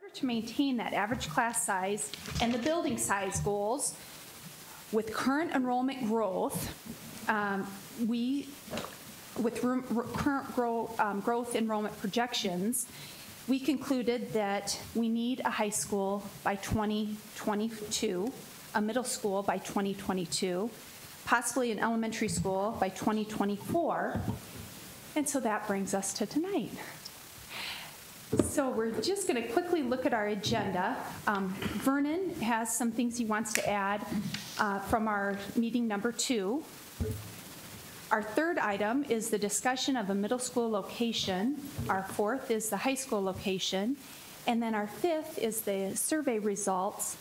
order to maintain that average class size and the building size goals with current enrollment growth, current growth enrollment projections, we concluded that we need a high school by 2022, a middle school by 2022, possibly an elementary school by 2024, and so that brings us to tonight. So we're just going to quickly look at our agenda. Vernon has some things he wants to add from our meeting number 2. Our third item is the discussion of a middle school location. Our fourth is the high school location. And then our fifth is the survey results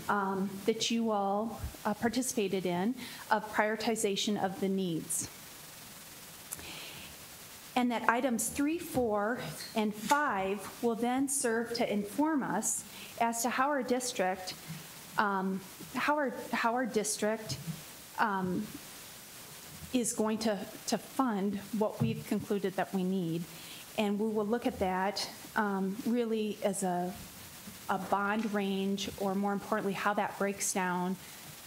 that you all participated in of prioritization of the needs. And that items 3, 4, and 5 will then serve to inform us as to how our district, is going to fund what we've concluded that we need. And we will look at that really as a bond range, or more importantly, how that breaks down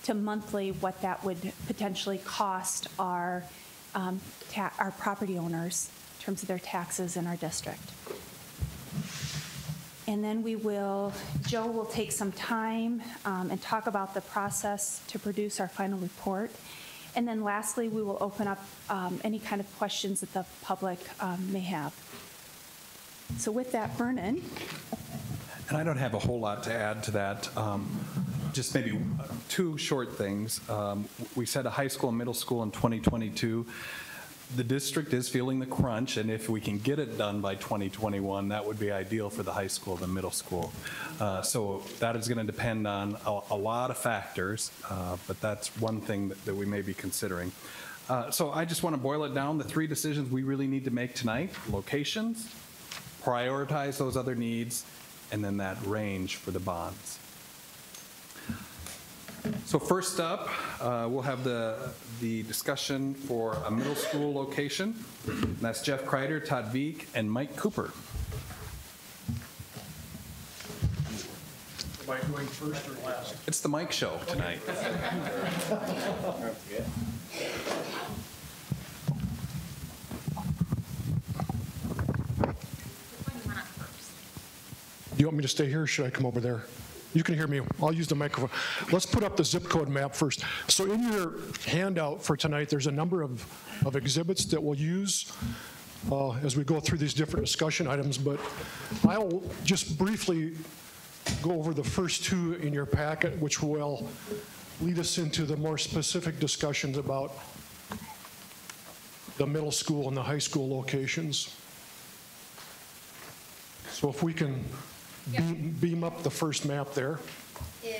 to monthly, what that would potentially cost our property owners in terms of their taxes in our district. And then Joe will take some time and talk about the process to produce our final report. And then lastly, we will open up any kind of questions that the public may have. So with that, Vernon. And I don't have a whole lot to add to that. Just maybe 2 short things. We said a high school and middle school in 2022. The district is feeling the crunch, and if we can get it done by 2021, that would be ideal for the high school and the middle school. So that is going to depend on a lot of factors, but that's one thing that we may be considering. So I just want to boil it down. The 3 decisions we really need to make tonight: locations, prioritize those other needs, and then that range for the bonds. So first up, we'll have the discussion for a middle school location. And that's Jeff Kreider, Todd Veek, and Mike Cooper. Am I going first or last? It's the Mike show tonight. Do you want me to stay here, or should I come over there? You can hear me. I'll use the microphone. Let's put up the zip code map first. So in your handout for tonight, there's a number of exhibits that we'll use as we go through these different discussion items, but I'll just briefly go over the first 2 in your packet, which will lead us into the more specific discussions about the middle school and the high school locations. So if we can beam up the first map there. Give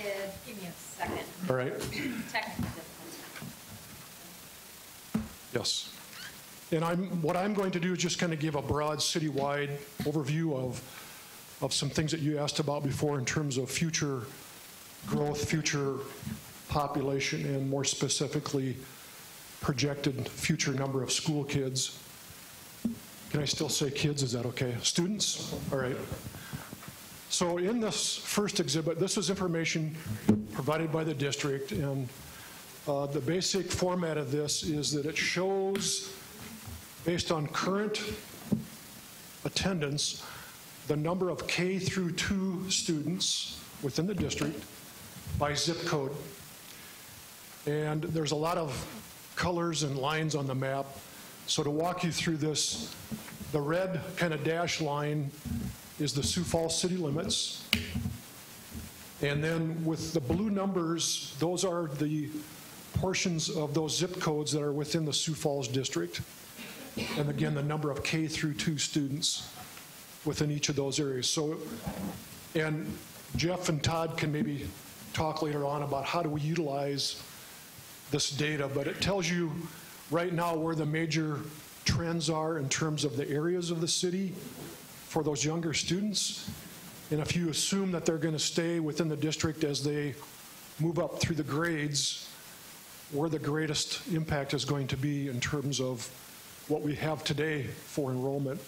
me a second. All right. Technical difficulty. Yes. And what I'm going to do is just kind of give a broad citywide overview of some things that you asked about before in terms of future growth, future population, and more specifically, projected future number of school kids. Can I still say kids? Is that okay? Students? All right. So in this first exhibit, this is information provided by the district, and the basic format of this is that it shows, based on current attendance, the number of K through 2 students within the district by zip code. And there's a lot of colors and lines on the map. So to walk you through this, the red kind of dash line is the Sioux Falls city limits. And then with the blue numbers, those are the portions of those zip codes that are within the Sioux Falls district. And again, the number of K through 2 students within each of those areas. So, and Jeff and Todd can maybe talk later on about how do we utilize this data, but it tells you right now where the major trends are in terms of the areas of the city for those younger students. And if you assume that they're going to stay within the district as they move up through the grades, where the greatest impact is going to be in terms of what we have today for enrollment.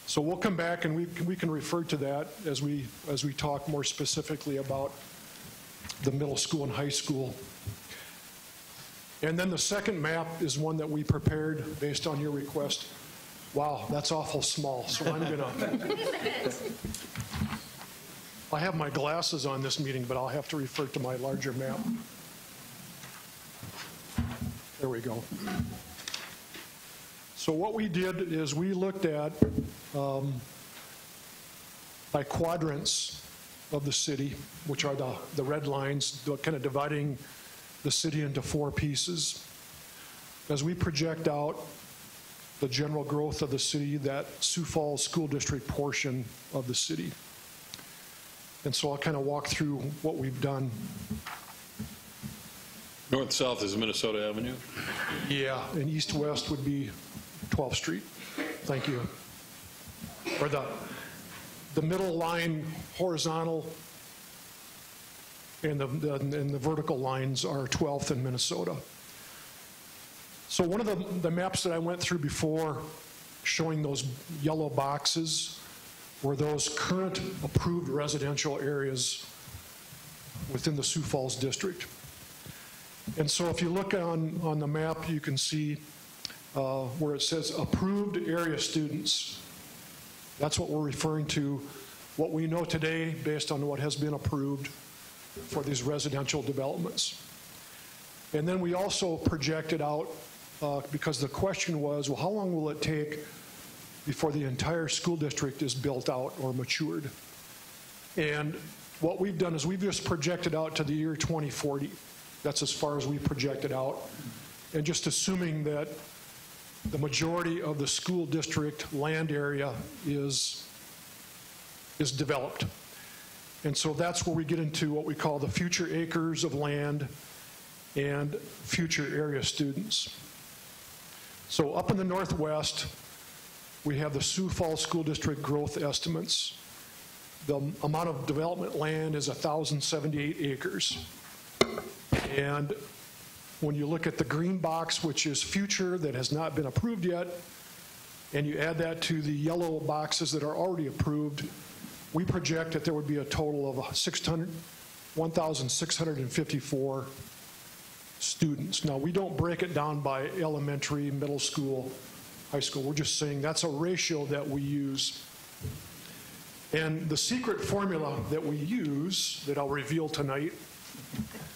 So we'll come back and we can refer to that as we talk more specifically about the middle school and high school. And then the second map is one that we prepared based on your request. Wow, that's awful small, so I'm gonna, I have my glasses on this meeting, but I'll have to refer to my larger map. There we go. So what we did is we looked at by quadrants of the city, which are the red lines, kind of dividing the city into 4 pieces. As we project out the general growth of the city, that Sioux Falls School District portion of the city. And so I'll kind of walk through what we've done. North-south is Minnesota Avenue. Yeah, and east-west would be 12th Street. Thank you. Or the middle line horizontal and the vertical lines are 12th in Minnesota. So one of the maps that I went through before showing those yellow boxes were those current approved residential areas within the Sioux Falls district. And so if you look on the map, you can see where it says approved area students. That's what we're referring to, what we know today based on what has been approved for these residential developments. And then we also projected out, because the question was, well, how long will it take before the entire school district is built out or matured? And what we've done is we've just projected out to the year 2040. That's as far as we projected out. And just assuming that the majority of the school district land area is developed. And so that's where we get into what we call the future acres of land and future area students. So up in the northwest, we have the Sioux Falls School District growth estimates. The amount of development land is 1,078 acres. And when you look at the green box, which is future that has not been approved yet, and you add that to the yellow boxes that are already approved, we project that there would be a total of 1,654 students. Now, we don't break it down by elementary, middle school, high school. We're just saying that's a ratio that we use. And the secret formula that we use, that I'll reveal tonight,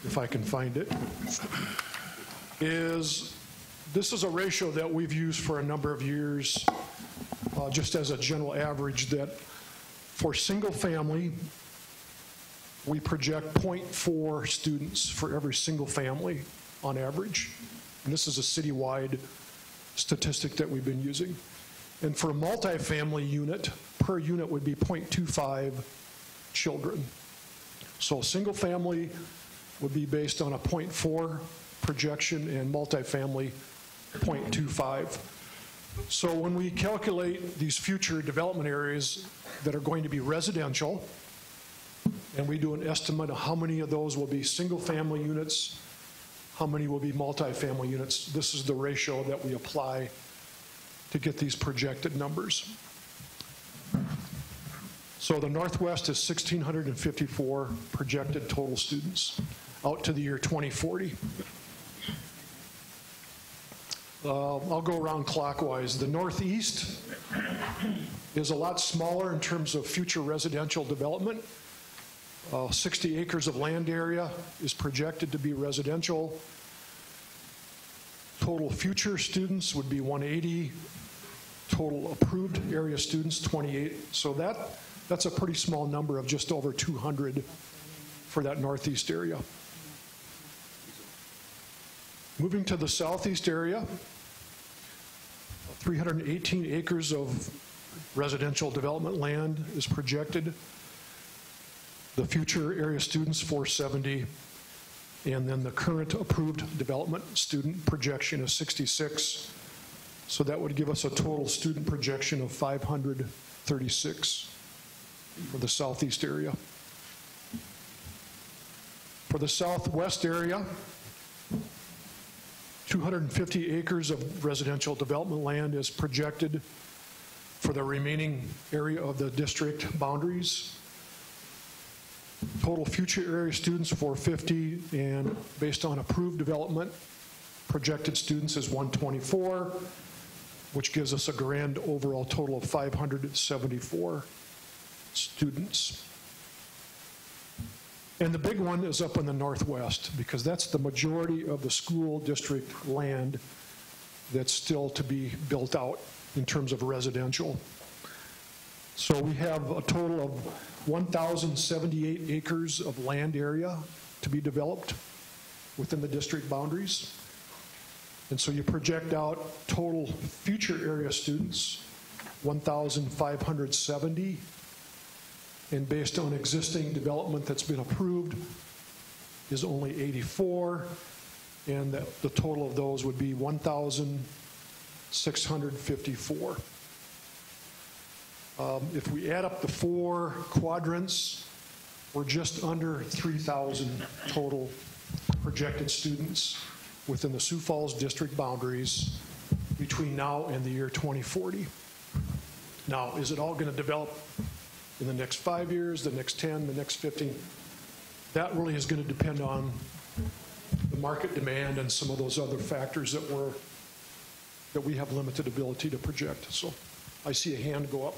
if I can find it, is this is a ratio that we've used for a number of years, just as a general average, that for single family, we project 0.4 students for every single family on average. And this is a citywide statistic that we've been using. And for a multifamily unit, per unit would be 0.25 children. So single family would be based on a 0.4 projection and multifamily 0.25. So when we calculate these future development areas that are going to be residential, and we do an estimate of how many of those will be single family units, how many will be multifamily units, this is the ratio that we apply to get these projected numbers. So the Northwest is 1,654 projected total students out to the year 2040. I'll go around clockwise. The Northeast is a lot smaller in terms of future residential development. 60 acres of land area is projected to be residential. Total future students would be 180. Total approved area students, 28. So that's a pretty small number of just over 200 for that Northeast area. Moving to the Southeast area, 318 acres of residential development land is projected. The future area students, 470, and then the current approved development student projection is 66. So that would give us a total student projection of 536 for the Southeast area. For the Southwest area, 250 acres of residential development land is projected for the remaining area of the district boundaries. Total future area students 450, and based on approved development, projected students is 124, which gives us a grand overall total of 574 students. And the big one is up in the northwest, because that's the majority of the school district land that's still to be built out in terms of residential. So we have a total of 1,078 acres of land area to be developed within the district boundaries. And so you project out total future area students, 1,570. And based on existing development that's been approved is only 84. And the total of those would be 1,654. If we add up the 4 quadrants, we're just under 3,000 total projected students within the Sioux Falls district boundaries between now and the year 2040. Now, is it all going to develop in the next 5 years, the next 10, the next 15? That really is going to depend on the market demand and some of those other factors that we have limited ability to project. So I see a hand go up.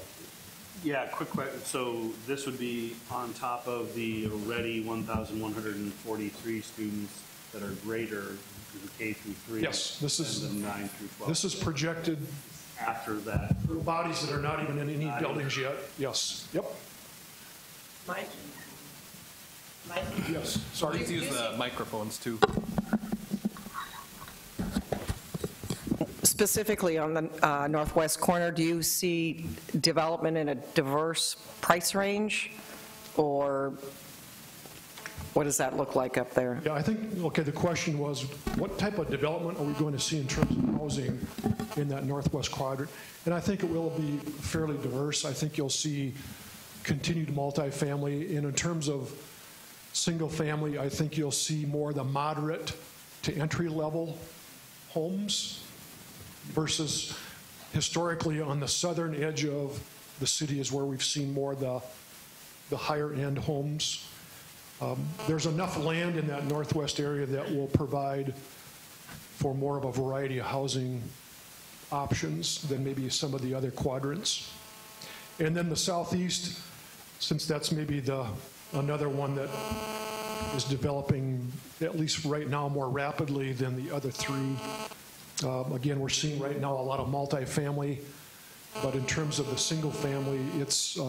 Yeah, quick question. So this would be on top of the already 1,143 students that are greater than K through 3? Yes, this is and then 9 through 12. This is projected After that. for bodies that are not even in any buildings yet. Yes. Yep. Mike? Yes. Sorry. Please use the microphones too. Specifically on the northwest corner, do you see development in a diverse price range? Or what does that look like up there? Yeah, I think, okay, the question was, what type of development are we going to see in terms of housing in that northwest quadrant? And I think it will be fairly diverse. I think you'll see continued multifamily. And in terms of single family, I think you'll see more the moderate to entry level homes versus historically on the southern edge of the city is where we've seen more the higher end homes. There's enough land in that northwest area that will provide for more of a variety of housing options than maybe some of the other quadrants. And then the southeast, since that's maybe another one that is developing, at least right now, more rapidly than the other 3. Again, we're seeing right now a lot of multifamily, but in terms of the single family, it's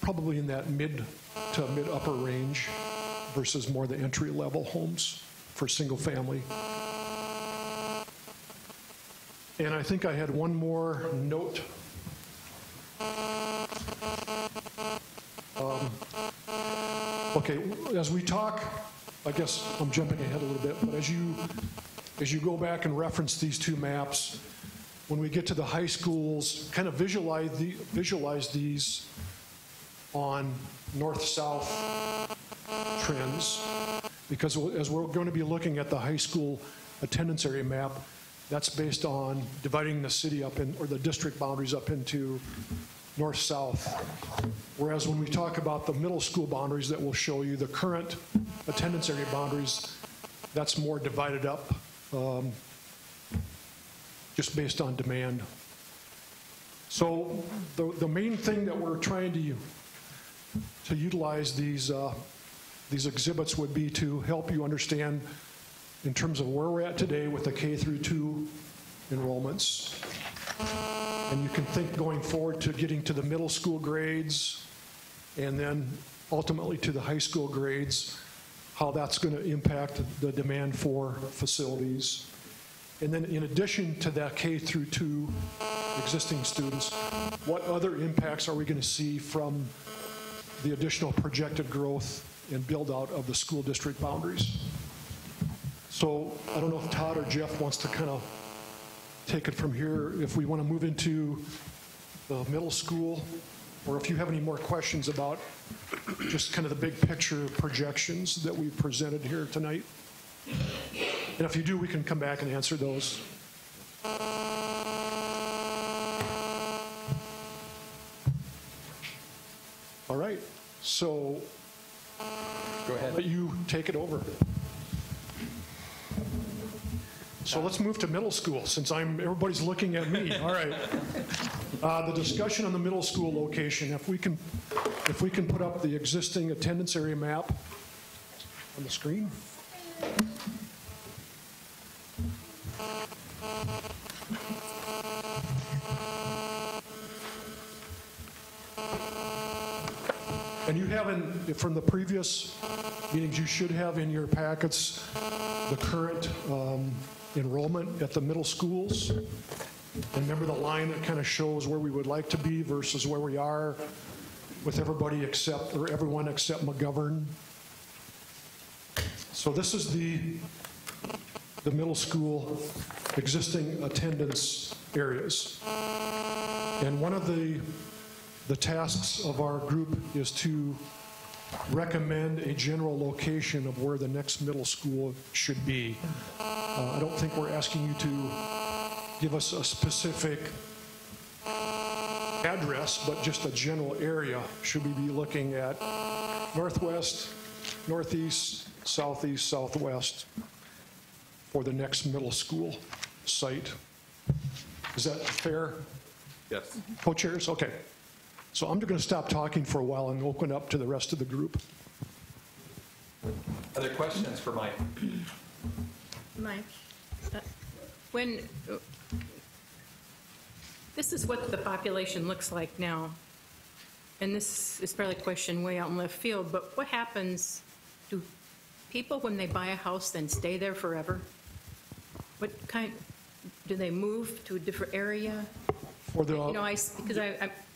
probably in that mid to mid upper range versus more the entry level homes for single family. And I think I had one more note. Okay, as we talk, I guess I'm jumping ahead a little bit, but as you go back and reference these 2 maps, when we get to the high schools, kind of visualize these on north-south trends, because as we're going to be looking at the high school attendance area map, that's based on dividing the city up or the district boundaries up into north-south. Whereas when we talk about the middle school boundaries that will show you the current attendance area boundaries, that's more divided up just based on demand. So the main thing that we're trying to utilize these exhibits would be to help you understand in terms of where we're at today with the K through 2 enrollments. And you can think going forward to getting to the middle school grades and then ultimately to the high school grades, how that's going to impact the demand for facilities. And then in addition to that K through 2 existing students, what other impacts are we going to see from the additional projected growth and build out of the school district boundaries? So I don't know if Todd or Jeff wants to kind of take it from here, if we want to move into the middle school, or if you have any more questions about just kind of the big picture projections that we've presented here tonight. And if you do, we can come back and answer those. So Go ahead. let you take it over. So let's move to middle school, since everybody's looking at me. All right. The discussion on the middle school location, if we can put up the existing attendance area map on the screen. And you have from the previous meetings, you should have in your packets the current enrollment at the middle schools. And remember the line that kind of shows where we would like to be versus where we are with everybody except, or everyone except McGovern. So this is the middle school existing attendance areas. And one of the tasks of our group is to recommend a general location of where the next middle school should be. I don't think we're asking you to give us a specific address, but just a general area. Should we be looking at northwest, northeast, southeast, southwest for the next middle school site? Is that fair? Yes. Co-chairs? Okay. So I'm going to stop talking for a while and open up to the rest of the group. Other questions for Mike? Mike, this is what the population looks like now, and this is probably a question way out in left field, but what happens, do people, when they buy a house, then stay there forever? What kind, do they move to a different area? For the,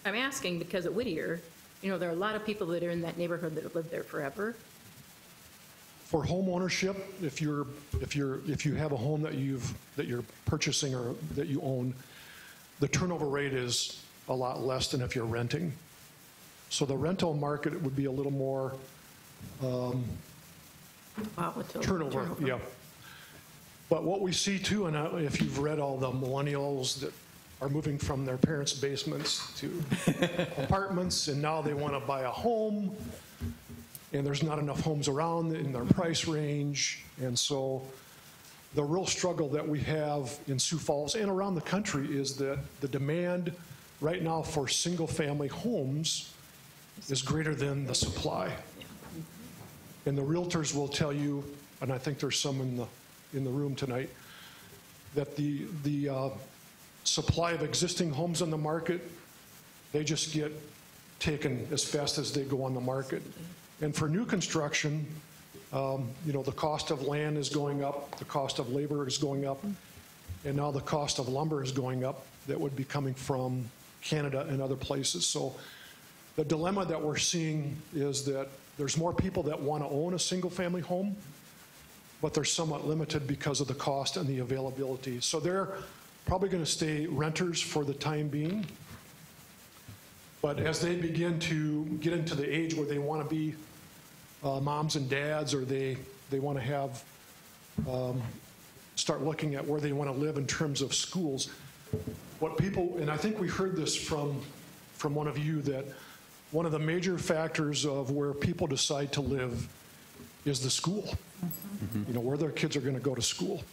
I'm asking because at Whittier, there are a lot of people that are in that neighborhood that have lived there forever. for home ownership, if you have a home that you're purchasing or that you own, the turnover rate is a lot less than if you're renting. So the rental market would be a little more turnover. Yeah. But what we see too, and if you've read all the millennials that are moving from their parents' basements to apartments, and now they want to buy a home, and there's not enough homes around in their price range. And so the real struggle that we have in Sioux Falls and around the country is that the demand right now for single-family homes is greater than the supply. And the realtors will tell you, and I think there's some in the room tonight, that the supply of existing homes on the market, they just get taken as fast as they go on the market. And for new construction, the cost of land is going up, the cost of labor is going up, and now the cost of lumber is going up that would be coming from Canada and other places. So the dilemma that we're seeing is that there's more people that want to own a single-family home, but they're somewhat limited because of the cost and the availability. So they're probably going to stay renters for the time being. But as they begin to get into the age where they want to be moms and dads, or they want to have start looking at where they want to live in terms of schools, what people, and I think we heard this from one of you, that one of the major factors of where people decide to live is the school, where their kids are going to go to school.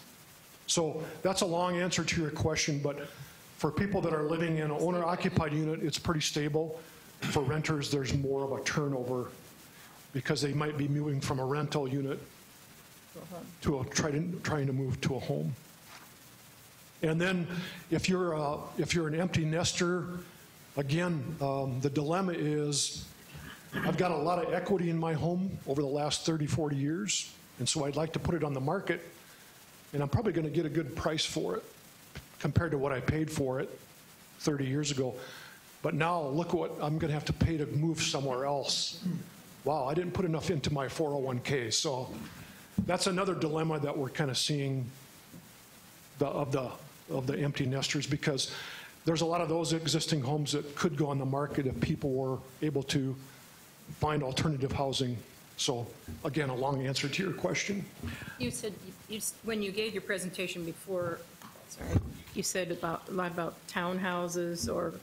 So that's a long answer to your question, but for people that are living in an owner-occupied unit, it's pretty stable. For renters, there's more of a turnover because they might be moving from a rental unit to trying to move to a home. And then if you're an empty nester, again, the dilemma is I've got a lot of equity in my home over the last 30, 40 years, and so I'd like to put it on the market, and I'm probably going to get a good price for it compared to what I paid for it 30 years ago. But now look what I'm going to have to pay to move somewhere else. Wow, I didn't put enough into my 401k. So that's another dilemma that we're kind of seeing of the empty nesters, because there's a lot of those existing homes that could go on the market if people were able to find alternative housing. So again, a long answer to your question. You said, when you gave your presentation before, you said a lot about townhouses or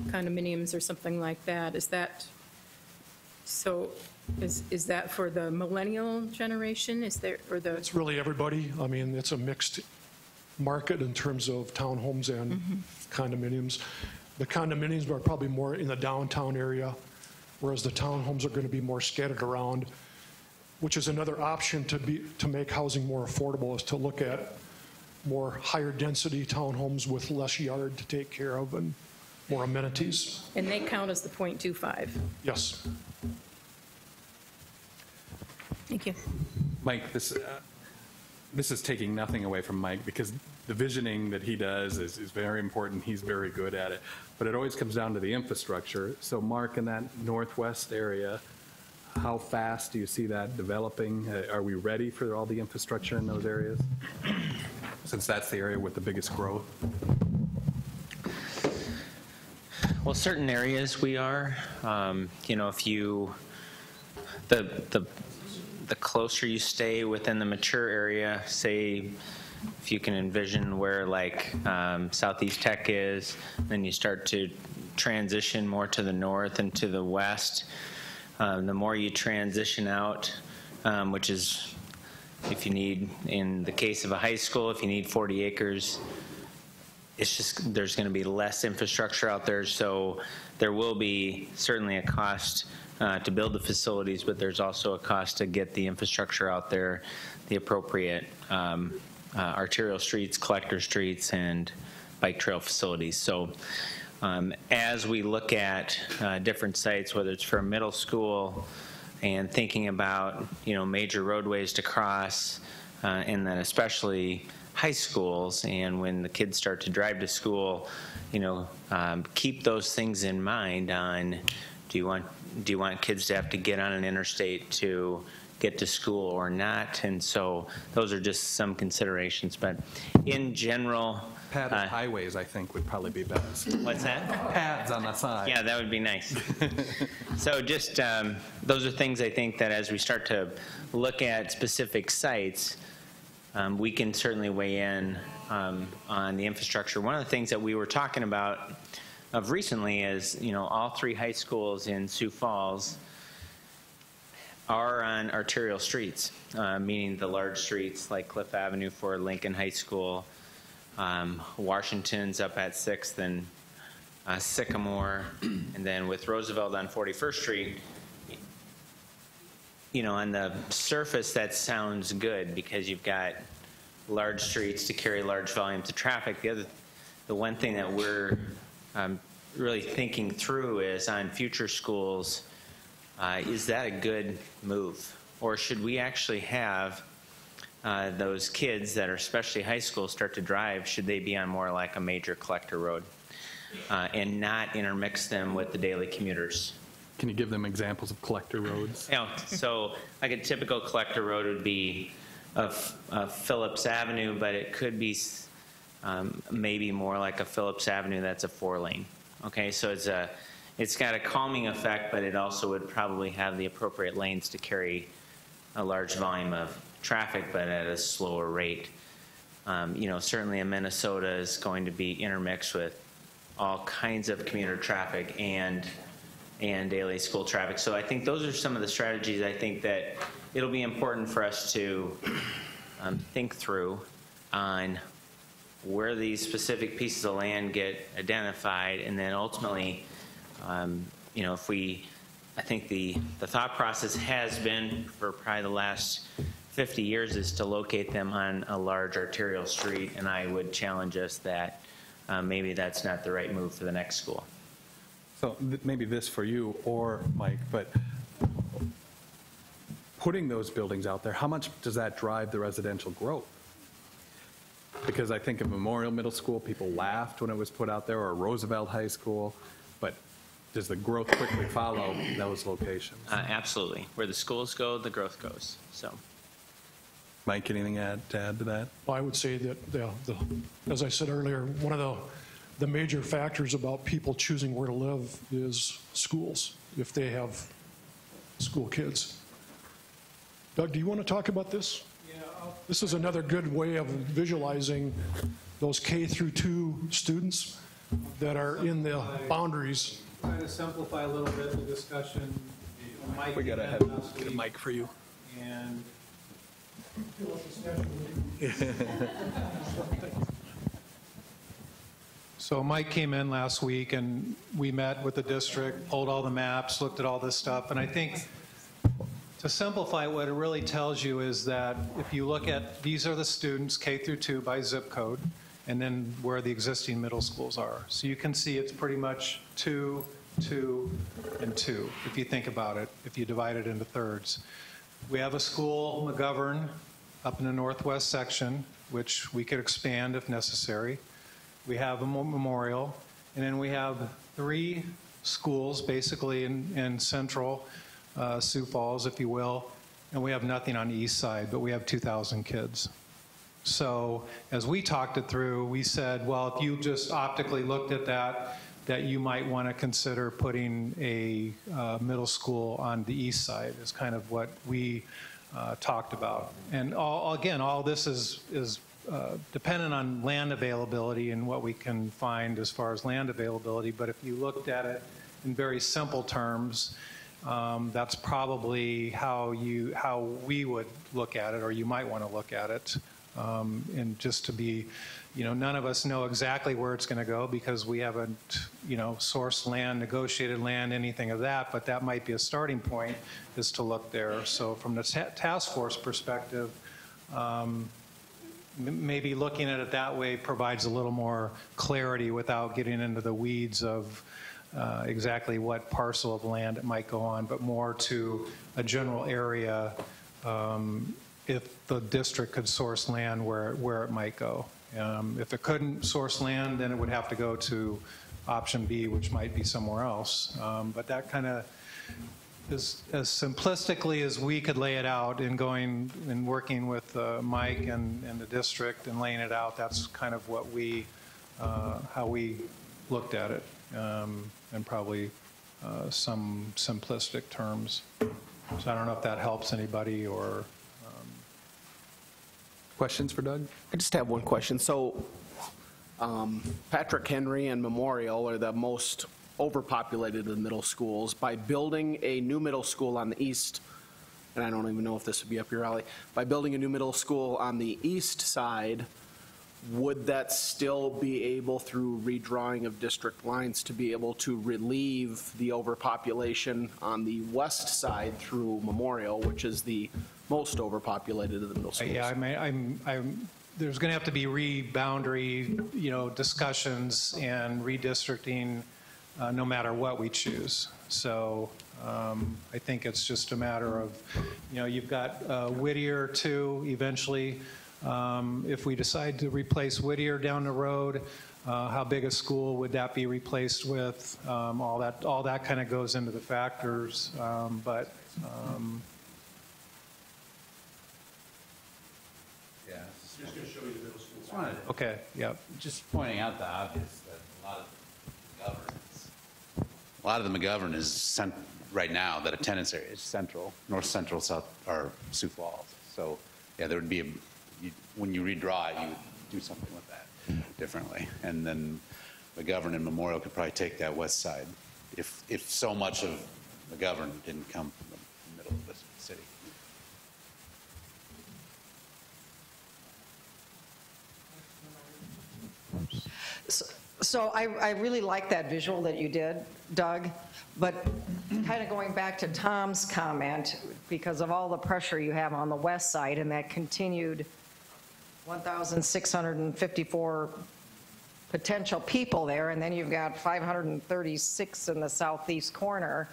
condominiums or something like that. Is that So is that for the millennial generation? Is there, or the, It's really everybody. I mean, it's a mixed market in terms of townhomes and condominiums. The condominiums are probably more in the downtown area, whereas the townhomes are going to be more scattered around, which is another option to make housing more affordable, is to look at more higher density townhomes with less yard to take care of and more amenities. and they count as the .25? Yes. Thank you. Mike, this is taking nothing away from Mike, because the visioning that he does is very important. He's very good at it. But it always comes down to the infrastructure. So Mark, in that northwest area, how fast do you see that developing? Are we ready for all the infrastructure in those areas? Since that's the area with the biggest growth. Well, certain areas we are. If you, the closer you stay within the mature area, say, if you can envision where like Southeast Tech is, then you start to transition more to the north and to the west. The more you transition out, which is, if you need, in the case of a high school, if you need 40 acres, it's just, there's going to be less infrastructure out there, so there will be certainly a cost to build the facilities, but there's also a cost to get the infrastructure out there, the appropriate arterial streets, collector streets, and bike trail facilities. So as we look at different sites, whether it's for middle school and thinking about, major roadways to cross, and then especially high schools, and when the kids start to drive to school, keep those things in mind on, do you want kids to have to get on an interstate to get to school or not? And so those are just some considerations. But in general, Padded highways, I think, would probably be best. What's that? Pads on the side. Yeah, that would be nice. So just those are things I think that as we start to look at specific sites, we can certainly weigh in on the infrastructure. One of the things that we were talking about of recently is, all 3 high schools in Sioux Falls are on arterial streets, meaning the large streets like Cliff Avenue for Lincoln High School, Washington's up at 6th and Sycamore, and then with Roosevelt on 41st Street. On the surface that sounds good because you've got large streets to carry large volumes of traffic. The one thing that we're really thinking through is on future schools, is that a good move? Or should we actually have those kids that are especially high school start to drive, should they be on more like a major collector road and not intermix them with the daily commuters? Can you give them examples of collector roads? So like a typical collector road would be of Phillips Avenue, but it could be maybe more like a Phillips Avenue that's a 4-lane. Okay, so it's got a calming effect, but it also would probably have the appropriate lanes to carry a large volume of traffic, but at a slower rate. Certainly in Minnesota is going to be intermixed with all kinds of commuter traffic and daily school traffic. So I think those are some of the strategies I think that it'll be important for us to think through on where these specific pieces of land get identified, and then ultimately, I think the thought process has been for probably the last 50 years is to locate them on a large arterial street, and I would challenge us that maybe that's not the right move for the next school. So maybe this for you or Mike, but putting those buildings out there, how much does that drive the residential growth? Because I think of Memorial Middle School, people laughed when it was put out there, or Roosevelt High School, but does the growth quickly follow those locations? Absolutely. Where the schools go, the growth goes. So, Mike, anything to add to that? Well, I would say that, as I said earlier, one of the major factors about people choosing where to live is schools, if they have school kids. Doug, do you want to talk about this? Yeah. This is another good way of visualizing those K through 2 students that are in the boundaries. Trying to simplify a little bit the discussion. We gotta have a mic for you. And so Mike came in last week and we met with the district, pulled all the maps, looked at all this stuff. And I think to simplify, what it really tells you is that if you look at, these are the students K through 2 by zip code, and then where the existing middle schools are. So you can see it's pretty much 2, 2, and 2, if you think about it, if you divide it into thirds. We have a school, McGovern, up in the northwest section, which we could expand if necessary. We have a memorial, and then we have 3 schools basically in central Sioux Falls, if you will, and we have nothing on the east side, but we have 2,000 kids. So as we talked it through, we said, well, if you just optically looked at that you might want to consider putting a middle school on the east side is kind of what we talked about. And all this is dependent on land availability and what we can find as far as land availability. But if you looked at it in very simple terms, that's probably how we would look at it, or you might want to look at it. And just to be, none of us know exactly where it's going to go because we haven't, sourced land, negotiated land, anything of that, but that might be a starting point, is to look there. So from the task force perspective, maybe looking at it that way provides a little more clarity without getting into the weeds of exactly what parcel of land it might go on, but more to a general area if the district could source land where it might go. If it couldn't source land, then it would have to go to option B, which might be somewhere else. But that kind of is as simplistically as we could lay it out in going and working with Mike and the district and laying it out. That's kind of what how we looked at it, and probably some simplistic terms. So I don't know if that helps anybody or. Questions for Doug? I just have one question. So Patrick Henry and Memorial are the most overpopulated of the middle schools. By building a new middle school on the east, and I don't even know if this would be up your alley, by building a new middle school on the east side, would that still be able, through redrawing of district lines, to be able to relieve the overpopulation on the west side through Memorial, which is the most overpopulated of the middle schools? Yeah, there's going to have to be re-boundary, discussions and redistricting no matter what we choose. So I think it's just a matter of, you've got Whittier too, eventually. If we decide to replace Whittier down the road, how big a school would that be replaced with? All that kind of goes into the factors, but. Yeah. Just going to show you the middle school. Okay. Yep. Just pointing out the obvious that a lot of the McGovern is right now that attendance area is central, north central, south, or Sioux Falls. So yeah, there would be when you redraw it, you would do something with that differently. And then McGovern and Memorial could probably take that west side if so much of McGovern didn't come from the middle of the city. So I really like that visual that you did, Doug, but kind of going back to Tom's comment, because of all the pressure you have on the west side and that continued 1,654 potential people there, and then you've got 536 in the southeast corner.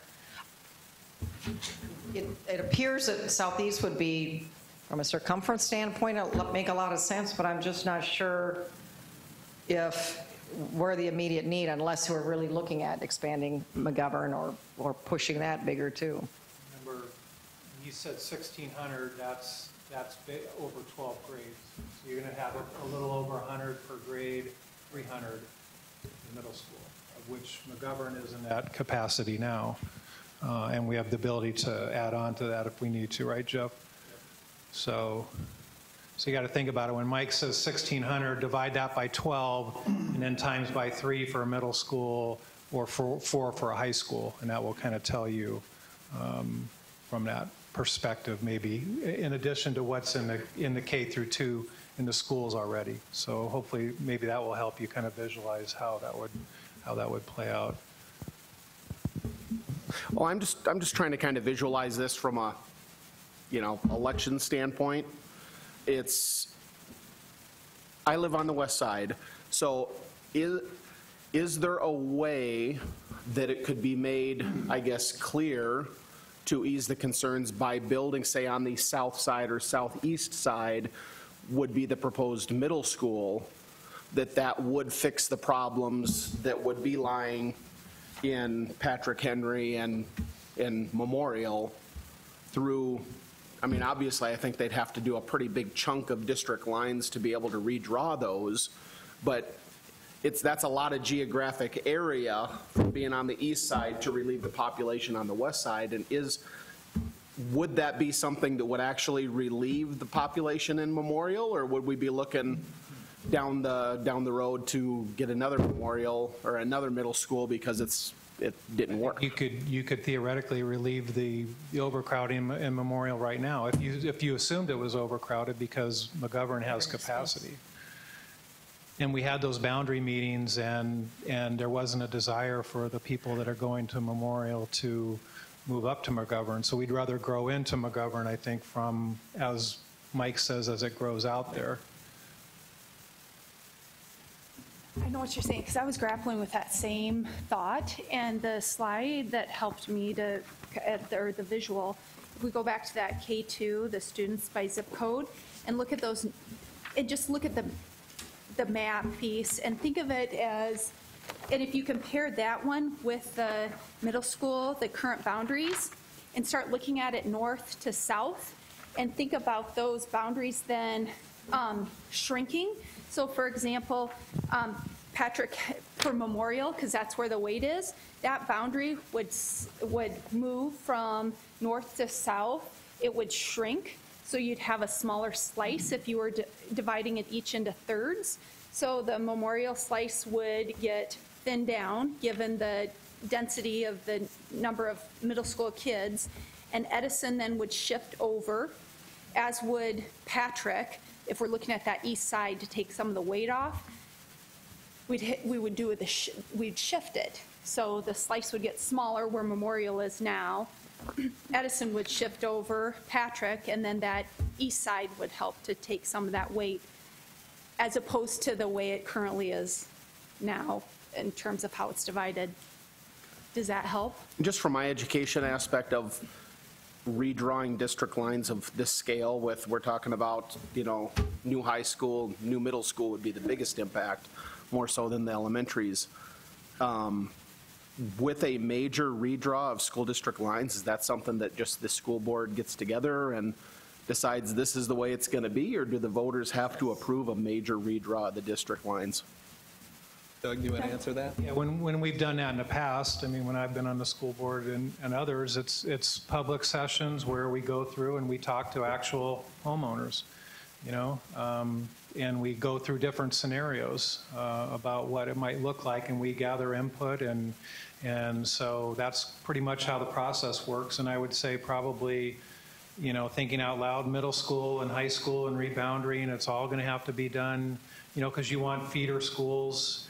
It appears that southeast would be, from a circumference standpoint, it'll make a lot of sense, but I'm just not sure if we're the immediate need, unless we're really looking at expanding McGovern or pushing that bigger too. Remember, you said 1,600, that's over 12 grades. So you're going to have a little over 100 per grade, 300 in middle school, of which McGovern is in that capacity now. And we have the ability to add on to that if we need to, right, Jeff? So you got to think about it. When Mike says 1,600, divide that by 12, and then times by 3 for a middle school, or 4 for a high school, and that will kind of tell you from that perspective, maybe, in addition to what's in the K through 2 in the schools already. So hopefully, maybe that will help you kind of visualize how that would play out. Well, I'm just trying to kind of visualize this from a, election standpoint. I live on the west side, so is there a way that it could be made, I guess, clear to ease the concerns by building, say, on the south side or southeast side would be the proposed middle school, that would fix the problems that would be lying in Patrick Henry and in Memorial through, obviously, I think they'd have to do a pretty big chunk of district lines to be able to redraw those, but that's a lot of geographic area from being on the east side to relieve the population on the west side. And would that be something that would actually relieve the population in Memorial, or would we be looking down the road to get another Memorial or another middle school because it didn't work? You could theoretically relieve the overcrowding in Memorial right now if you assumed it was overcrowded because McGovern has capacity. And we had those boundary meetings, and there wasn't a desire for the people that are going to Memorial to move up to McGovern. So we'd rather grow into McGovern, I think, from, as Mike says, as it grows out there. I know what you're saying, because I was grappling with that same thought, and the slide that helped me or the visual, if we go back to that K2, the students by zip code, and look at those, and just look at the map piece, and think of it as, and if you compare that one with the middle school, the current boundaries, and start looking at it north to south, and think about those boundaries then shrinking. So for example, Patrick, for Memorial, because that's where the weight is, that boundary would move from north to south. It would shrink, so you'd have a smaller slice if you were dividing it each into thirds. So the Memorial slice would get thinned down, given the density of the number of middle school kids, and Edison then would shift over, as would Patrick. If we're looking at that east side to take some of the weight off, we'd shift it. So the slice would get smaller where Memorial is now. Edison would shift over Patrick, and then that east side would help to take some of that weight, as opposed to the way it currently is now in terms of how it's divided. Does that help? Just from my education aspect of redrawing district lines of this scale, we're talking about, new high school, new middle school would be the biggest impact, more so than the elementaries. With a major redraw of school district lines, is that something that just the school board gets together and decides this is the way it's going to be, or do the voters have to approve a major redraw of the district lines? Doug, you want to answer that? Yeah, when we've done that in the past, when I've been on the school board and others, it's public sessions where we go through and we talk to actual homeowners, and we go through different scenarios about what it might look like, and we gather input, and so that's pretty much how the process works. And I would say probably, thinking out loud, middle school and high school and reboundary, and it's all going to have to be done, because you want feeder schools,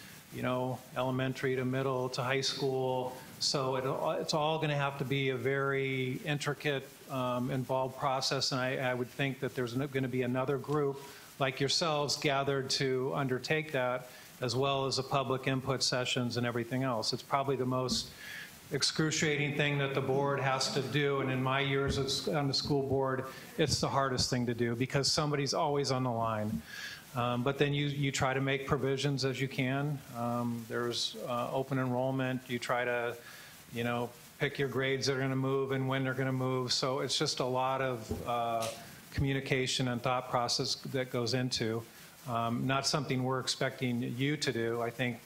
elementary to middle to high school. So it's all going to have to be a very intricate, involved process. And I would think that there's going to be another group like yourselves gathered to undertake that, as well as the public input sessions and everything else. It's probably the most excruciating thing that the board has to do. And in my years on the school board, it's the hardest thing to do because somebody's always on the line. But then you try to make provisions as you can. There's open enrollment. You try to, pick your grades that are going to move and when they're going to move. So it's just a lot of communication and thought process that goes into. Not something we're expecting you to do. I think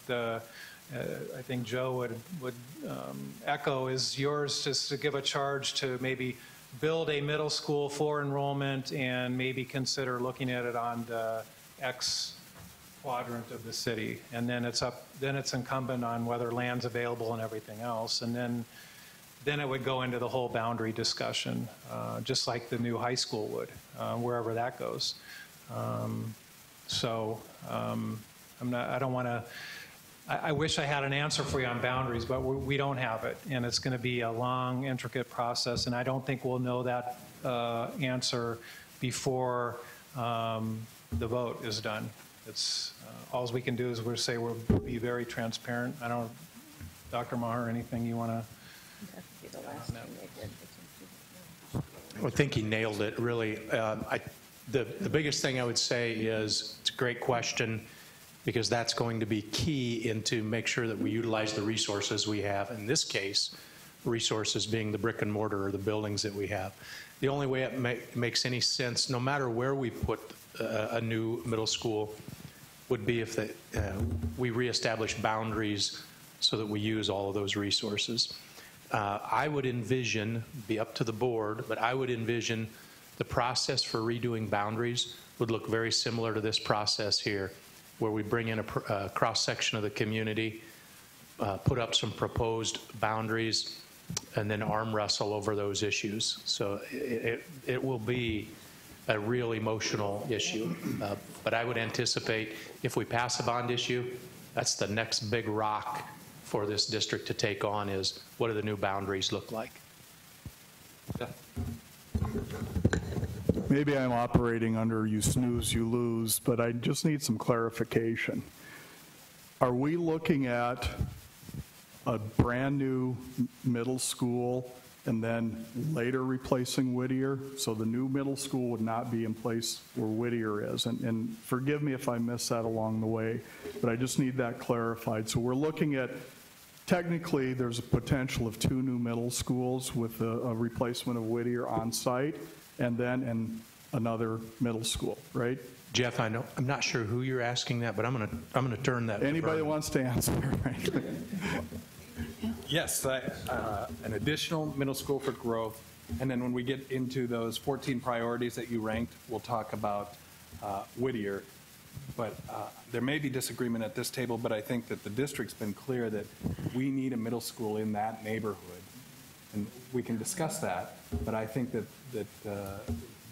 Joe would echo is yours, just to give a charge to maybe build a middle school for enrollment and maybe consider looking at it on the X quadrant of the city, and then it's incumbent on whether land's available and everything else, and then then it would go into the whole boundary discussion, just like the new high school would, wherever that goes. I don't want to, I wish I had an answer for you on boundaries, but we don't have it. And it's going to be a long, intricate process. And I don't think we'll know that answer before the vote is done. It's, all we can do is we'll say we'll be very transparent. I don't, Dr. Maher, anything you want to? I think he nailed it, really. The biggest thing I would say is it's a great question, because that's going to be key into make sure that we utilize the resources we have. In this case, resources being the brick and mortar or the buildings that we have. The only way it makes any sense, no matter where we put a new middle school, would be if we reestablish boundaries so that we use all of those resources. I would envision, be up to the board, but I would envision the process for redoing boundaries would look very similar to this process here, where we bring in a cross-section of the community, put up some proposed boundaries, and then arm wrestle over those issues. So it will be a real emotional issue. But I would anticipate if we pass a bond issue, that's the next big rock for this district to take on, is what do the new boundaries look like? Yeah. Maybe I'm operating under you snooze, you lose, but I just need some clarification. Are we looking at a brand new middle school and then later replacing Whittier? So the new middle school would not be in place where Whittier is. And forgive me if I missed that along the way, but I just need that clarified. So we're looking at, technically, there's a potential of 2 new middle schools with a replacement of Whittier on site, and then another middle school, right? Jeff, I know, I'm not sure who you're asking that, but I'm gonna turn that. Anybody that wants to answer, right? Yes, an additional middle school for growth. And then when we get into those 14 priorities that you ranked, we'll talk about Whittier. But there may be disagreement at this table, but I think that the district's been clear that we need a middle school in that neighborhood. And we can discuss that, but I think that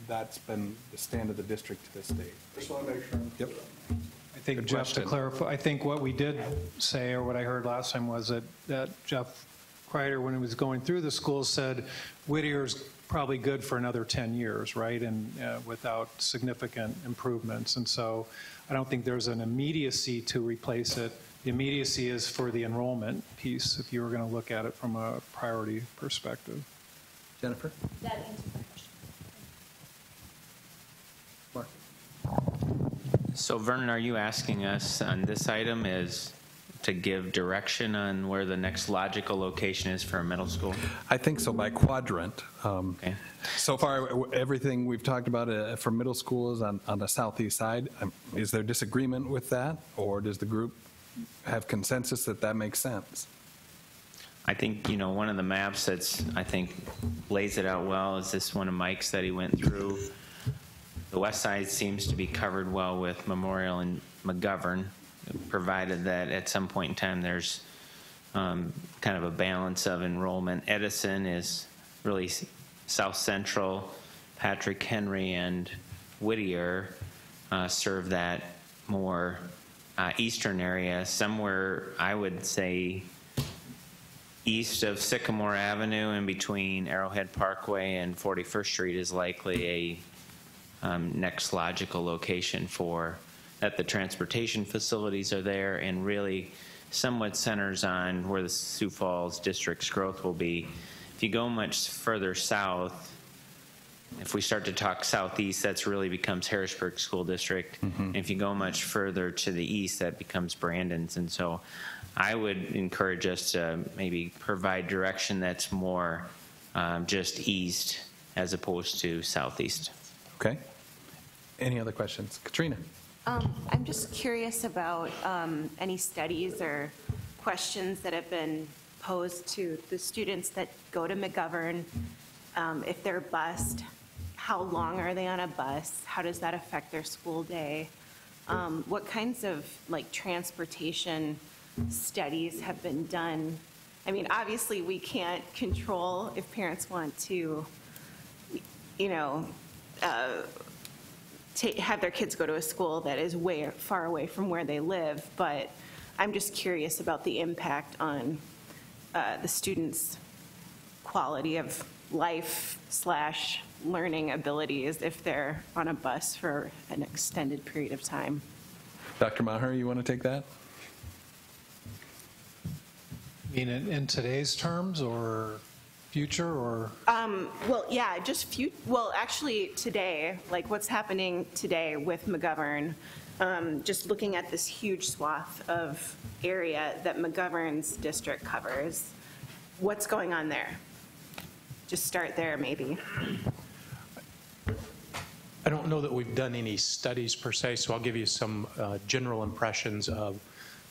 that's been the stand of the district to this date. Just want to make sure. Yep. I think, Jeff, to clarify, I think what we did say, or what I heard last time, was that Jeff Kreider, when he was going through the schools, said Whittier's probably good for another 10 years, right, and without significant improvements. And so I don't think there's an immediacy to replace it. The immediacy is for the enrollment piece, if you were going to look at it from a priority perspective. Jennifer? That answers my question. Mark? So Vernon, are you asking us on this item is to give direction on where the next logical location is for a middle school? I think so, by quadrant. Okay. So far, everything we've talked about for middle school is on the southeast side. Is there disagreement with that, or does the group have consensus that that makes sense? I think, one of the maps that's, I think, lays it out well is this one of Mike's that he went through. The west side seems to be covered well with Memorial and McGovern, provided that at some point in time there's kind of a balance of enrollment. Edison is really south central. Patrick Henry and Whittier serve that more eastern area. Somewhere, I would say, east of Sycamore Avenue and between Arrowhead Parkway and 41st Street is likely a next logical location for that. The transportation facilities are there, and really somewhat centers on where the Sioux Falls district's growth will be. If you go much further south, if we start to talk southeast, that's really becomes Harrisburg School District. And if you go much further to the east, that becomes Brandon's. And so I would encourage us to maybe provide direction that's more just east as opposed to southeast. Okay. Any other questions? Katrina? I'm just curious about any studies or questions that have been posed to the students that go to McGovern. If they're bused, how long are they on a bus? How does that affect their school day? What kinds of transportation studies have been done I mean, obviously, we can't control if parents want to, you know, have their kids go to a school that is way far away from where they live, but I'm just curious about the impact on the students' quality of life / learning abilities if they're on a bus for an extended period of time. Dr. Maher, you want to take that? I mean, in today's terms or future or? Well, yeah, well, actually today, like what's happening today with McGovern, just looking at this huge swath of area that McGovern's district covers, what's going on there? Just start there, maybe. I don't know that we've done any studies per se, so I'll give you some general impressions of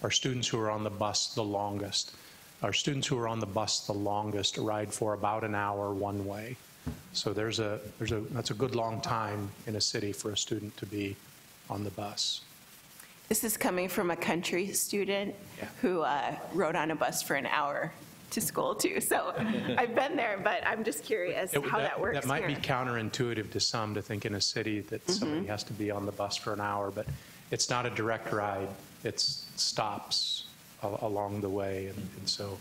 our students who are on the bus the longest. Our students who are on the bus the longest ride for about an hour one way. So that's a good long time in a city for a student to be on the bus. This is coming from a country student who rode on a bus for an hour to school too. So I've been there, but I'm just curious how that works. That might be here. counterintuitive to some to think in a city that somebody has to be on the bus for an hour, but it's not a direct ride. It's stops along the way, and so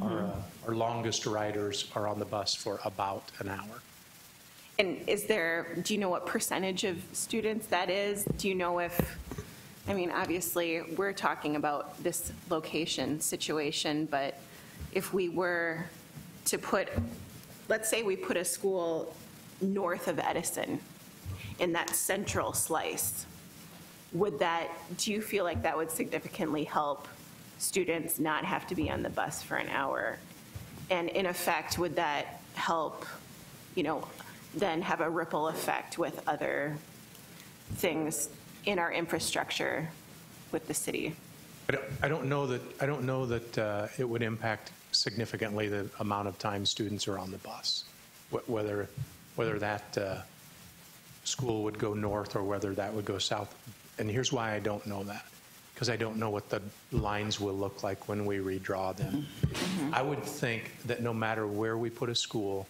our longest riders are on the bus for about an hour. And do you know what percentage of students that is? Do you know if, I mean, obviously we're talking about this location situation, but if we were to let's say we put a school north of Edison in that central slice, do you feel like that would significantly help students not have to be on the bus for an hour? And in effect, would that help, then have a ripple effect with other things in our infrastructure with the city? I don't know that it would impact significantly the amount of time students are on the bus, whether that school would go north or whether that would go south. And here's why I don't know that, because I don't know what the lines will look like when we redraw them. I would think that no matter where we put a school,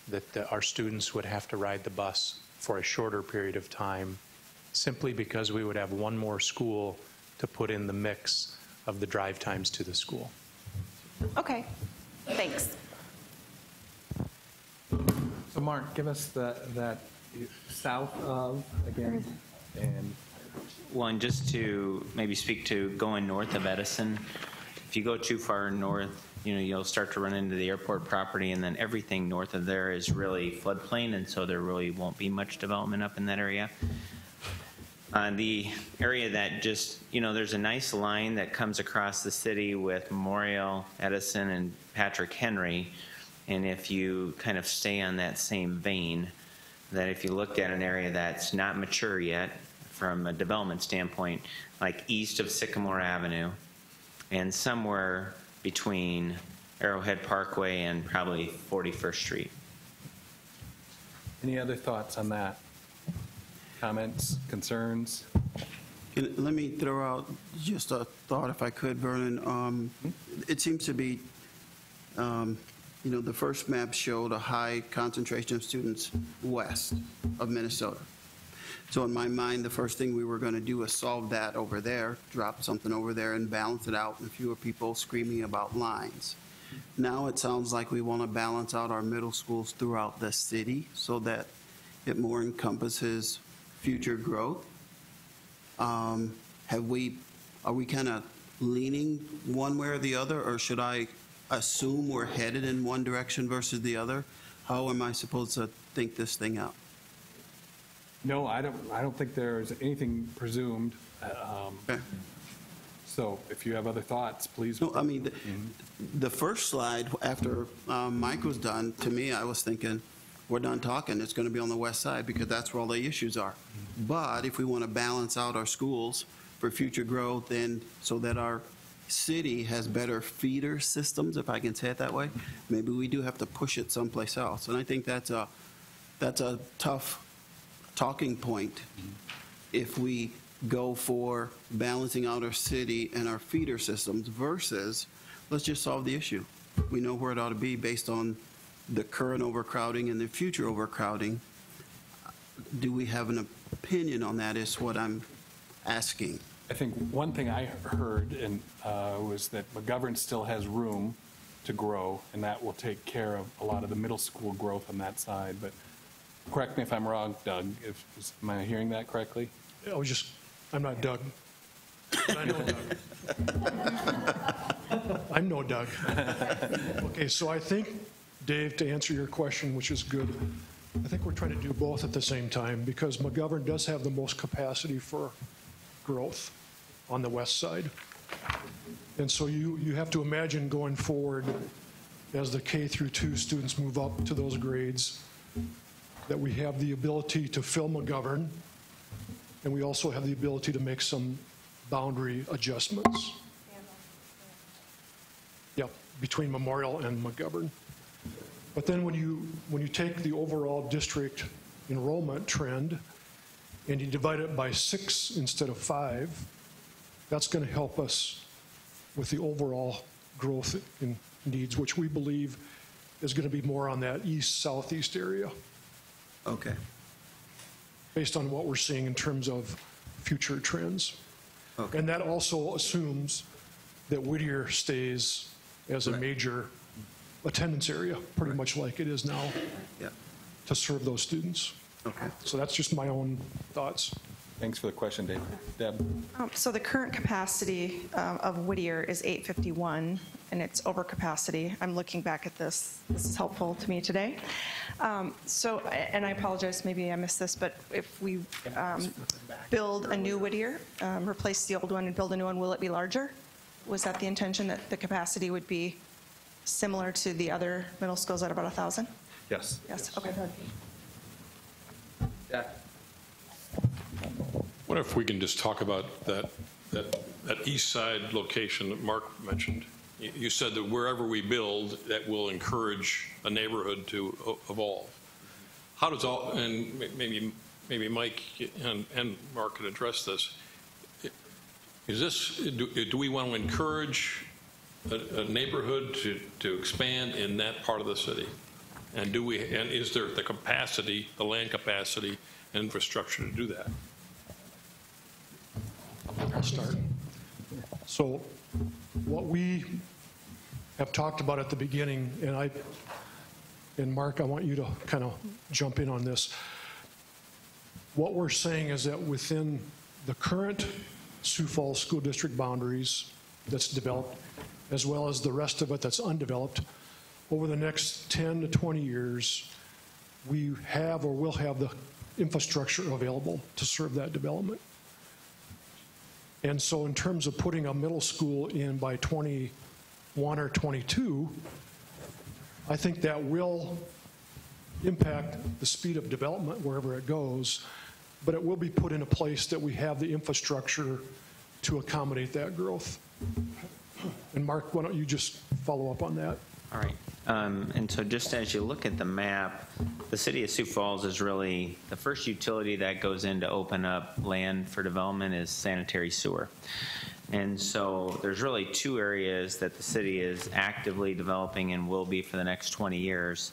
that our students would have to ride the bus for a shorter period of time, simply because we would have one more school to put in the mix of the drive times to the school. Okay, thanks. So Mark, give us that south of again, and One, just to maybe speak to going north of Edison. If you go too far north, you'll start to run into the airport property, and then everything north of there is really floodplain, and so there really won't be much development up in that area. The area that there's a nice line that comes across the city with Memorial, Edison, and Patrick Henry, and if you kind of stay on that same vein, that if you looked at an area that's not mature yet from a development standpoint, like east of Sycamore Avenue, and somewhere between Arrowhead Parkway and probably 41st Street. any other thoughts on that? Comments, concerns? Let me throw out just a thought, if I could, Vernon. It seems to be, the first map showed a high concentration of students west of Minnesota. So in my mind, the first thing we were going to do is solve that over there, drop something over there and balance it out, and fewer people screaming about lines. Now it sounds like we want to balance out our middle schools throughout the city so that it more encompasses future growth. Are we kind of leaning one way or the other, or should I assume we're headed in one direction versus the other? How am I supposed to think this thing out? No, I don't think there's anything presumed. Okay. So if you have other thoughts, please. No, I mean, the first slide after Mike was done, to me, I was thinking, we're done talking. It's going to be on the west side because that's where all the issues are. But if we want to balance out our schools for future growth and so that our city has better feeder systems, if I can say it that way, maybe we do have to push it someplace else. And I think that's a tough talking point if we go for balancing out our city and our feeder systems versus let's just solve the issue. We know where it ought to be based on the current overcrowding and the future overcrowding. Do we have an opinion on that is what I'm asking. I think one thing I heard was that McGovern still has room to grow, and that will take care of a lot of the middle school growth on that side. But correct me if I'm wrong, Doug. Am I hearing that correctly? I'm not Doug. But I know Doug. I'm no Doug. Okay, so I think, Dave, to answer your question, which is good, I think we're trying to do both at the same time because McGovern does have the most capacity for growth on the west side. And so you have to imagine going forward as the K through 2 students move up to those grades that we have the ability to fill McGovern, and we also have the ability to make some boundary adjustments. Yeah, between Memorial and McGovern. But then when you take the overall district enrollment trend and you divide it by 6 instead of 5, that's going to help us with the overall growth in needs, which we believe is going to be more on that east-southeast area. Okay. Based on what we're seeing in terms of future trends. Okay. And that also assumes that Whittier stays as a major attendance area, pretty much like it is now, to serve those students. Okay. So that's just my own thoughts. Thanks for the question, Dave. Deb? So the current capacity of Whittier is 851, and it's over capacity. I'm looking back at this. This is helpful to me today. And I apologize, maybe I missed this, but if we build a new Whittier, replace the old one and build a new one, will it be larger? Was that the intention, that the capacity would be similar to the other middle schools at about 1,000? Yes. Yes, okay. Jack? What if we can just talk about that east side location that Mark mentioned? You said that wherever we build, that will encourage a neighborhood to evolve. How does all, and maybe Mike and Mark could address this, do we want to encourage a neighborhood to expand in that part of the city? And is there the capacity, the land capacity, and infrastructure to do that? I'll start. So what we have talked about at the beginning, and Mark, I want you to kind of jump in on this. What we're saying is that within the current Sioux Falls School District boundaries that's developed, as well as the rest of it that's undeveloped, over the next 10 to 20 years, we have or will have the infrastructure available to serve that development. And so in terms of putting a middle school in by 21 or 22, I think that will impact the speed of development wherever it goes, but it will be put in a place that we have the infrastructure to accommodate that growth. And Mark, why don't you just follow up on that? All right. And so just as you look at the map, the city of Sioux Falls is really, the first utility that goes in to open up land for development is sanitary sewer. And so there's really 2 areas that the city is actively developing and will be for the next 20 years.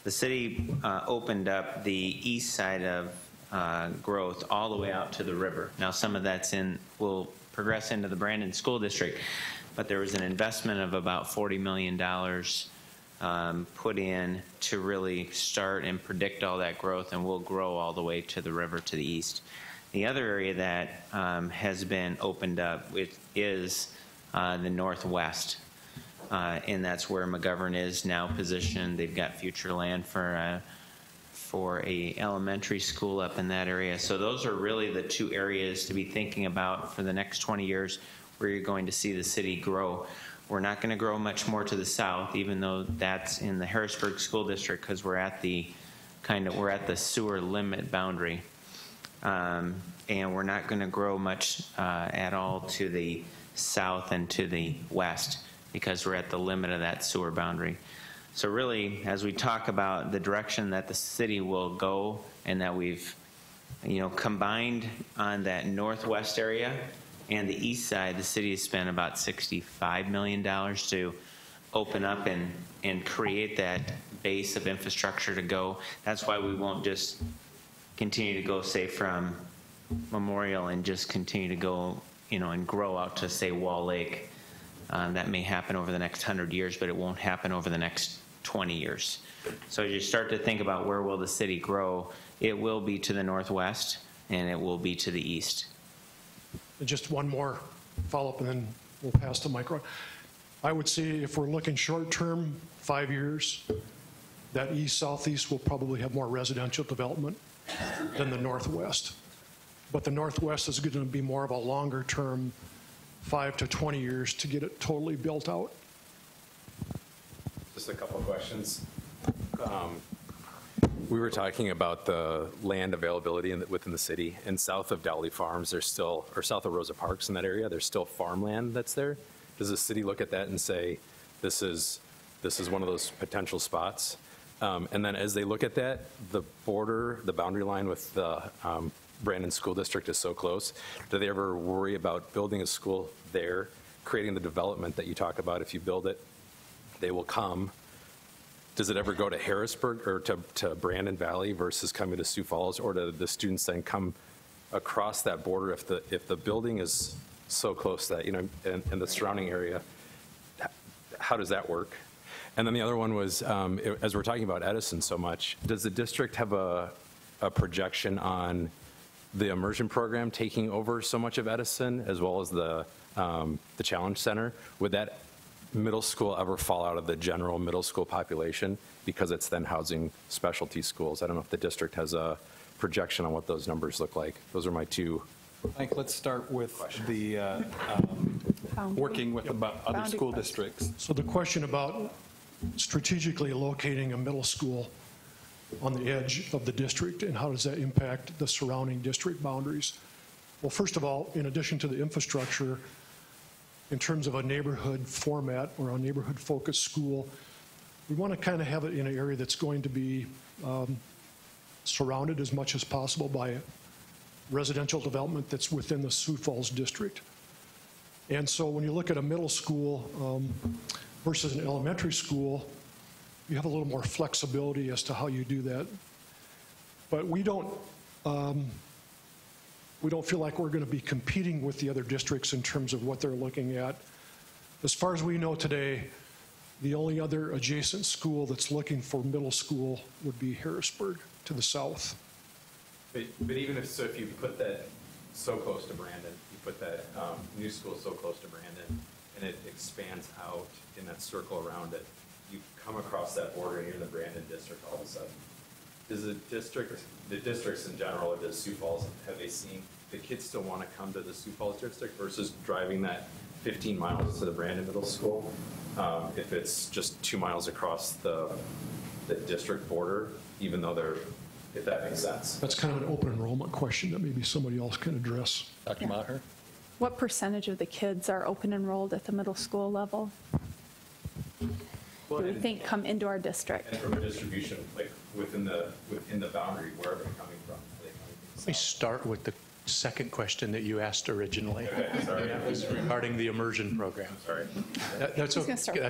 The city opened up the east side of growth all the way out to the river. Now some of that's will progress into the Brandon School District, but there was an investment of about $40 million put in to really start and predict all that growth, and will grow all the way to the river to the east. The other area that has been opened up is the northwest, and that's where McGovern is now positioned. They've got future land for a elementary school up in that area. So those are really the 2 areas to be thinking about for the next 20 years where you're going to see the city grow. We're not going to grow much more to the south, even though that's in the Harrisburg School District, because we're at the sewer limit boundary. And we're not going to grow much at all to the south and to the west, because we're at the limit of that sewer boundary. So really, as we talk about the direction that the city will go, and that we've combined on that northwest area and the east side, the city has spent about $65 million to open up and create that base of infrastructure to go. That's why we won't just continue to go, say, from Memorial and just continue to go, and grow out to, say, Wall Lake. That may happen over the next 100 years, but it won't happen over the next 20 years. So as you start to think about where will the city grow, it will be to the northwest and it will be to the east. And just one more follow-up, and then we'll pass the mic. I would say if we're looking short-term, 5 years, that east-southeast will probably have more residential development than the northwest. But the northwest is going to be more of a longer-term, 5 to 20 years to get it totally built out. Just a couple of questions. We were talking about the land availability within the city, and south of Dowley Farms, there's still, or south of Rosa Parks in that area, there's still farmland that's there. Does the city look at that and say, this is one of those potential spots? And then as they look at that, the border, the boundary line with the Brandon School District is so close. Do they ever worry about building a school there, creating the development that you talk about? If you build it, they will come. Does it ever go to Harrisburg or to Brandon Valley versus coming to Sioux Falls, or do the students then come across that border if the building is so close that, in the surrounding area? How does that work? And then the other one was, as we're talking about Edison so much, does the district have a projection on the immersion program taking over so much of Edison, as well as the Challenge Center? Would that middle school ever fall out of the general middle school population because it's then housing specialty schools? I don't know if the district has a projection on what those numbers look like. Those are my two. Mike, let's start with the working with other school districts. So the question about strategically locating a middle school on the edge of the district, and how does that impact the surrounding district boundaries? Well, first of all, in addition to the infrastructure, in terms of a neighborhood format or a neighborhood-focused school, we want to kind of have it in an area that's going to be surrounded as much as possible by residential development that's within the Sioux Falls district. And so when you look at a middle school versus an elementary school, you have a little more flexibility as to how you do that. But we don't feel like we're going to be competing with the other districts in terms of what they're looking at. As far as we know today, the only other adjacent school that's looking for middle school would be Harrisburg to the south. But even if you put that so close to Brandon, you put that new school so close to Brandon, and it expands out in that circle around it, you come across that border and you're in the Brandon district all of a sudden. Does the districts in general, or does Sioux Falls, have they seen the kids still want to come to the Sioux Falls district versus driving that 15 miles to the Brandon Middle School? If it's just 2 miles across the district border, even though if that makes sense. That's kind of an open enrollment question that maybe somebody else can address. Dr. Maher? What percentage of the kids are open enrolled at the middle school level? Well, do we think come into our district? And from a distribution, like within the boundary, where are they coming from? Let me start with the second question that you asked originally. Okay, sorry. That was regarding the immersion program. Sorry. That's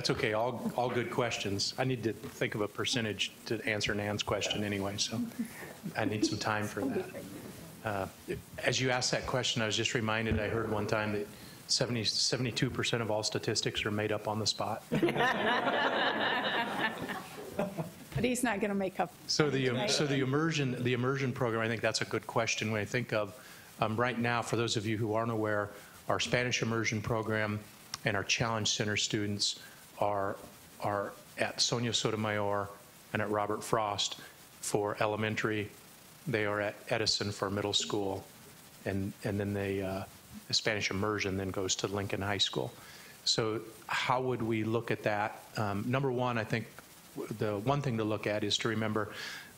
okay. All good questions. I need to think of a percentage to answer Nan's question anyway, so I need some time for that. As you asked that question, I was just reminded, I heard one time that 72% of all statistics are made up on the spot. But he's not going to make up. So the immersion program, I think that's a good question. When I think of right now, for those of you who aren't aware, our Spanish immersion program and our Challenge Center students are at Sonia Sotomayor and at Robert Frost for elementary. They are at Edison for middle school, and then the Spanish immersion then goes to Lincoln High School. So how would we look at that? Number one, I think the one thing to look at is to remember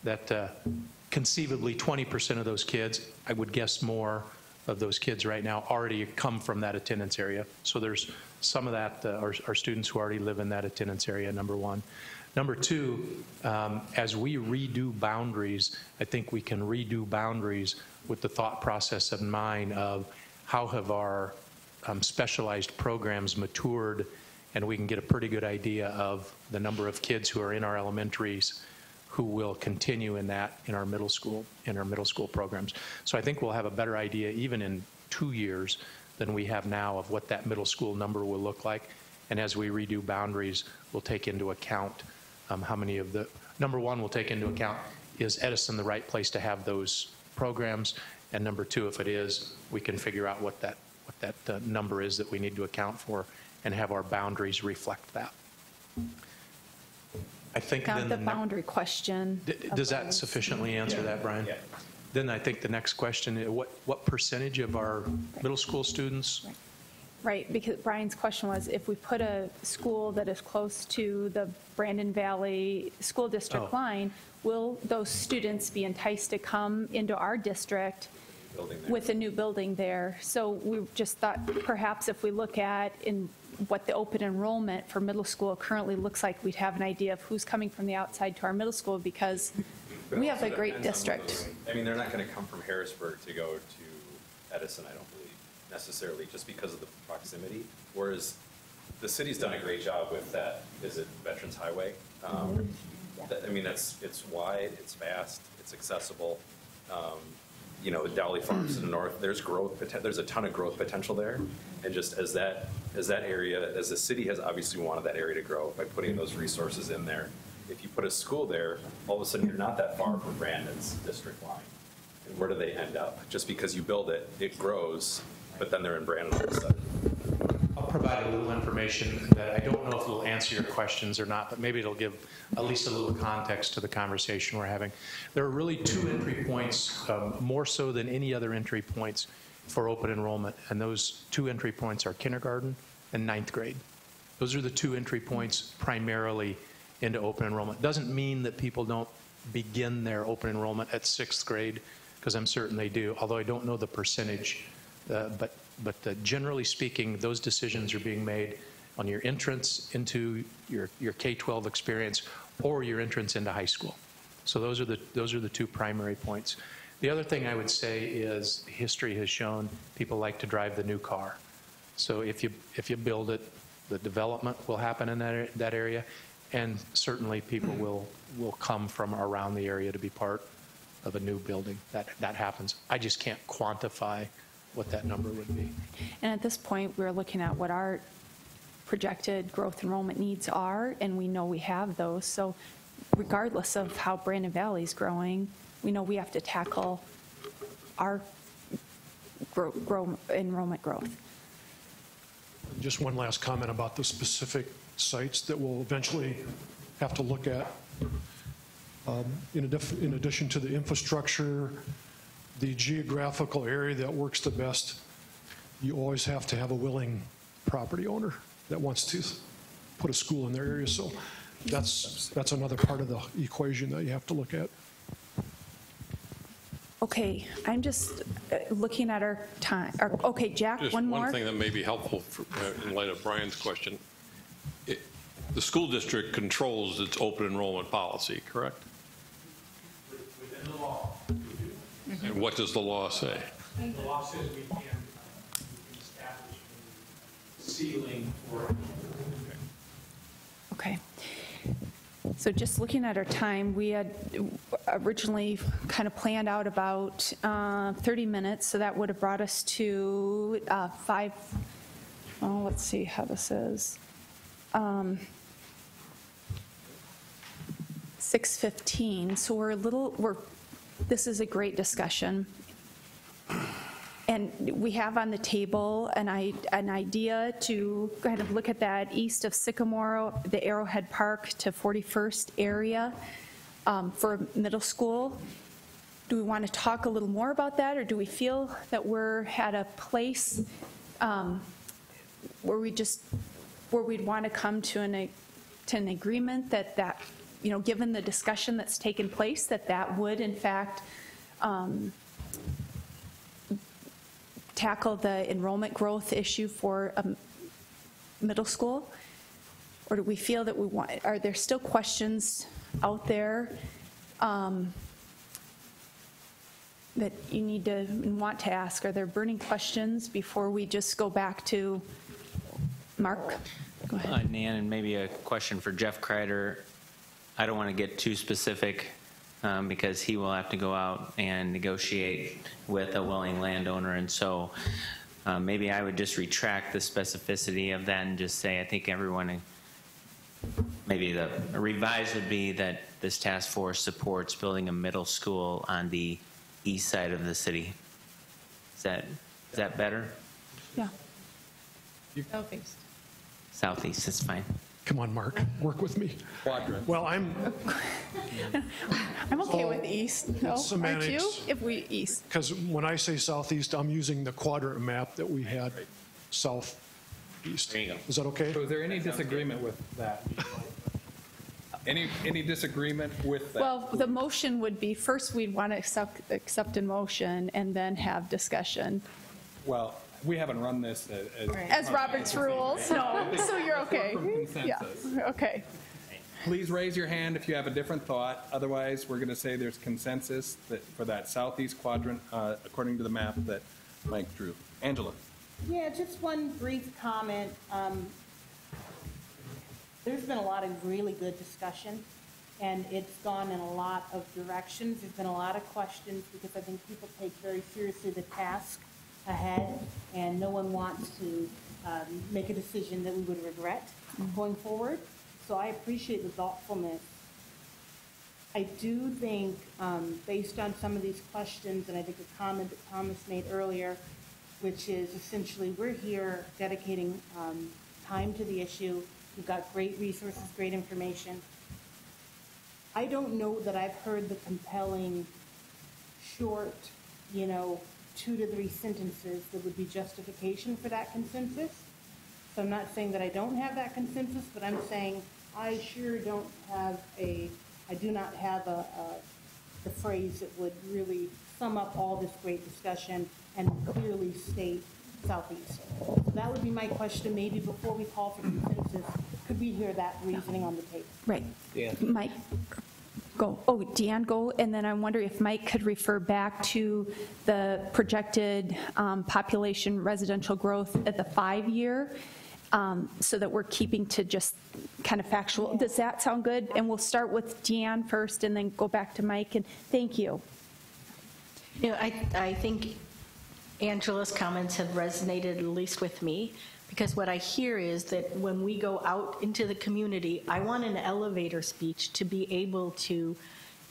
that conceivably 20% of those kids, I would guess more of those kids right now, already come from that attendance area. So there's some of that are students who already live in that attendance area, number one. Number two, as we redo boundaries, I think we can redo boundaries with the thought process in mind of how have our specialized programs matured and we can get a pretty good idea of the number of kids who are in our elementaries who will continue in our middle school programs. So I think we'll have a better idea even in 2 years than we have now of what that middle school number will look like. And as we redo boundaries, we'll take into account how many of the, number one, we'll take into account, is Edison the right place to have those programs? And number two, if it is, we can figure out what that number is that we need to account for and have our boundaries reflect that. I think Now, then the boundary question. does that sufficiently answer that, Brian? Yeah. Then I think the next question is what percentage of our middle school students? Right, because Brian's question was, if we put a school that is close to the Brandon Valley School District line, will those students be enticed to come into our district with a new building there? So we just thought perhaps if we look at in what the open enrollment for middle school currently looks like, we'd have an idea of who's coming from the outside to our middle school, because we have a great district. I mean, they're not going to come from Harrisburg to go to Edison, I don't believe, necessarily, just because of the proximity. Whereas the city's done a great job with that. Is it Veterans Highway? I mean, it's wide, it's fast, it's accessible. You know, Dowley Farms to the north, there's growth, there's a ton of growth potential there. And just as that area, as the city has obviously wanted that area to grow by putting those resources in there. If you put a school there, all of a sudden you're not that far from Brandon's district line. And where do they end up? Just because you build it, it grows, but then they're in Brandon all of a sudden. I'll provide a little information that I don't know if it'll answer your questions or not, but maybe it'll give at least a little context to the conversation we're having. There are really two entry points, more so than any other entry points for open enrollment, and those two entry points are kindergarten and 9th grade. Those are the two entry points primarily into open enrollment. Doesn't mean that people don't begin their open enrollment at 6th grade, because I'm certain they do, although I don't know the percentage. But generally speaking, those decisions are being made on your entrance into your K-12 experience or your entrance into high school. So those are the two primary points. The other thing I would say is history has shown people like to drive the new car. So if you build it, the development will happen in that area, and certainly people will come from around the area to be part of a new building. That happens. I just can't quantify what that number would be. And at this point, we're looking at what our projected growth enrollment needs are, and we know we have those. So regardless of how Brandon Valley is growing, we know we have to tackle our enrollment growth. Just one last comment about the specific sites that we'll eventually have to look at. In addition to the infrastructure, the geographical area that works the best, you always have to have a willing property owner that wants to put a school in their area. So that's another part of the equation that you have to look at. Okay, I'm just looking at our time. Okay, Jack, Just one more. one thing that may be helpful in light of Brian's question. The school district controls its open enrollment policy, correct? Within the law. And what does the law say? The law says we can establish a ceiling for. Okay. So just looking at our time, we had originally kind of planned out about 30 minutes, so that would have brought us to let's see how this is. 6:15, so this is a great discussion. And we have on the table an idea to kind of look at that east of Sycamore, the Arrowhead Park to 41st area for middle school. Do we want to talk a little more about that, or do we feel that we're at a place where we'd want to come to an agreement that given the discussion that's taken place, that would in fact tackle the enrollment growth issue for middle school? Or do we feel that are there still questions out there that you need to and want to ask? Are there burning questions before we just go back to Mark? Go ahead. Nan, and maybe a question for Jeff Kreider. I don't want to get too specific because he will have to go out and negotiate with a willing landowner. And so maybe I would just retract the specificity of that and just say, I think everyone, maybe the revise would be that this task force supports building a middle school on the east side of the city. Is that better? Yeah. Southeast. Southeast, that's fine. Come on, Mark, work with me. Quadrant. Well, I'm okay with east. No, aren't semantics. you? If we east. Because when I say southeast, I'm using the quadrant map that we had southeast. There you go. Is that okay? So is there any disagreement with that? Any disagreement with that? Well, the motion would be, first we'd want to accept a motion and then have discussion. Well, we haven't run this As Robert's rules. No, so you're okay. Yeah, okay. Please raise your hand if you have a different thought. Otherwise, we're going to say there's consensus for that southeast quadrant according to the map that Mike drew. Angela. Yeah, just one brief comment. There's been a lot of really good discussion, and it's gone in a lot of directions. There's been a lot of questions because I think people take very seriously the task ahead, and no one wants to make a decision that we would regret going forward. So I appreciate the thoughtfulness. I do think, based on some of these questions, and I think a comment that Thomas made earlier, which is essentially we're here dedicating time to the issue. We've got great resources, great information. I don't know that I've heard the compelling, short, 2 to 3 sentences that would be justification for that consensus. So I'm not saying that I don't have that consensus, but I'm saying I sure don't have I do not have the phrase that would really sum up all this great discussion and clearly state Southeast. So that would be my question. Maybe before we call for consensus, could we hear that reasoning on the table? Right. Yeah. Mike, go. Oh, Deanne, go. And then I wonder if Mike could refer back to the projected population residential growth at the 5-year so that we're keeping to just kind of factual. Does that sound good? And we'll start with Deanne first and then go back to Mike. And thank you. I think Angela's comments have resonated at least with me, because what I hear is that when we go out into the community, I want an elevator speech to be able to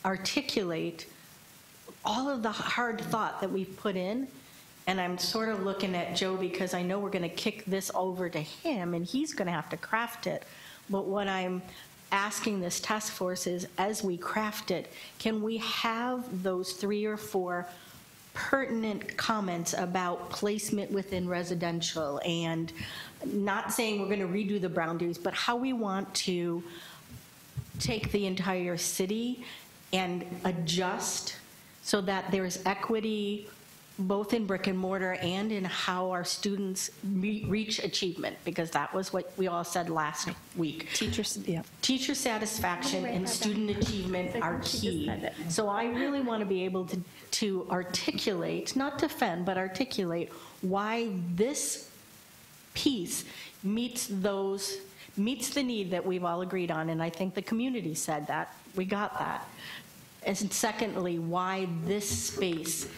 articulate all of the hard thought that we've put in. And I'm sort of looking at Joe because I know we're going to kick this over to him and he's going to have to craft it. But what I'm asking this task force is, as we craft it, can we have those 3 or 4 pertinent comments about placement within residential, and not saying we're going to redo the boundaries, but how we want to take the entire city and adjust so that there's equity both in brick and mortar and in how our students reach achievement, because that was what we all said last week. Teacher satisfaction and student achievement are key. So I really want to be able to articulate, not defend, but articulate why this piece meets the need that we've all agreed on, and I think the community said that. We got that. And secondly, why this space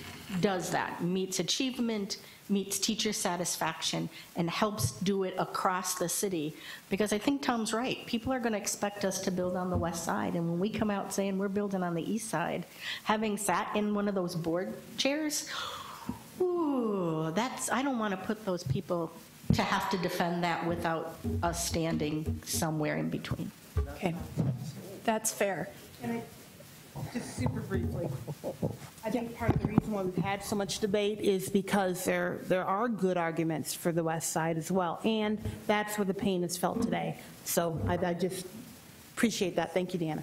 does that, meets achievement, meets teacher satisfaction, and helps do it across the city. Because I think Tom's right. People are going to expect us to build on the west side. And when we come out saying we're building on the east side, having sat in one of those board chairs, ooh, I don't want to put those people to have to defend that without us standing somewhere in between. Okay, that's fair. Just super briefly, I think part of the reason why we've had so much debate is because there are good arguments for the west side as well, and that's where the pain is felt today. So I just appreciate that. Thank you, Deanna.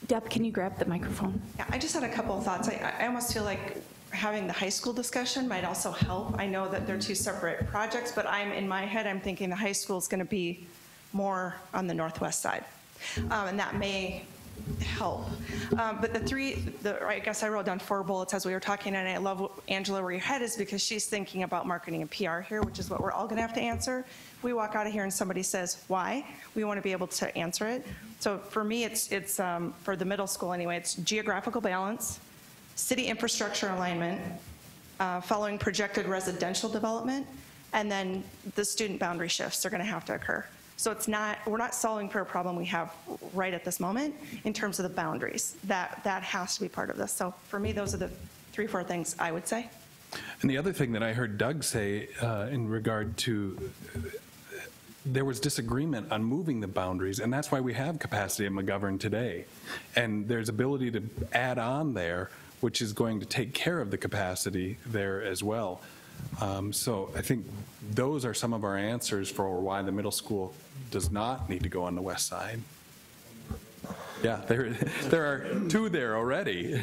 Deb, can you grab the microphone? Yeah, I just had a couple of thoughts. I almost feel like having the high school discussion might also help. I know that they're 2 separate projects, but in my head, I'm thinking the high school is going to be more on the northwest side. And that may help. But I guess I wrote down 4 bullets as we were talking, and I love, Angela, where your head is, because she's thinking about marketing and PR here, which is what we're all going to have to answer. We walk out of here and somebody says, why? We want to be able to answer it. So for me, it's for the middle school anyway, it's geographical balance, city infrastructure alignment, following projected residential development, and then the student boundary shifts are going to have to occur. So we're not solving for a problem we have right at this moment in terms of the boundaries. That has to be part of this. So for me, those are the 3-4 things I would say. And the other thing that I heard Doug say in regard to, there was disagreement on moving the boundaries, and that's why we have capacity at McGovern today. And there's ability to add on there, which is going to take care of the capacity there as well. So I think those are some of our answers for why the middle school does not need to go on the west side. Yeah, there are 2 there already.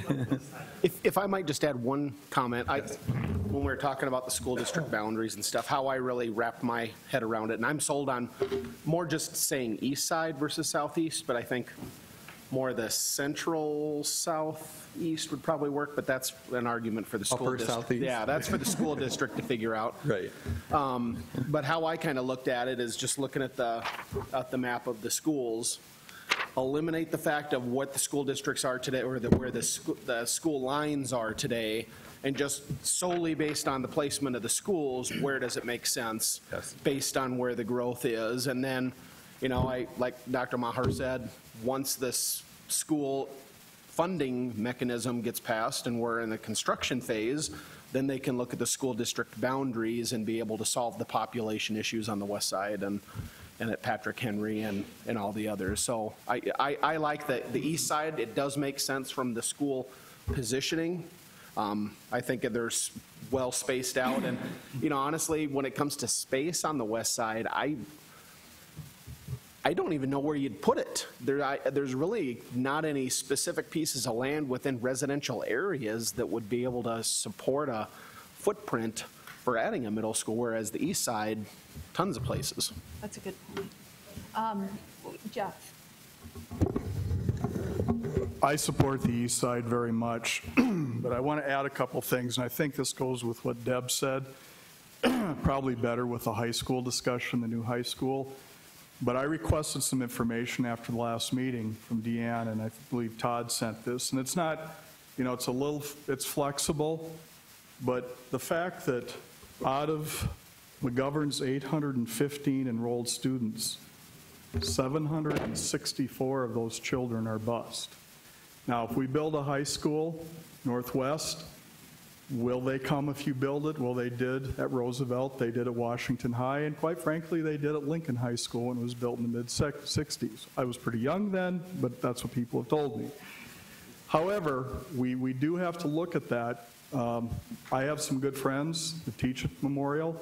If I might just add one comment, when we were talking about the school district boundaries and stuff, how I really wrap my head around it, and I'm sold on more just saying east side versus southeast, but I think more the central southeast would probably work, but that's an argument for the school district. Southeast? Yeah, that's for the school district to figure out. Right. But how I kind of looked at it is just looking at the map of the schools, eliminate the fact of what the school districts are today, or where the school lines are today, and just solely based on the placement of the schools, where does it make sense? Yes. Based on where the growth is. And then, like Dr. Maher said, once this school funding mechanism gets passed and we're in the construction phase, then they can look at the school district boundaries and be able to solve the population issues on the west side and at Patrick Henry and all the others. So I like the east side. It does make sense from the school positioning. I think they're well spaced out. And, honestly, when it comes to space on the west side, I don't even know where you'd put it. There's really not any specific pieces of land within residential areas that would be able to support a footprint for adding a middle school, whereas the east side, tons of places. That's a good point. Jeff? I support the east side very much, but I want to add a couple things, and I think this goes with what Deb said, probably better with the high school discussion, the new high school. But I requested some information after the last meeting from Deanne, and I believe Todd sent this. And it's not, it's flexible, but the fact that out of McGovern's 815 enrolled students, 764 of those children are bused. Now, if we build a high school, Northwest, will they come if you build it? Well, they did at Roosevelt, they did at Washington High, and quite frankly, they did at Lincoln High School when it was built in the mid-60s. I was pretty young then, but that's what people have told me. However, we do have to look at that. I have some good friends that teach at Memorial,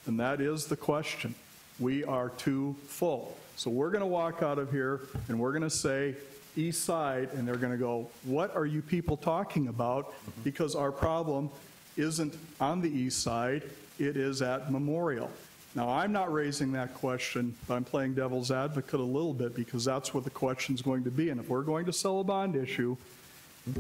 and that is the question. We are too full. So we're going to walk out of here, and we're going to say, east side, and they're going to go, what are you people talking about? Because our problem isn't on the east side, it is at Memorial. Now, I'm not raising that question, but I'm playing devil's advocate a little bit because that's what the question's going to be. And if we're going to sell a bond issue,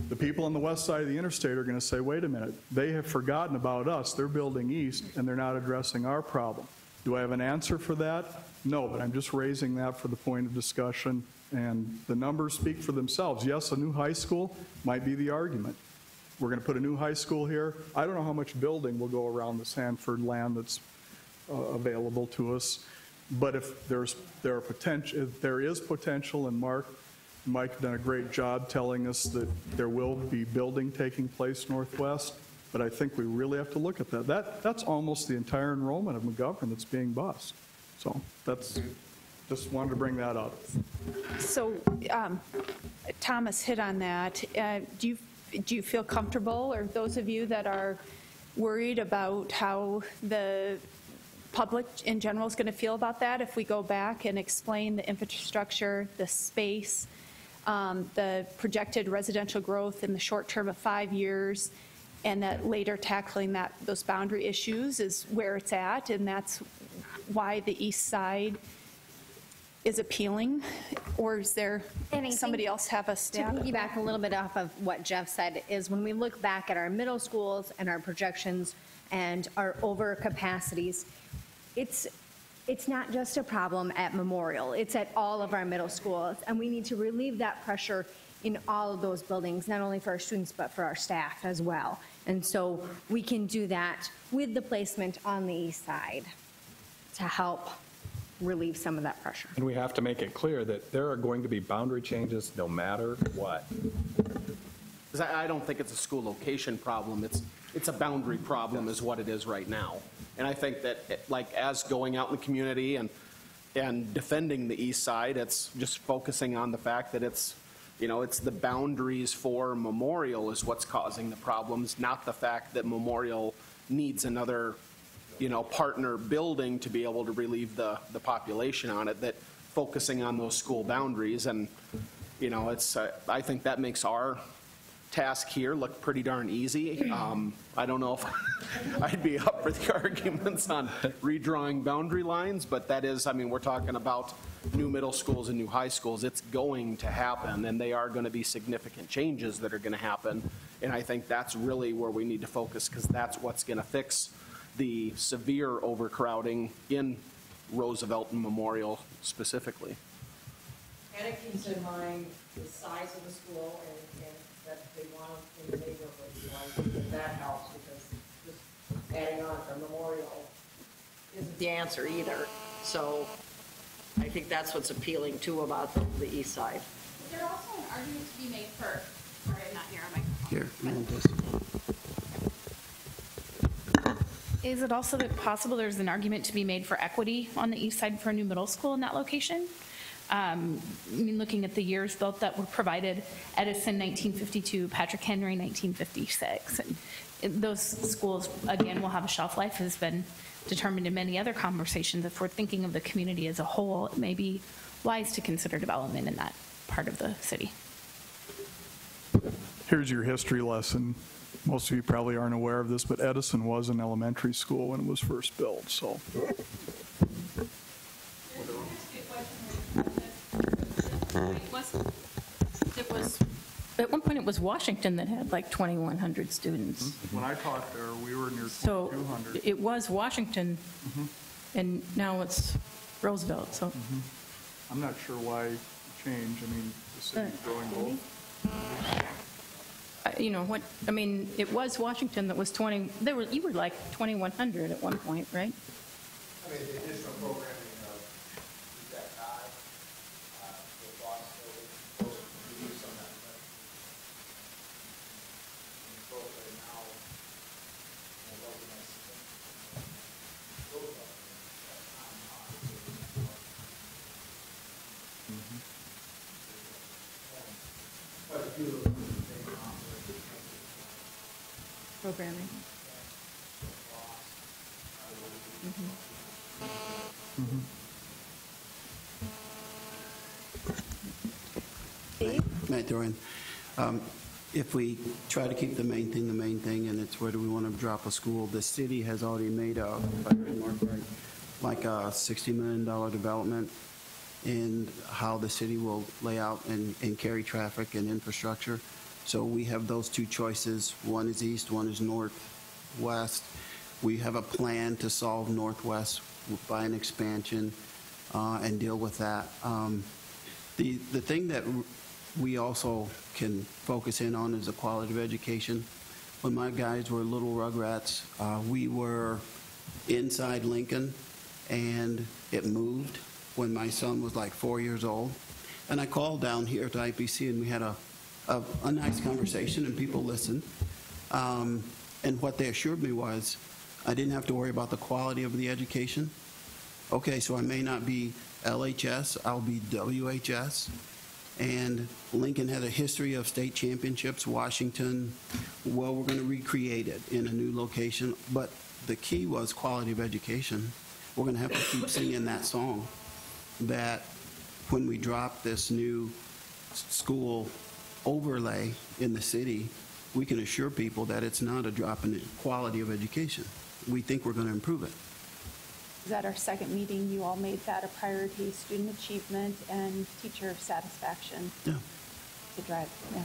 the people on the west side of the interstate are going to say, wait a minute, they have forgotten about us. They're building east, and they're not addressing our problem. Do I have an answer for that? No, but I'm just raising that for the point of discussion. And the numbers speak for themselves. Yes, a new high school might be the argument. We're going to put a new high school here. I don't know how much building will go around the Sanford land that's available to us. But if there is potential, and Mike done a great job telling us that there will be building taking place Northwest. But I think we really have to look at that. That's almost the entire enrollment of McGovern that's being bused. So that's. Just wanted to bring that up. So Thomas hit on that. Do you feel comfortable, or those of you that are worried about how the public in general is going to feel about that, if we go back and explain the infrastructure, the space, the projected residential growth in the short term of 5 years, and that later tackling those boundary issues is where it's at, and that's why the east side is appealing, or is there somebody else have a stat? To piggyback a little bit off of what Jeff said, is when we look back at our middle schools and our projections and our over capacities, it's not just a problem at Memorial, it's at all of our middle schools, and we need to relieve that pressure in all of those buildings, not only for our students, but for our staff as well. And so we can do that with the placement on the east side to help relieve some of that pressure. And we have to make it clear that there are going to be boundary changes no matter what. 'Cause I don't think it's a school location problem. It's a boundary problem is what it is right now. And I think that, like, as going out in the community and defending the east side, it's just focusing on the fact that it's the boundaries for Memorial is what's causing the problems, not the fact that Memorial needs another partner building to be able to relieve the population on it, that focusing on those school boundaries. And, I think that makes our task here look pretty darn easy. I don't know if I'd be up for the arguments on redrawing boundary lines, but that is, we're talking about new middle schools and new high schools. It's going to happen, and they are going to be significant changes that are going to happen. And I think that's really where we need to focus, because that's what's going to fix the severe overcrowding in Roosevelt and Memorial specifically. And it keeps in mind the size of the school and that they want in the neighborhood. So I think that helps, because just adding on for Memorial isn't the answer either. So I think that's what's appealing too about the east side. Is there also an argument to be made for, sorry, I'm not near a microphone. Here, you want this? Is it also possible there's an argument to be made for equity on the east side for a new middle school in that location? Looking at the years built that were provided, Edison 1952, Patrick Henry 1956. And those schools, again, will have a shelf life, has been determined in many other conversations. If we're thinking of the community as a whole, it may be wise to consider development in that part of the city. Here's your history lesson. Most of you probably aren't aware of this, but Edison was an elementary school when it was first built, so. At one point, it was Washington that had like 2,100 students. When I talked there, we were near 2,200. So it was Washington, and now it's Roosevelt, so. I'm not sure why it changed. The city's growing both. It was Washington that was you were like 2,100 at one point, right? The additional programming of that high, with Boston, those reduce on that. But right now, quite a few of them. Programming. Matt Dorian. If we try to keep the main thing, and it's where do we want to drop a school, the city has already made a $60 million development in how the city will lay out and carry traffic and infrastructure. So we have those two choices. One is east, one is northwest. We have a plan to solve northwest by an expansion and deal with that. The thing that we also can focus in on is the quality of education. When my guys were little rugrats, we were inside Lincoln, and it moved when my son was like 4 years old. And I called down here to IPC, and we had a nice conversation, and people listened. And what they assured me was I didn't have to worry about the quality of the education. Okay, so I may not be LHS, I'll be WHS. And Lincoln had a history of state championships. Washington, well, we're going to recreate it in a new location. But the key was quality of education. We're going to have to keep singing that song, that when we drop this new school overlay in the city, we can assure people that it's not a drop in the quality of education. We think we're going to improve it. because at our second meeting, you all made that a priority, student achievement and teacher satisfaction to drive, yeah.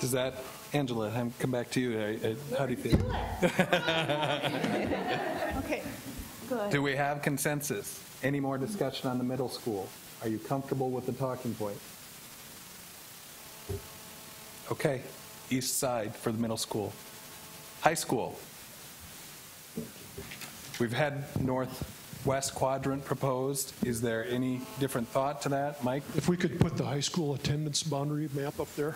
Does that, Angela, come back to you. How do you feel? Okay, good. Do we have consensus? Any more discussion on the middle school? Are you comfortable with the talking point? Okay, east side for the middle school. High school. We've had northwest quadrant proposed. Is there any different thought to that, Mike? If we could put the high school attendance boundary map up there.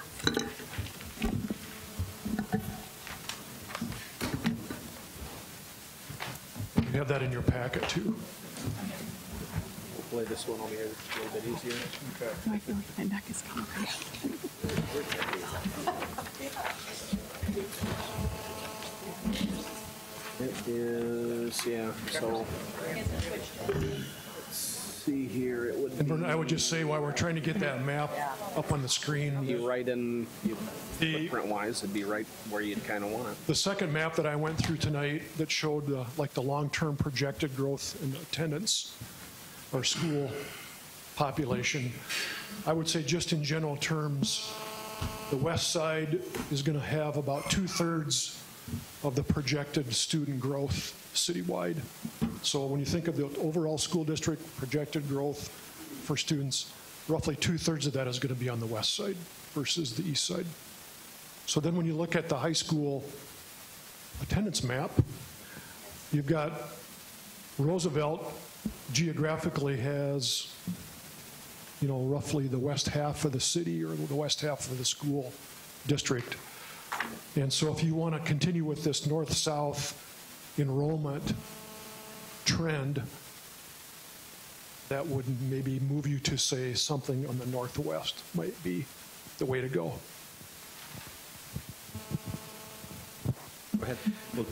You have that in your packet, too. Hopefully this one will be a little bit easier. Okay. I feel like my neck is coming. It is, yeah, so, let's see here, it would And Vernon, I would just say, while we're trying to get that map up on the screen, be right in, footprint-wise, it'd be right where you'd kind of want it. the second map that I went through tonight that showed like the long-term projected growth in attendance or school population, I would say just in general terms, the west side is going to have about 2/3 of the projected student growth citywide. So when you think of the overall school district projected growth for students, roughly 2/3 of that is going to be on the west side versus the east side. So then when you look at the high school attendance map, you've got Roosevelt geographically has, you know, roughly the west half of the city or the west half of the school district. And so if you want to continue with this north-south enrollment trend, that would maybe move you to say something on the northwest might be the way to go. Go ahead. Well,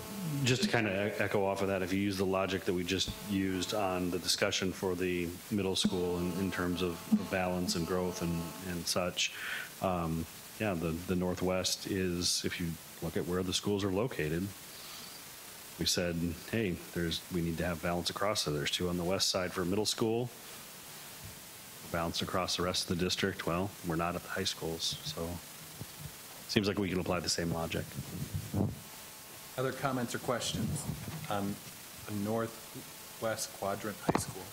just to kind of echo off of that, if you use the logic that we just used on the discussion for the middle school in terms of balance and growth and such, yeah, the Northwest is, if you look at where the schools are located, we said, hey, we need to have balance across. So there's 2 on the west side for middle school, balanced across the rest of the district. Well, we're not at the high schools, so seems like we can apply the same logic. Other comments or questions on the northwest quadrant high school?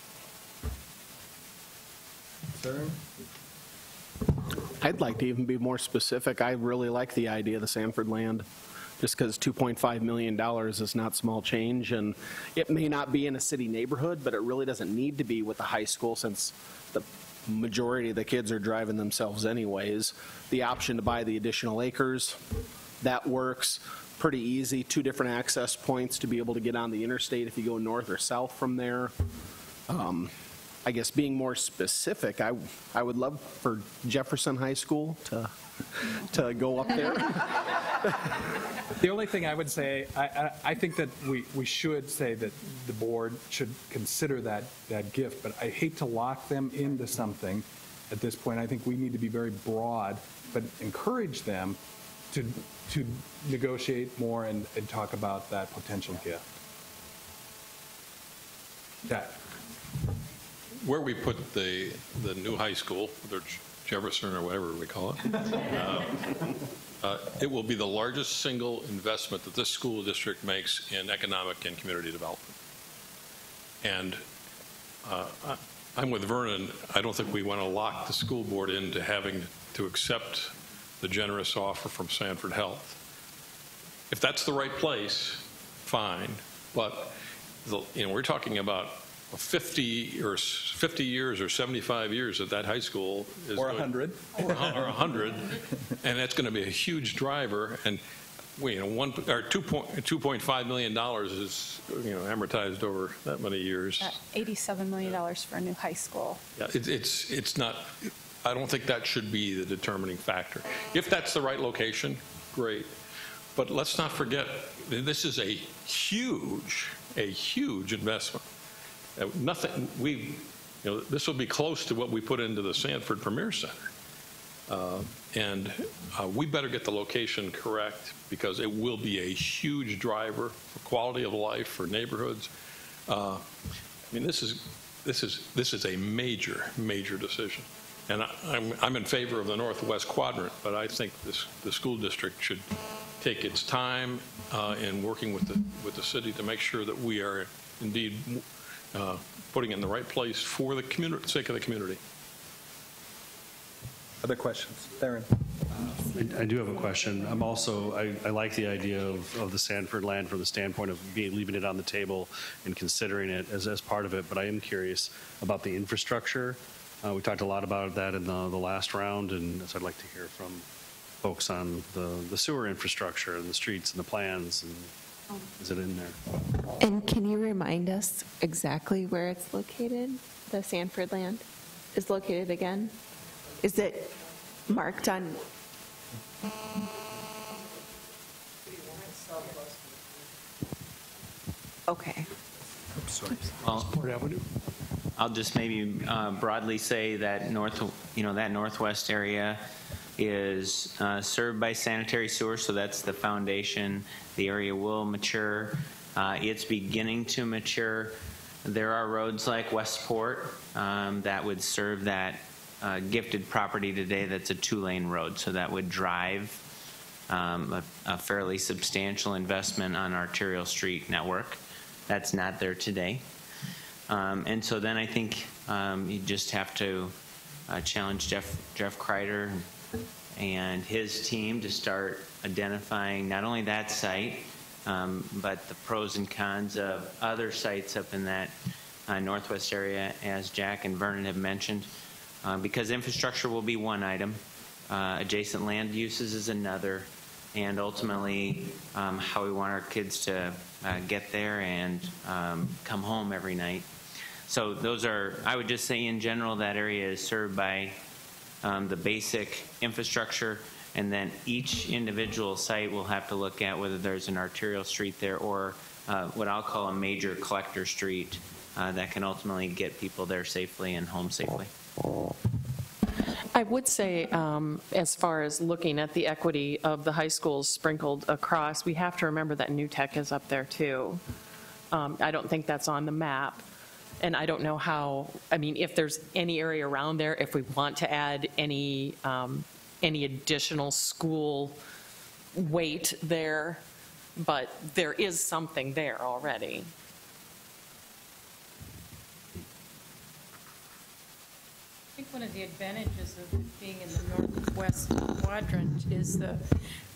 Sir? I'd like to even be more specific. I really like the idea of the Sanford land, just because $2.5 million is not small change, and it may not be in a city neighborhood, but it really doesn't need to be with the high school since the majority of the kids are driving themselves anyways. The option to buy the additional acres, that works. Pretty easy, 2 different access points to be able to get on the interstate if you go north or south from there. I guess being more specific, I would love for Jefferson High School to go up there. The only thing I would say, I think that we should say that the board should consider that gift, but I hate to lock them into something at this point. I think we need to be very broad, but encourage them to negotiate more and talk about that potential gift. Jack. Where we put the new high school, whether it's Jefferson or whatever we call it, it will be the largest single investment that this school district makes in economic and community development. And I'm with Vernon. I don't think we want to lock the school board into having to accept the generous offer from Sanford Health. If that's the right place, fine. But we're talking about 50 years or 75 years at that high school is or 100 or 100, and that's going to be a huge driver. And $2.5 million is amortized over that many years. $87 million for a new high school. Yeah, it's not. I don't think that should be the determining factor. If that's the right location, great. But let's not forget, this is a huge investment. This will be close to what we put into the Sanford Premier Center. And we better get the location correct because it will be a huge driver for quality of life, for neighborhoods. I mean, this is a major decision. And I'm in favor of the northwest quadrant, but I think the school district should take its time in working with the city to make sure that we are indeed putting it in the right place for the sake of the community. Other questions? Theron. I do have a question. I like the idea of the Sanford land from the standpoint of leaving it on the table and considering it as part of it, but I am curious about the infrastructure. We talked a lot about that in the last round, and so I'd like to hear from folks on the sewer infrastructure and the streets and the plans, and is it in there? And can you remind us exactly where it's located? The Sanford land is located again? Is it marked on? Okay. Well, I'll just maybe broadly say that that northwest area is served by sanitary sewer, so that's the foundation. The area will mature. It's beginning to mature. There are roads like Westport that would serve that gifted property today. That's a 2-lane road, so that would drive a fairly substantial investment on arterial street network. That's not there today. And so then I think you just have to challenge Jeff Kreider and his team to start identifying not only that site, but the pros and cons of other sites up in that northwest area, as Jack and Vernon have mentioned, because infrastructure will be one item, adjacent land uses is another, and ultimately how we want our kids to get there and come home every night. So those are, I would just say in general, that area is served by the basic infrastructure, and then each individual site will have to look at whether there's an arterial street there or what I'll call a major collector street that can ultimately get people there safely and home safely. I would say, as far as looking at the equity of the high schools sprinkled across, we have to remember that New Tech is up there too. I don't think that's on the map. And I don't know how, I mean, if there's any area around there, if we want to add any additional school weight there, but there is something there already. I think one of the advantages of being in the northwest quadrant is the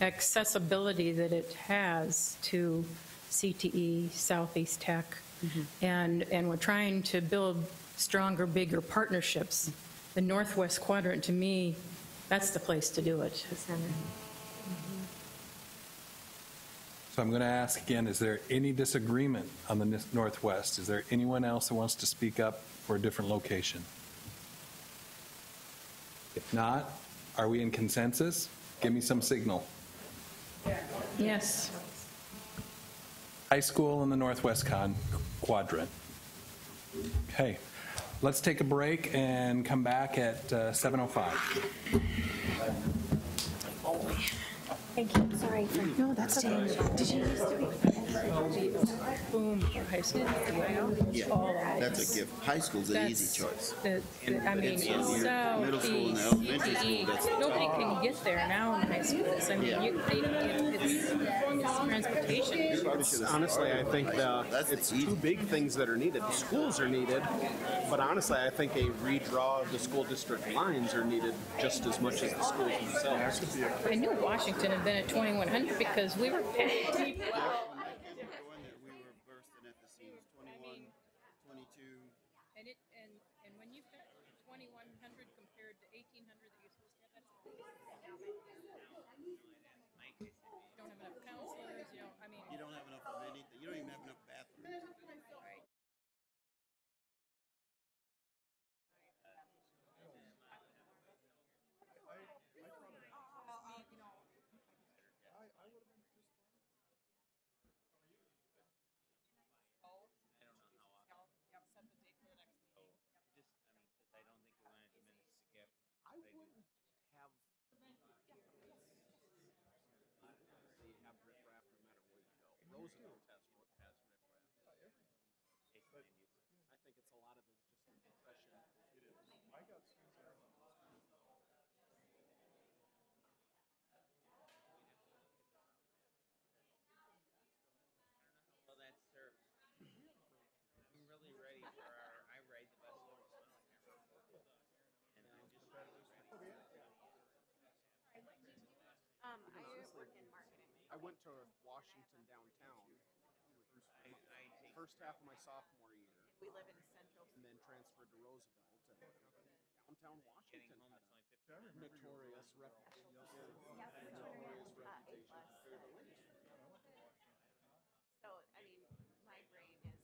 accessibility that it has to CTE, Southeast Tech, and we're trying to build stronger, bigger partnerships. The northwest quadrant, to me, that's the place to do it. So I'm going to ask again, is there any disagreement on the northwest? Is there anyone else who wants to speak up for a different location? If not, are we in consensus? Give me some signal. Yes. High school in the northwest quadrant. Okay, let's take a break and come back at 7:05. Thank you. Sorry. No, that's okay. Did you used to be? Boom for high school. Yeah, that's a gift. High school's an easy choice. I mean, Southeast, CTE, nobody can get there now in high schools. I mean, it's transportation. Honestly, I think it's two big things that are needed. The schools are needed, but honestly, I think a redraw of the school district lines are needed just as much as the schools themselves. I knew Washington had been at 2100 because we were packed. And when you've got 2100 compared to 1800 that you're supposed to have, you don't have enough counselors, you don't have enough of anything. You don't even have enough bathrooms. Right. I went to Washington downtown first half of my sophomore year. We live in Central. And then transferred to Roosevelt. And downtown Washington had a notorious reputation. So, I mean, my brain is,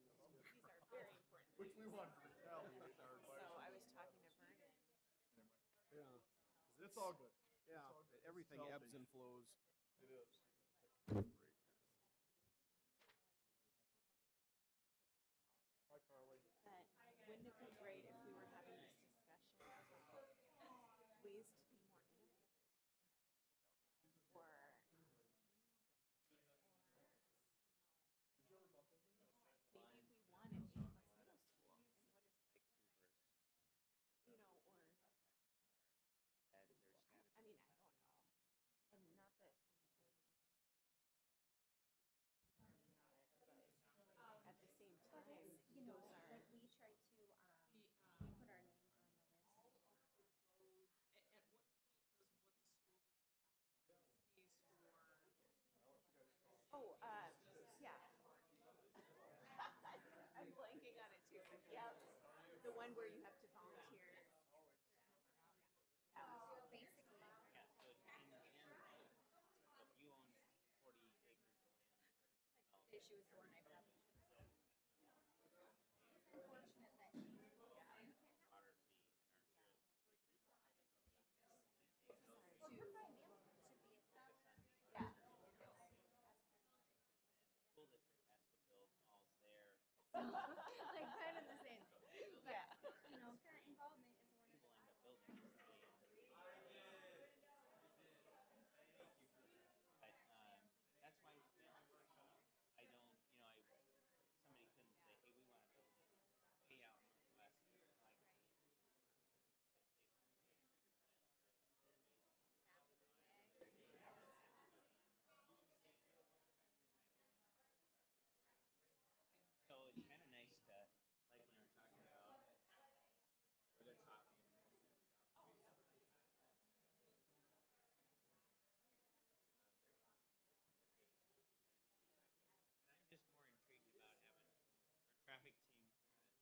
these are very important. Which we wanted to tell you. So I was talking to Vernon. Yeah. It's all good. Yeah, everything ebbs and flows. It is. Hi, Carly. But wouldn't it be great if we were having this discussion about ways to be more innovative? Or maybe we want to do a middle school and what is like, you know, or I mean, I don't know. And not that at the same time, You know, those are. like we try to put our name on the list. At what point does what the school district pays for? Oh, yeah. I'm blanking on it too. Yeah, the one where you have to volunteer. Yeah. Basically. Yeah, so in general, if you own 40 acres of land, The issue is the one I probably should say. It's unfortunate that you can't water fee and our well, provide mail to be Yeah. school district has to build all their like kind of the same. But, Yeah. you know, parent involvement is one of people the end up building. But that's why I don't, you know, somebody couldn't say, hey, we want to build it way out west. Like, so it's kind of nice to, like when we were talking about where they're talking. And I'm just more intrigued about having our traffic team really study.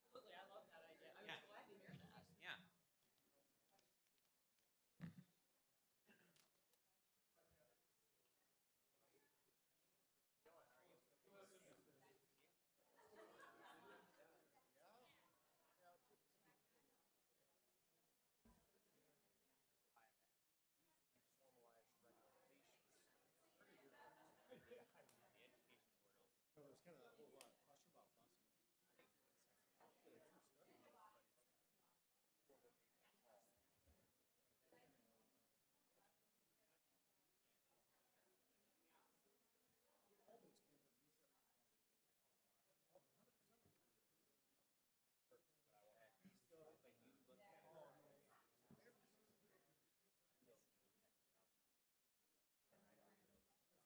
Absolutely, I love that idea. I was Yeah. glad to hear that. Yeah. No, there's kind of that whole question about busing.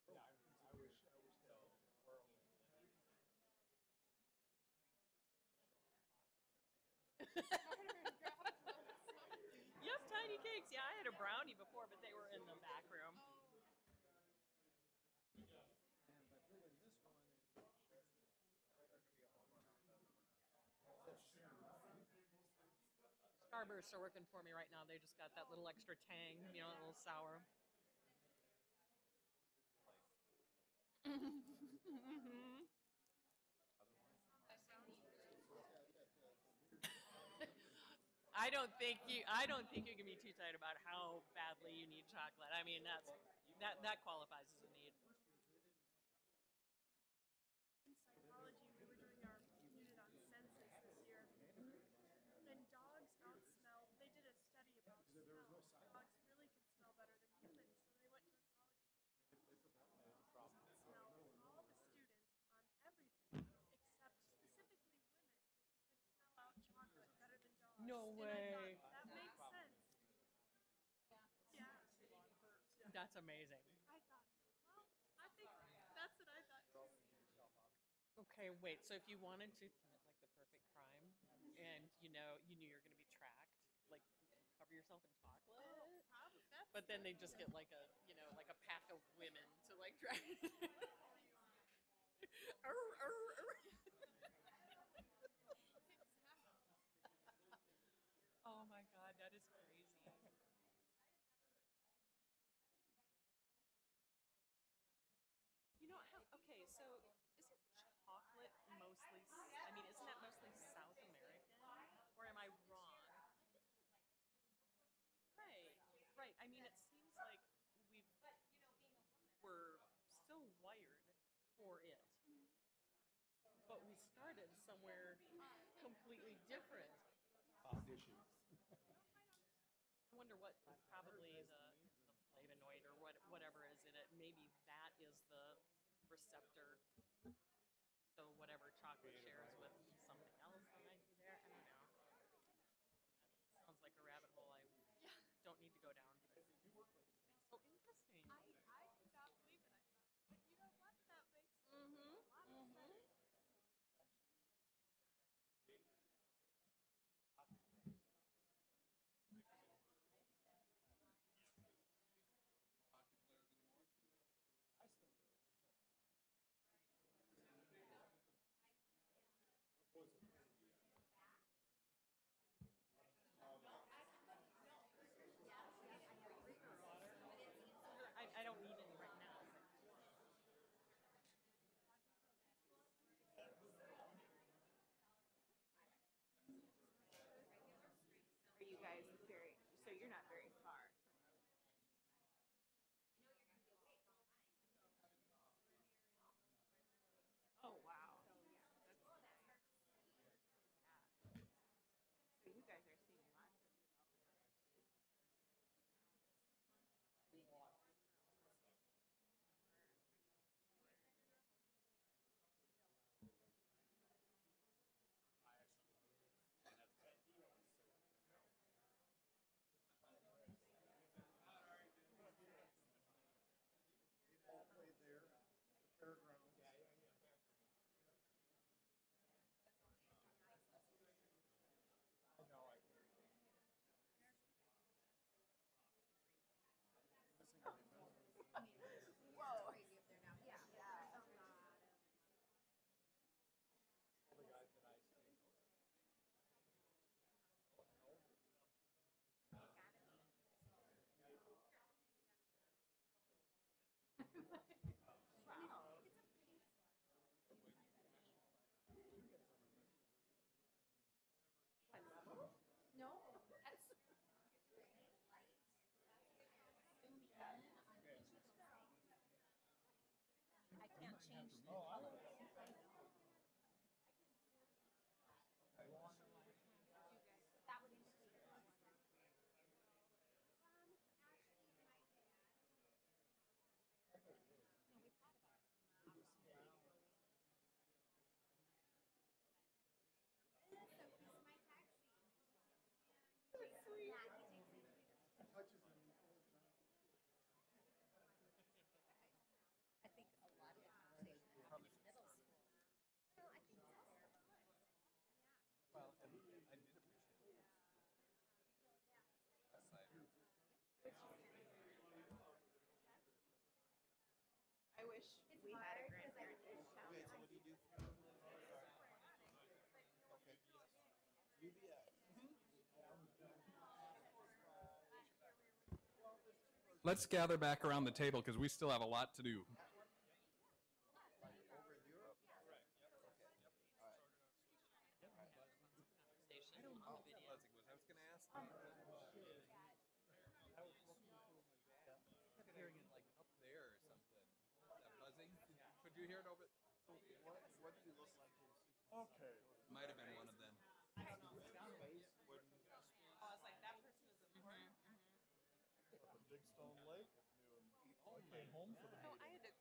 Yeah, I wish Yep, tiny cakes. Yeah, I had a brownie before, but they were in the back room. Starbursts are working for me right now. They just got that little extra tang, you know, a little sour. Mhm. I don't think you can be too tight about how badly you need chocolate. I mean, that qualifies as a need. In psychology, we were doing our unit on senses this year, and dogs outsmell. They did a study about smell. Dogs really can smell better than humans, so they went to a college and smelled all the students on everything, except specifically women could smell out chocolate better than dogs. No And I way. thought, that makes sense. amazing. I thought, well, I think that's what I thought too. Okay, wait, so if you wanted to commit like the perfect crime and you knew you're going to be tracked, like you can cover yourself in chocolate? Probably. That's But then they just get like a, like a pack of women to like drag. Arr, arr, arr. Oh my God, that is crazy. Okay, so isn't chocolate mostly, isn't that mostly South American? Or am I wrong? Right. It seems like we're so wired for it. But we started somewhere completely different. Issues. I wonder what probably the flavonoid or whatever is in it. Maybe that is the receptor. So whatever chocolate shares with something else that might be there. I don't know. Sounds like a rabbit hole I don't need to go down. But it's so interesting. I could not believe it. I thought, but you know what? That makes a lot of sense. I don't need any right now. Are you guys so you're not very far? Oh, wow. So you guys are seeing lots of All the way there, the fairgrounds. I know, Whoa. the guys that I see. No, that's. I can't change the color. That would indicate it. No, we thought about it. I think a lot of the conversation happens in middle school. Well, I think it's fair. Well, and I did appreciate it. West Side. I wish we had a grandparent in town. Wait, so what do you do? Okay. UBS. Let's gather back around the table because we still have a lot to do. Like over in Europe? Right, yep. Okay. All right. Conversation Oh, on the video. I was going to ask. I kept hearing it like up there or something. That buzzing. Could you hear it over? What do you look like in Okay. Might have been one of them. I don't know. Oh, it's like that person is important. Big Stone Lake. I came home for the No, meeting. I had to.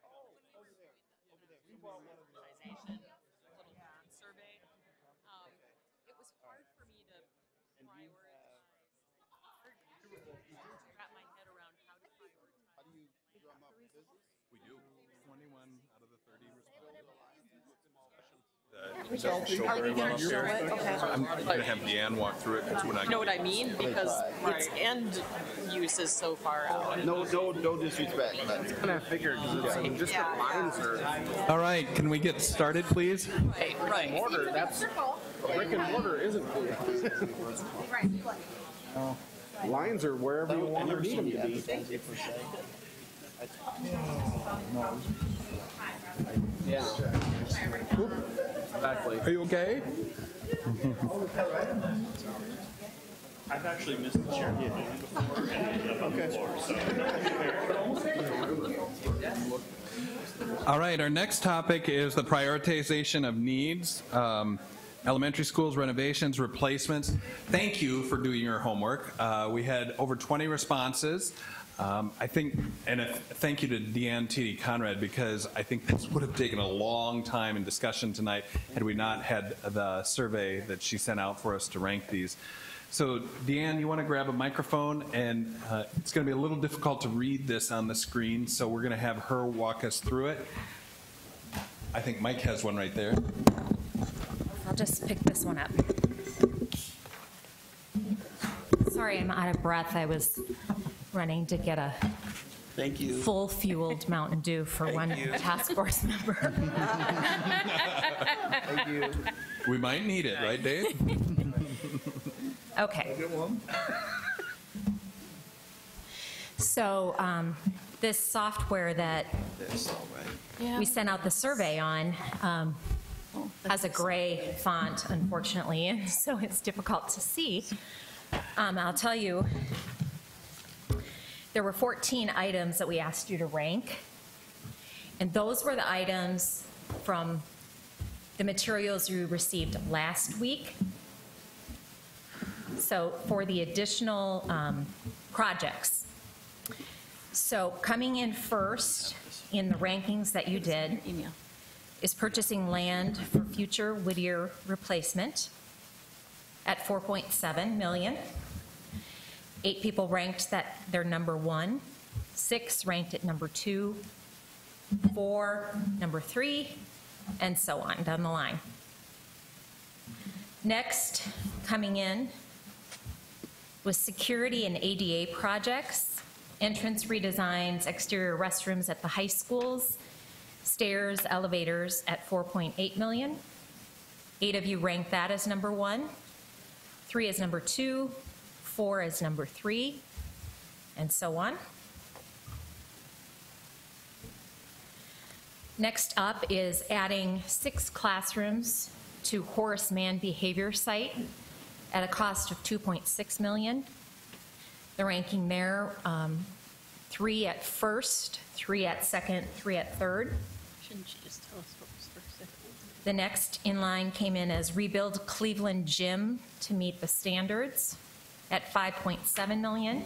Oh, over there. Over there. We bought one of the Organization, little survey. It was hard for me to prioritize. Hard to wrap my head around how to prioritize We do. 21 out of the 30 It doesn't show very well up there. I'm going to have Deanne walk through it. That's when I You know what I mean? Because its end use is so far out. No disrespect. That's kind of figured because it's different lines are. All right, can we get started, please? Right. Mortar, that's brick and mortar isn't clear. Lines are wherever you want to need them to be. Yeah. Exactly. Are you okay? I've actually missed the chair before and up on the floor, so. All right, our next topic is the prioritization of needs. Elementary schools, renovations, replacements. Thank you for doing your homework. We had over 20 responses. I think, and a thank you to Deanne T.D. Conrad, because I think this would have taken a long time in discussion tonight had we not had the survey that she sent out for us to rank these. So Deanne, you want to grab a microphone, and it's going to be a little difficult to read this on the screen, so we're going to have her walk us through it. I think Mike has one right there. I'll just pick this one up. Sorry, I'm out of breath. I was running to get a full-fueled Mountain Dew for one task force member. Thank you. We might need it, right, Dave? Okay. So this software that we sent out the survey on has a gray font, unfortunately, and so it's difficult to see. I'll tell you, there were 14 items that we asked you to rank, and those were the items from the materials you received last week. So for the additional projects. So coming in first in the rankings that you did is purchasing land for future Whittier replacement at $4.7 million. 8 people ranked that they're number 1, 6 ranked at number 2, 4 number 3, and so on down the line. Next, coming in was security and ADA projects, entrance redesigns, exterior restrooms at the high schools, stairs, elevators at $4.8 million. 8 of you ranked that as number 1, 3 as number 2, 4 as number 3, and so on. Next up is adding 6 classrooms to Horace Mann Behavior Site at a cost of $2.6 million. The ranking there, 3 at first, 3 at second, 3 at third. Shouldn't you just tell us what was first? The next in line came in as rebuild Cleveland Gym to meet the standards at $5.7 million.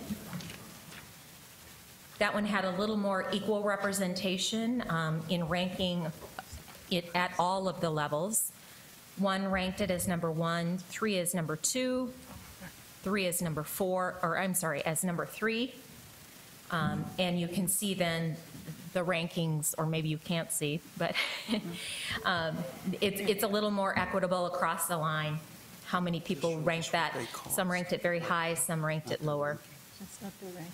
That one had a little more equal representation in ranking it at all of the levels. 1 ranked it as number 1, 3 as number 2, 3 as number 4, or I'm sorry, as number 3. And you can see then the rankings, or maybe you can't see, but it's a little more equitable across the line. How many people ranked that? Some ranked it very high, some ranked it lower. That's not the ranking.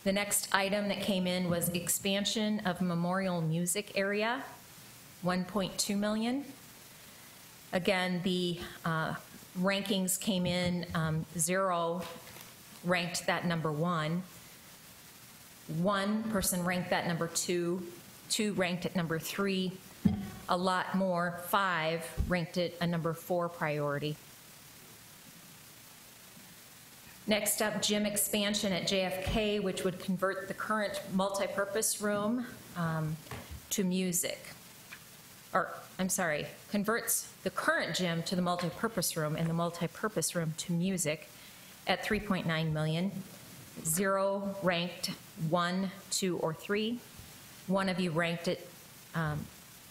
The next item that came in was expansion of memorial music area, $1.2 million. Again, the rankings came in, 0 ranked that number 1. 1 person ranked that number 2. 2 ranked it number 3. A lot more, 5 ranked it a number 4 priority. Next up, gym expansion at JFK, which would convert the current multipurpose room to music. Or, I'm sorry, converts the current gym to the multipurpose room and the multipurpose room to music at $3.9 million. 0 ranked 1, 2, or 3. 1 of you ranked it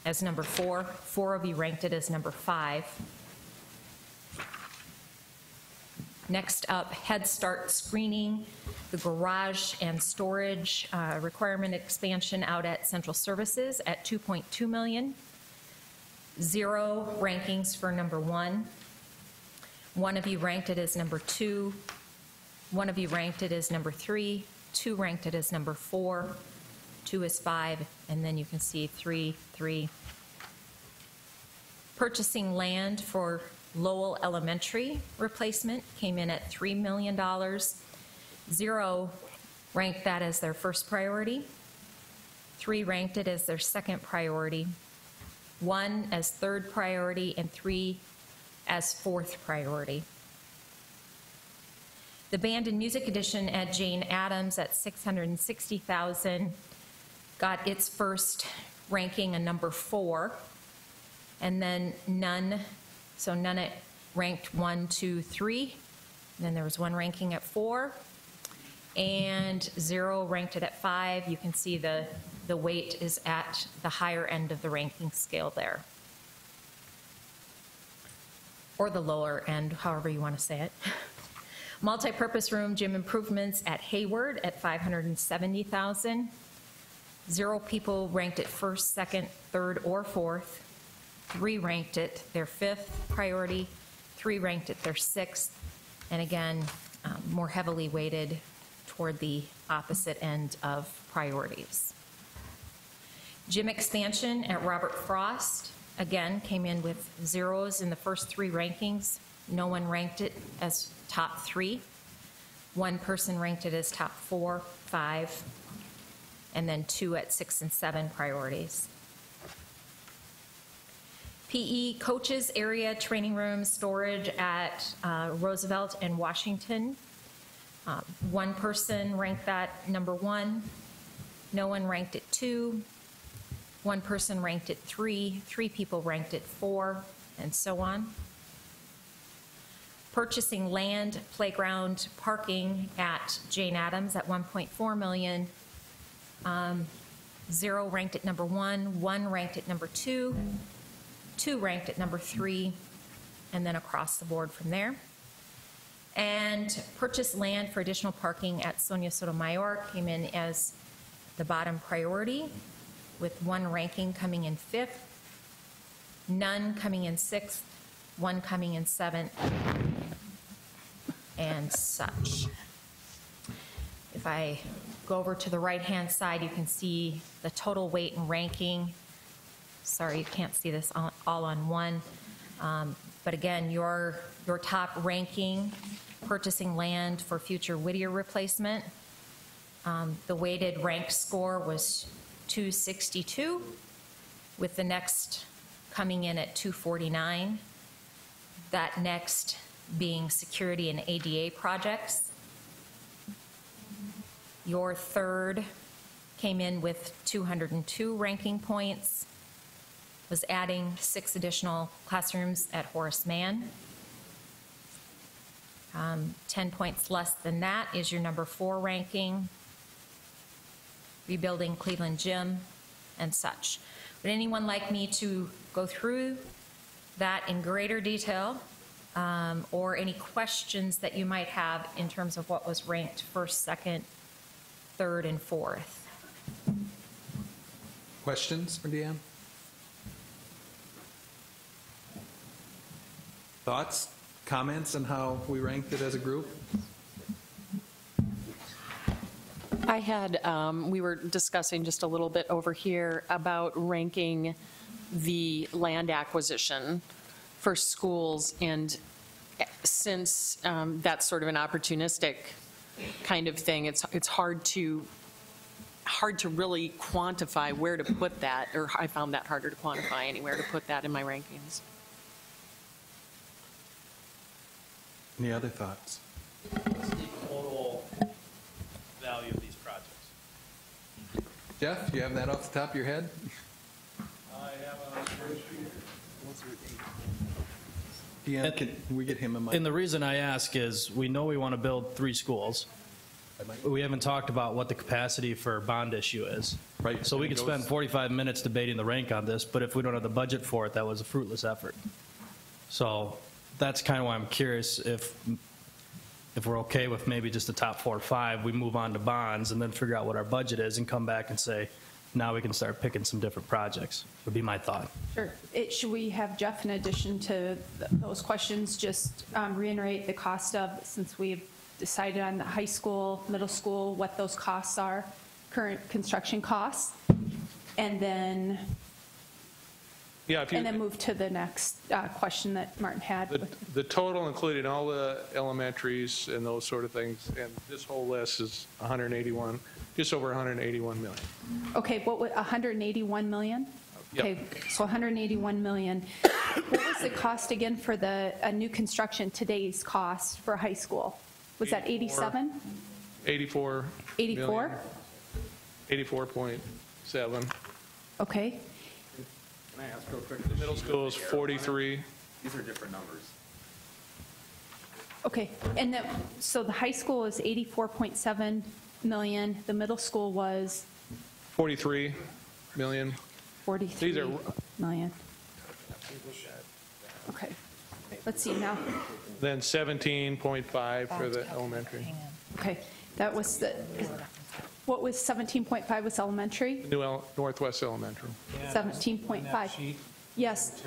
as number 4. 4 of you ranked it as number 5. Next up, Head Start screening, the garage and storage requirement expansion out at Central Services at $2.2 million. 0 rankings for number 1. One of you ranked it as number 2. One of you ranked it as number 3. 2 ranked it as number 4. 2 is 5, and then you can see 3, 3. Purchasing land for Lowell Elementary replacement came in at $3 million. 0 ranked that as their first priority. 3 ranked it as their second priority. 1 as third priority, and 3 as fourth priority. The Band and Music Edition at Jane Addams at $660,000 got its first ranking, a number 4, and then none it ranked 1, 2, 3. Then there was 1 ranking at 4, and 0 ranked it at 5. You can see the weight is at the higher end of the ranking scale there, or the lower end, however you want to say it. Multi-purpose room gym improvements at Hayward at $570,000. 0 people ranked it first, second, third, or fourth. 3 ranked it their fifth priority. 3 ranked it their sixth. And again, more heavily weighted toward the opposite end of priorities. Gym expansion at Robert Frost, again, came in with 0s in the first 3 rankings. No one ranked it as top 3. 1 person ranked it as top 4, 5, and then 2 at 6 and 7 priorities. PE coaches area, training rooms, storage at Roosevelt and Washington. 1 person ranked that number 1. No one ranked it 2. 1 person ranked it 3. 3 people ranked it 4, and so on. Purchasing land, playground, parking at Jane Addams at $1.4 million. 0 ranked at number 1. 1 ranked at number 2. 2 ranked at number 3, and then across the board from there. And purchase land for additional parking at Sonia Sotomayor came in as the bottom priority, with 1 ranking coming in 5th, none coming in 6th, 1 coming in 7th, and such. If I go over to the right-hand side, you can see the total weight and ranking. Sorry, you can't see this all on one. But again, your top ranking, purchasing land for future Whittier replacement, the weighted rank score was 262, with the next coming in at 249. That next being security and ADA projects. Your third came in with 202 ranking points, was adding 6 additional classrooms at Horace Mann. 10 points less than that is your number 4 ranking, rebuilding Cleveland Gym, and such. Would anyone like me to go through that in greater detail, or any questions that you might have in terms of what was ranked first, second, third, and fourth? Questions for Deanne? Thoughts, comments on how we ranked it as a group? I had, we were discussing just a little bit over here about ranking the land acquisition for schools, and since that's sort of an opportunistic kind of thing, it's hard to really quantify where to put that, or I found that harder to quantify anywhere to put that in my rankings. Any other thoughts? What's the total value of these projects? Jeff, do you have that off the top of your head? I have a spreadsheet. Deanne, can we get him a mic? And the reason I ask is we know we want to build 3 schools. We haven't talked about what the capacity for bond issue is. Right. So we could spend 45 minutes debating the rank on this, but if we don't have the budget for it, that was a fruitless effort. So that's kind of why I'm curious if if we're okay with maybe just the top 4 or 5, we move on to bonds and then figure out what our budget is and come back and say, now we can start picking some different projects, would be my thought. Sure. Should we have Jeff, in addition to those questions, just reiterate the cost of, since we've decided on the high school, middle school, what those costs are, current construction costs, and then move to the next question that Martin had. The total, including all the elementaries and those sort of things, and this whole list is 181, just over 181 million. Okay, what would 181 million? Yep. Okay, so 181 million. What was the cost again for a new construction, today's cost for high school? Was that 87? 84. 84? 84.7. Okay. Can I ask real quick? The middle school is 43. These are different numbers. Okay, and so the high school is 84.7 million, the middle school was 43 million. 43 million. Okay, let's see now. Then 17.5 for the elementary. Okay, that was what was 17.5 was elementary? Northwest Elementary. 17.5. Yes.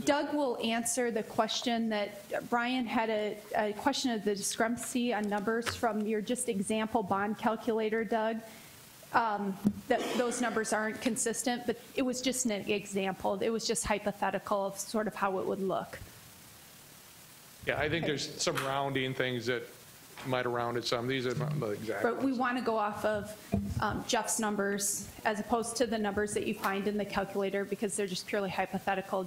Doug will answer the question that Brian had a question of the discrepancy on numbers from your just example bond calculator, Doug. That those numbers aren't consistent, but it was just an example. It was just hypothetical of sort of how it would look. Yeah, I think there's some rounding things that might have rounded some. These are not the exact. But we want to go off of Jeff's numbers as opposed to the numbers that you find in the calculator because they're just purely hypothetical.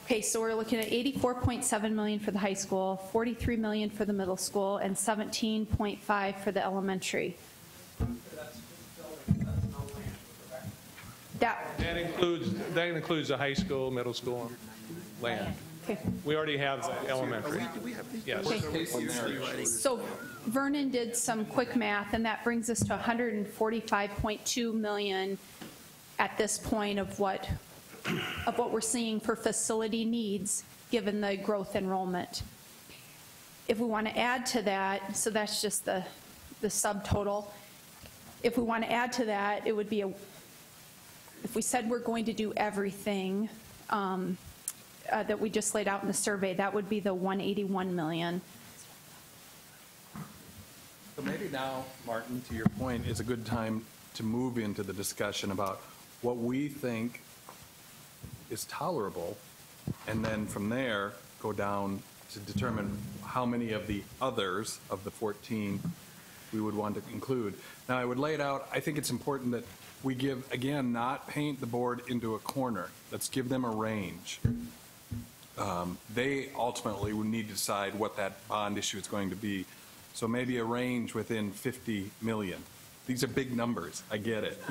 Okay, so we're looking at 84.7 million for the high school, 43 million for the middle school, and 17.5 for the elementary. That includes the high school, middle school, and land. Okay. We already have the elementary. Yes. Okay. So Vernon did some quick math, and that brings us to 145.2 million at this point of what we're seeing for facility needs, given the growth enrollment. If we want to add to that, so that's just the subtotal. If we want to add to that, it would be if we said we're going to do everything that we just laid out in the survey, that would be the 181 million. So maybe now, Martin, to your point, is a good time to move into the discussion about what we think is tolerable, and then from there, go down to determine how many of the others of the 14 we would want to include. Now, I would lay it out. I think it's important that we give, again, not paint the board into a corner. Let's give them a range. They ultimately would need to decide what that bond issue is going to be. So maybe a range within 50 million. These are big numbers. I get it.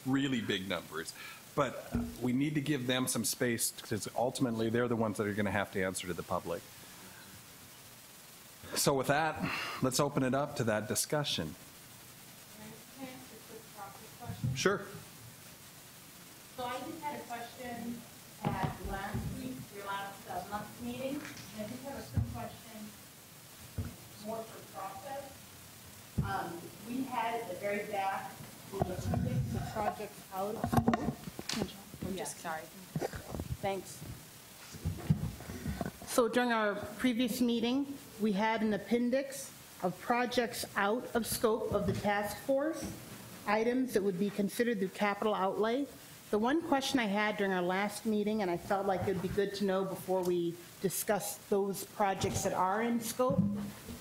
Really big numbers. But we need to give them some space because ultimately they're the ones that are going to have to answer to the public. So with that, let's open it up to that discussion. Sure. So I just had a question at last week, your last month meeting, and I just have a quick question more for process. We had at the very back the projects out of scope. Sorry. Thanks. So during our previous meeting, we had an appendix of projects out of scope of the task force, items that would be considered the capital outlay. The one question I had during our last meeting, and I felt like it would be good to know before we discuss those projects that are in scope,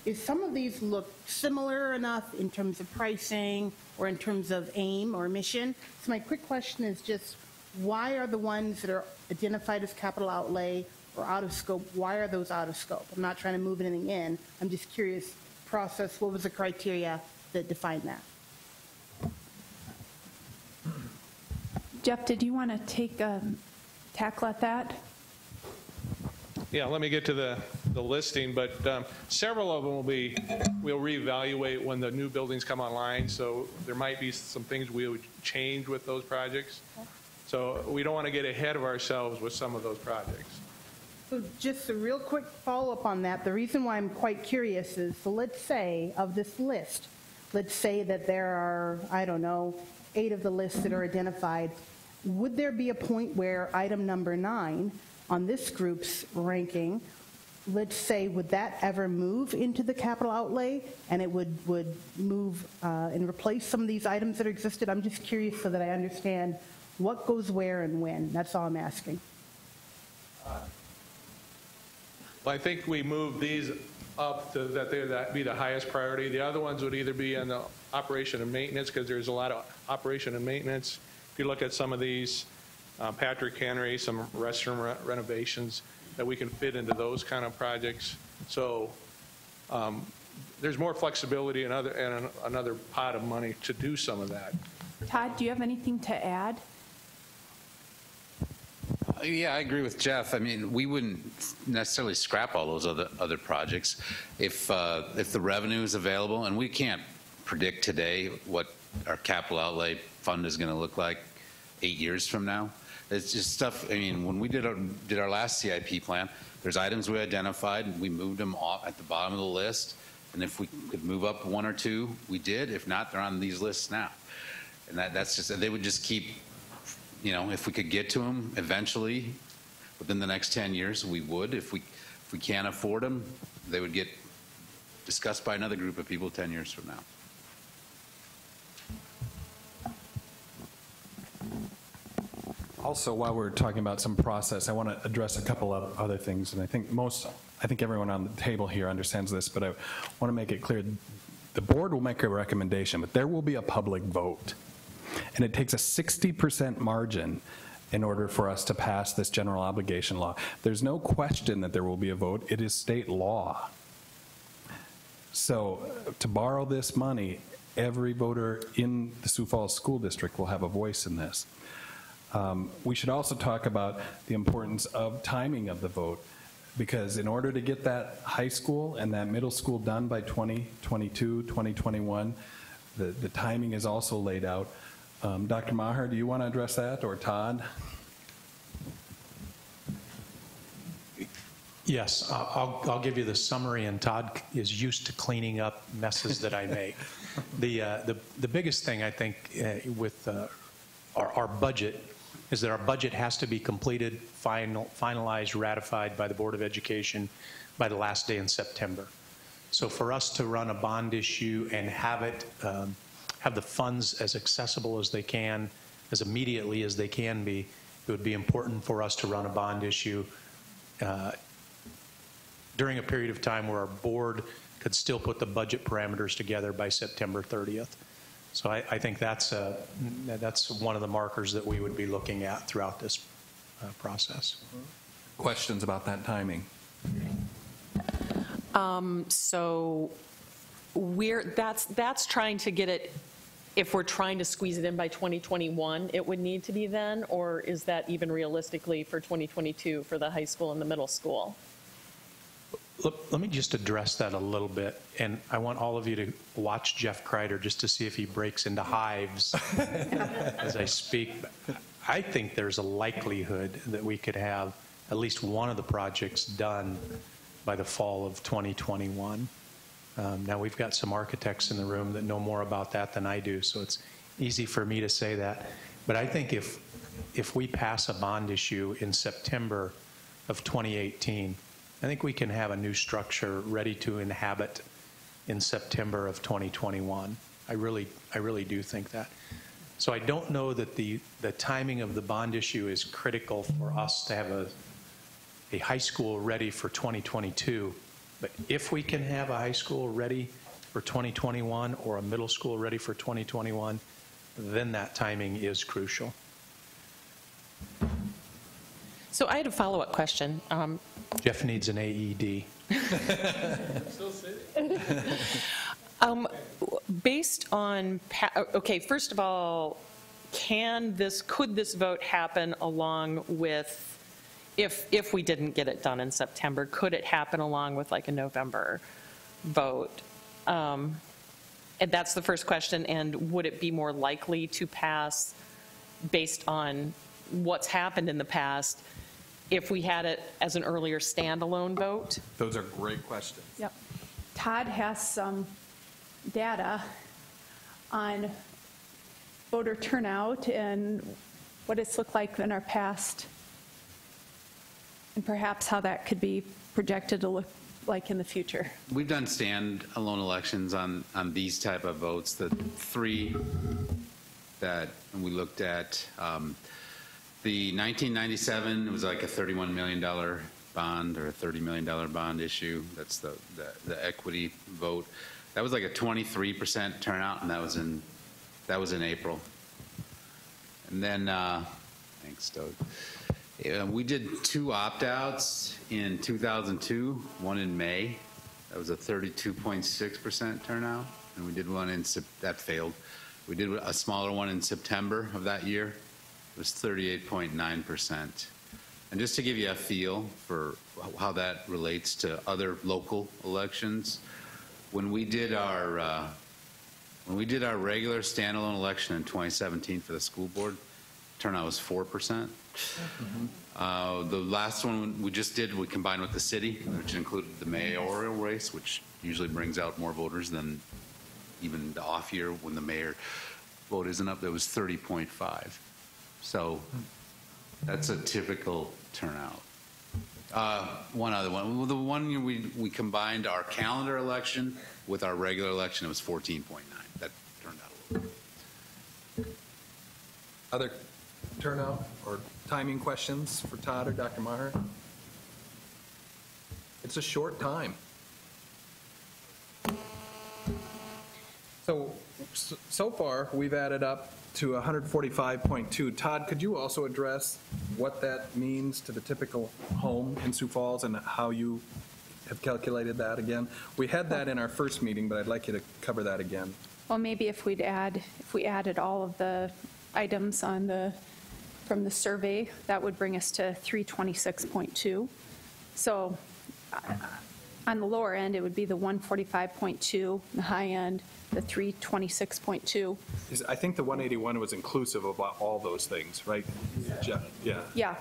is some of these look similar enough in terms of pricing or in terms of aim or mission. So my quick question is just, why are the ones that are identified as capital outlay or out of scope, why are those out of scope? I'm not trying to move anything in. I'm just curious, process, what was the criteria that defined that? Jeff, did you want to take a tackle at that? Yeah, let me get to the listing, but several of them we'll reevaluate when the new buildings come online, so there might be some things we would change with those projects. So we don't want to get ahead of ourselves with some of those projects. So just a real quick follow-up on that. The reason why I'm quite curious is, so let's say of this list, let's say that there are, I don't know, 8 of the lists that are identified. Would there be a point where item number 9 on this group's ranking, let's say, would that ever move into the capital outlay and it would move and replace some of these items that existed? I'm just curious so that I understand what goes where and when. That's all I'm asking. Well, I think we moved these up to that be the highest priority. The other ones would either be on the operation and maintenance, because there's a lot of operation and maintenance. If you look at some of these, Patrick Henry, some restroom renovations that we can fit into those kind of projects. So there's more flexibility and another pot of money to do some of that. Todd, do you have anything to add? Yeah, I agree with Jeff. I mean, we wouldn't necessarily scrap all those other projects if the revenue is available, and we can't predict today what our capital outlay fund is going to look like 8 years from now. It's just stuff. I mean, when we did our last CIP plan, there's items we identified, and we moved them off at the bottom of the list. And if we could move up 1 or 2, we did. If not, they're on these lists now. And that's just, they would just keep. You know, if we could get to them eventually within the next 10 years, we would. If we can't afford them, they would get discussed by another group of people 10 years from now. Also, while we're talking about some process, I want to address a couple of other things, and I think everyone on the table here understands this, but I want to make it clear. The board will make a recommendation, but there will be a public vote. And it takes a 60% margin in order for us to pass this general obligation law. There's no question that there will be a vote. It is state law. So to borrow this money, every voter in the Sioux Falls School District will have a voice in this. We should also talk about the importance of timing of the vote, because in order to get that high school and that middle school done by 2022, 2021, the timing is also laid out. Dr. Maher, do you want to address that, or Todd? Yes, I'll give you the summary, and Todd is used to cleaning up messes that I make. The biggest thing, I think, with our budget is that our budget has to be completed, finalized, ratified by the Board of Education by the last day in September. So for us to run a bond issue and have it have the funds as accessible as they can, as immediately as they can be, it would be important for us to run a bond issue during a period of time where our board could still put the budget parameters together by September 30th. So I think that's one of the markers that we would be looking at throughout this process. Questions about that timing? So that's trying to get it, if we're trying to squeeze it in by 2021, it would need to be then, or is that even realistically for 2022 for the high school and the middle school? Let me just address that a little bit, and I want all of you to watch Jeff Kreider just to see if he breaks into hives as I speak. I think there's a likelihood that we could have at least one of the projects done by the fall of 2021. Now, we've got some architects in the room that know more about that than I do, so it's easy for me to say that. But I think if we pass a bond issue in September of 2018, I think we can have a new structure ready to inhabit in September of 2021. I really do think that. So I don't know that the timing of the bond issue is critical for us to have a high school ready for 2022. But if we can have a high school ready for 2021 or a middle school ready for 2021, then that timing is crucial. So I had a follow-up question. Jeff needs an AED. Still sitting. Based on, okay, first of all, could this vote happen along with, if we didn't get it done in September, could it happen along with like a November vote? And that's the first question. And would it be more likely to pass based on what's happened in the past if we had it as an earlier standalone vote? Those are great questions. Yep. Todd has some data on voter turnout and what it's looked like in our past, and perhaps how that could be projected to look like in the future. We've done standalone elections on these type of votes. The three that we looked at, the 1997 was like a $31 million bond or a $30 million bond issue. That's the equity vote. That was like a 23% turnout, and that was in April. And then, thanks, Doug. We did 2 opt-outs in 2002, one in May. That was a 32.6% turnout, and we did one that failed. We did a smaller one in September of that year. It was 38.9%. And just to give you a feel for how that relates to other local elections, when we did our regular standalone election in 2017 for the school board, turnout was 4%. The last one we just did, we combined with the city, which included the mayoral race, which usually brings out more voters than even the off year when the mayor vote isn't up. There was 30.5. So that's a typical turnout. One other one. The one year we combined our calendar election with our regular election, it was 14.9. That turned out a little bit. Other turnout or timing questions for Todd or Dr. Maher? It's a short time. So far, we've added up to 145.2. Todd, could you also address what that means to the typical home in Sioux Falls and how you have calculated that again? We had that in our first meeting, but I'd like you to cover that again. Well, maybe if we added all of the items from the survey, that would bring us to 326.2. So on the lower end, it would be the 145.2, the high end, the 326.2. I think the 181 was inclusive of all those things, right, Jeff? Yeah. Yeah,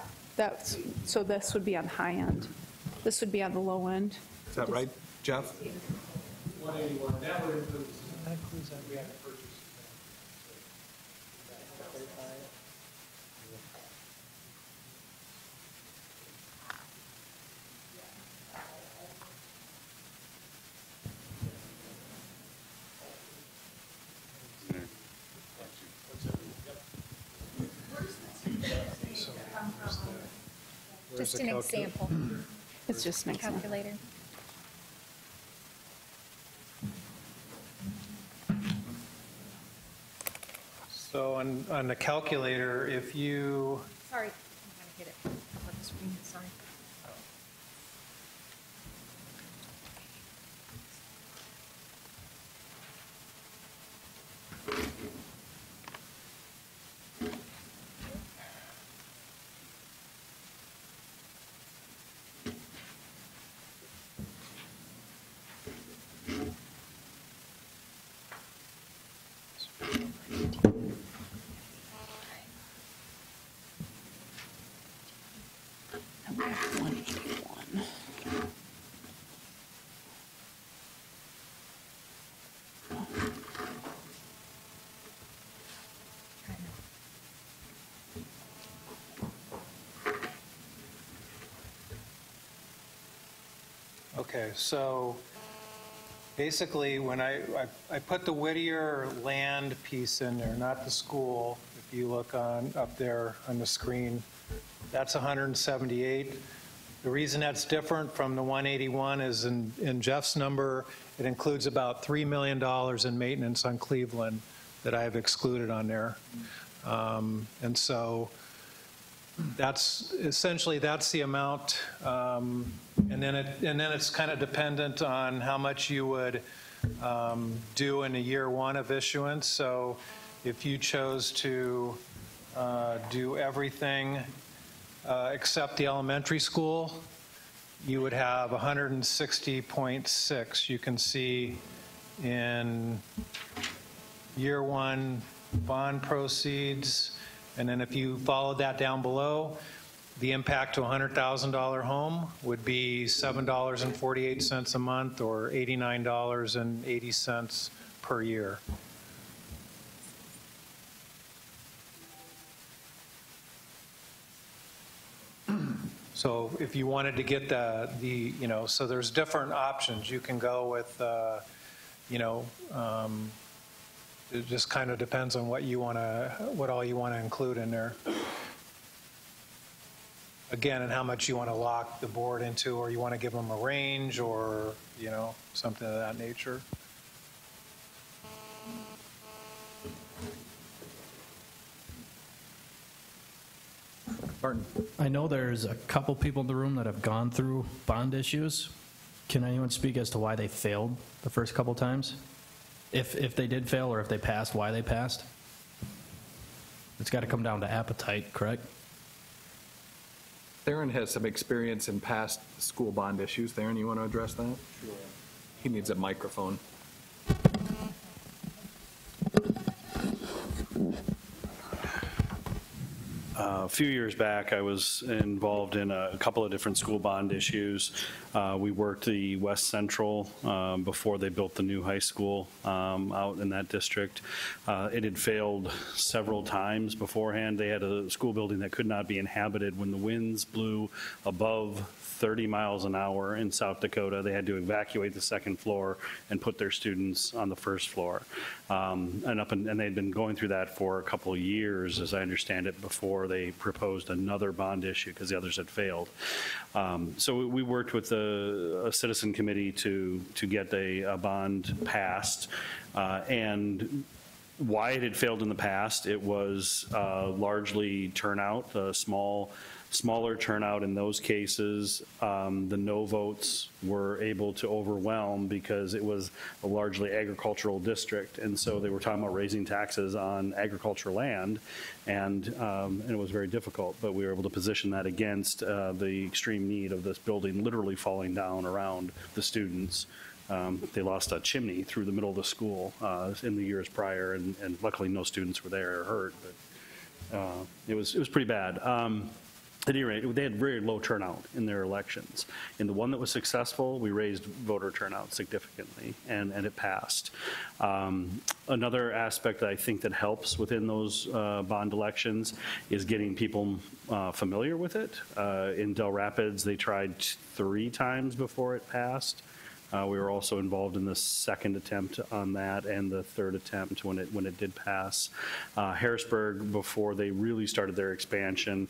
so this would be on the high end. This would be on the low end. Is that right, Jeff? 181, that would include, that includes that we had to purchase. Just an example. It's just an example. Calculator. So on the calculator, if you, Sorry, I'm trying to hit it up on the screen, sorry. okay, so basically when I put the Whittier land piece in there, not the school, if you look up there on the screen, that's 178. The reason that's different from the 181 is in Jeff's number, it includes about $3 million in maintenance on Cleveland that I have excluded on there. And so that's essentially, that's the amount. And then it's kind of dependent on how much you would do in a year one of issuance. So if you chose to do everything except the elementary school, you would have 160.6. You can see in year one bond proceeds, and then if you followed that down below, The impact to a $100,000 home would be $7.48 a month or $89.80 per year. So if you wanted to get so there's different options. You can go with, it just kind of depends on what all you want to include in there. Again, and how much you want to lock the board into, or you want to give them a range, or, something of that nature. Martin. I know there's a couple people in the room that have gone through bond issues. Can anyone speak as to why they failed the first couple times? If they did fail, or if they passed, why they passed? It's got to come down to appetite, correct? Theron has some experience in past school bond issues. Theron, you want to address that? Sure. He needs a microphone. A few years back, I was involved in a couple of different school bond issues. We worked the West Central before they built the new high school out in that district. It had failed several times beforehand. They had a school building that could not be inhabited when the winds blew above 30 miles an hour in South Dakota. They had to evacuate the second floor and put their students on the first floor. And they'd been going through that for a couple of years, as I understand it, before they proposed another bond issue because the others had failed. So we worked with a citizen committee to get a bond passed. And why it had failed in the past, it was largely turnout, smaller turnout in those cases. The no votes were able to overwhelm because it was a largely agricultural district, and so they were talking about raising taxes on agricultural land, and it was very difficult, but we were able to position that against the extreme need of this building literally falling down around the students. They lost a chimney through the middle of the school in the years prior, and luckily no students were there or hurt, but it was pretty bad. At any rate, they had very low turnout in their elections. In the one that was successful, we raised voter turnout significantly, and it passed. Another aspect that I think that helps within those bond elections is getting people familiar with it. In Del Rapids, they tried 3 times before it passed. We were also involved in the second attempt on that and the third attempt when it did pass. Harrisburg, before they really started their expansion,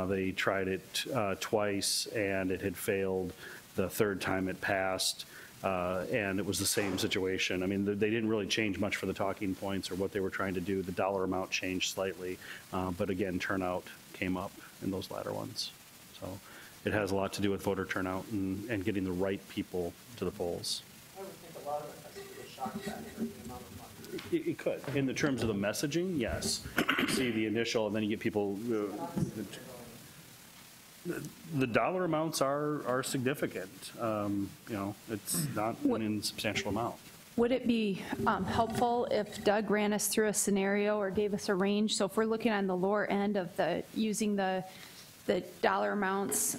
they tried it twice and it had failed. The third time it passed, and it was the same situation. I mean, they didn't really change much for the talking points or what they were trying to do. The dollar amount changed slightly, but again, turnout came up in those latter ones. So it has a lot to do with voter turnout and getting the right people to the polls. I would think a lot of it has to do with shock factor, the amount of money. It could. In the terms of the messaging, yes. You see the initial, and then you get people. The dollar amounts are significant. It's not an insubstantial amount. Would it be helpful if Doug ran us through a scenario or gave us a range? So if we're looking on the lower end of using the dollar amounts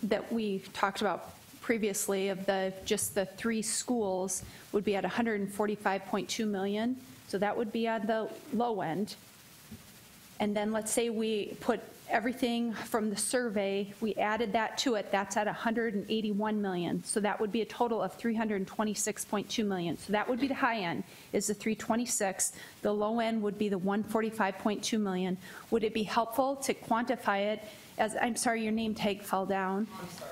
that we talked about previously of just the 3 schools would be at 145.2 million. So that would be on the low end. And then let's say we put everything from the survey, we added that to it, that's at 181 million. So that would be a total of 326.2 million. So that would be the high end, is the 326. The low end would be the 145.2 million. Would it be helpful to quantify it as, I'm sorry, your name tag fell down. I'm sorry,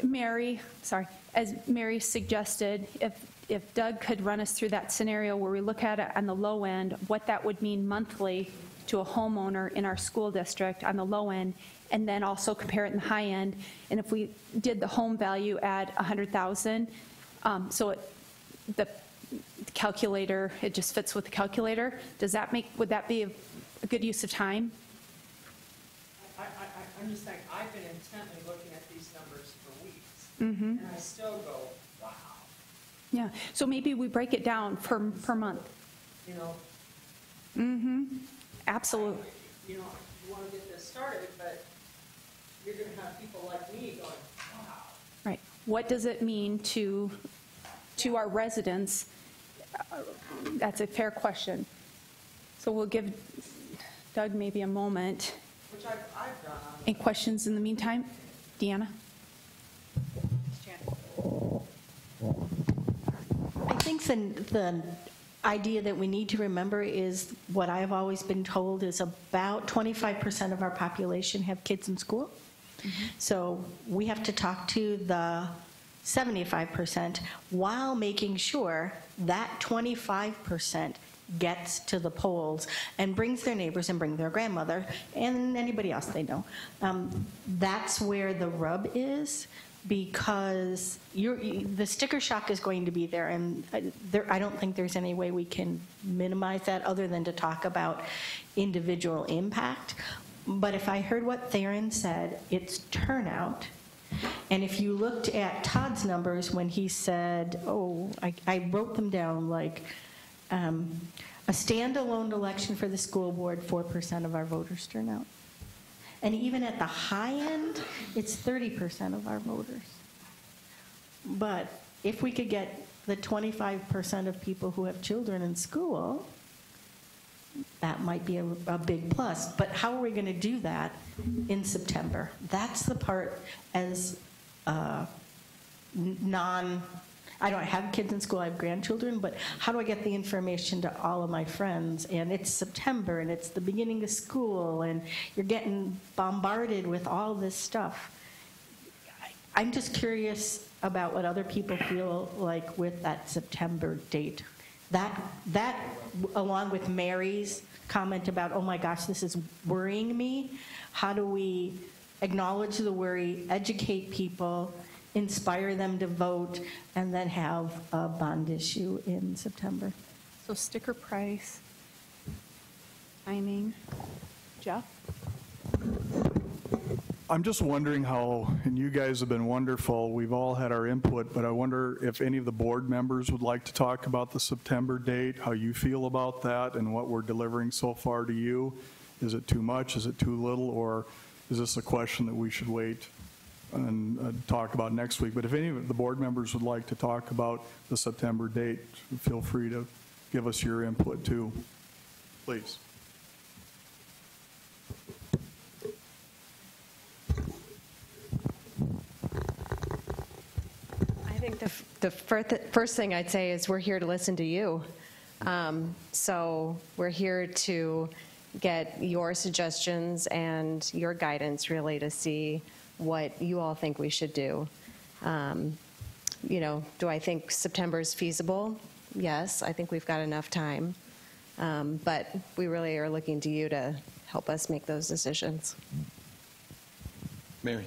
Mary, sorry, as Mary suggested, if Doug could run us through that scenario where we look at it on the low end, what that would mean monthly to a homeowner in our school district on the low end, and then also compare it in the high end. And if we did the home value at 100,000, so the calculator, it just fits with the calculator. Would that be a good use of time? I'm just saying, I've been intently looking at these numbers for weeks, Mm-hmm. and I still go, wow. Yeah, so maybe we break it down per month. You know? Mm-hmm. Absolutely. You want to get this started, but you're going to have people like me going, wow. Right. What does it mean to our residents? That's a fair question. So we'll give Doug maybe a moment. Which I've done. Any questions in the meantime? Deanna? I think the idea that we need to remember is what I've always been told is about 25% of our population have kids in school. So we have to talk to the 75% while making sure that 25% gets to the polls and brings their neighbors and bring their grandmother and anybody else they know. That's where the rub is, because the sticker shock is going to be there, and I don't think there's any way we can minimize that other than to talk about individual impact. But if I heard what Theron said, it's turnout. And if you looked at Todd's numbers when he said, I wrote them down, like a standalone election for the school board, 4% of our voters turn out. And even at the high end, it's 30% of our voters. But if we could get the 25% of people who have children in school, that might be a big plus. But how are we going to do that in September? That's the part as I don't have kids in school, I have grandchildren, but how do I get the information to all of my friends? And it's September, and it's the beginning of school, and you're getting bombarded with all this stuff. I'm just curious about what other people feel like with that September date. That along with Mary's comment about, oh my gosh, this is worrying me. How do we acknowledge the worry, educate people, inspire them to vote, and then have a bond issue in September? So sticker price, timing. Jeff? I'm just wondering how, and you guys have been wonderful, we've all had our input, but I wonder if any of the board members would like to talk about the September date, how you feel about that, and what we're delivering so far to you. Is it too much? Is it too little? Or is this a question that we should wait and talk about next week? But if any of the board members would like to talk about the September date, feel free to give us your input too, please. I think the first thing I'd say is we're here to listen to you. So we're here to get your suggestions and your guidance, really, to see what you all think we should do. Do I think September is feasible? Yes, I think we've got enough time. But we really are looking to you to help us make those decisions. Mary.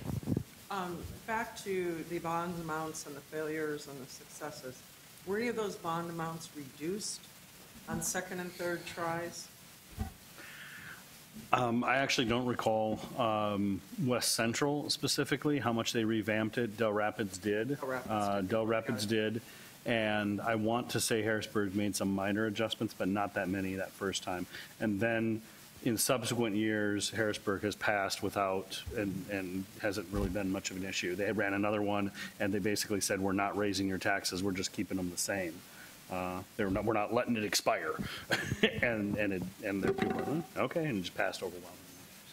Back to the bond amounts and the failures and the successes. Were any of those bond amounts reduced on second and third tries? I actually don't recall West Central specifically, how much they revamped it. Del Rapids did. Del Rapids did. And I want to say Harrisburg made some minor adjustments, but not that many that first time. And then in subsequent years, Harrisburg has passed without, and hasn't really been much of an issue. They ran another one, and they basically said, we're not raising your taxes, we're just keeping them the same. We're not letting it expire. and their people were, okay, and just passed overwhelmingly.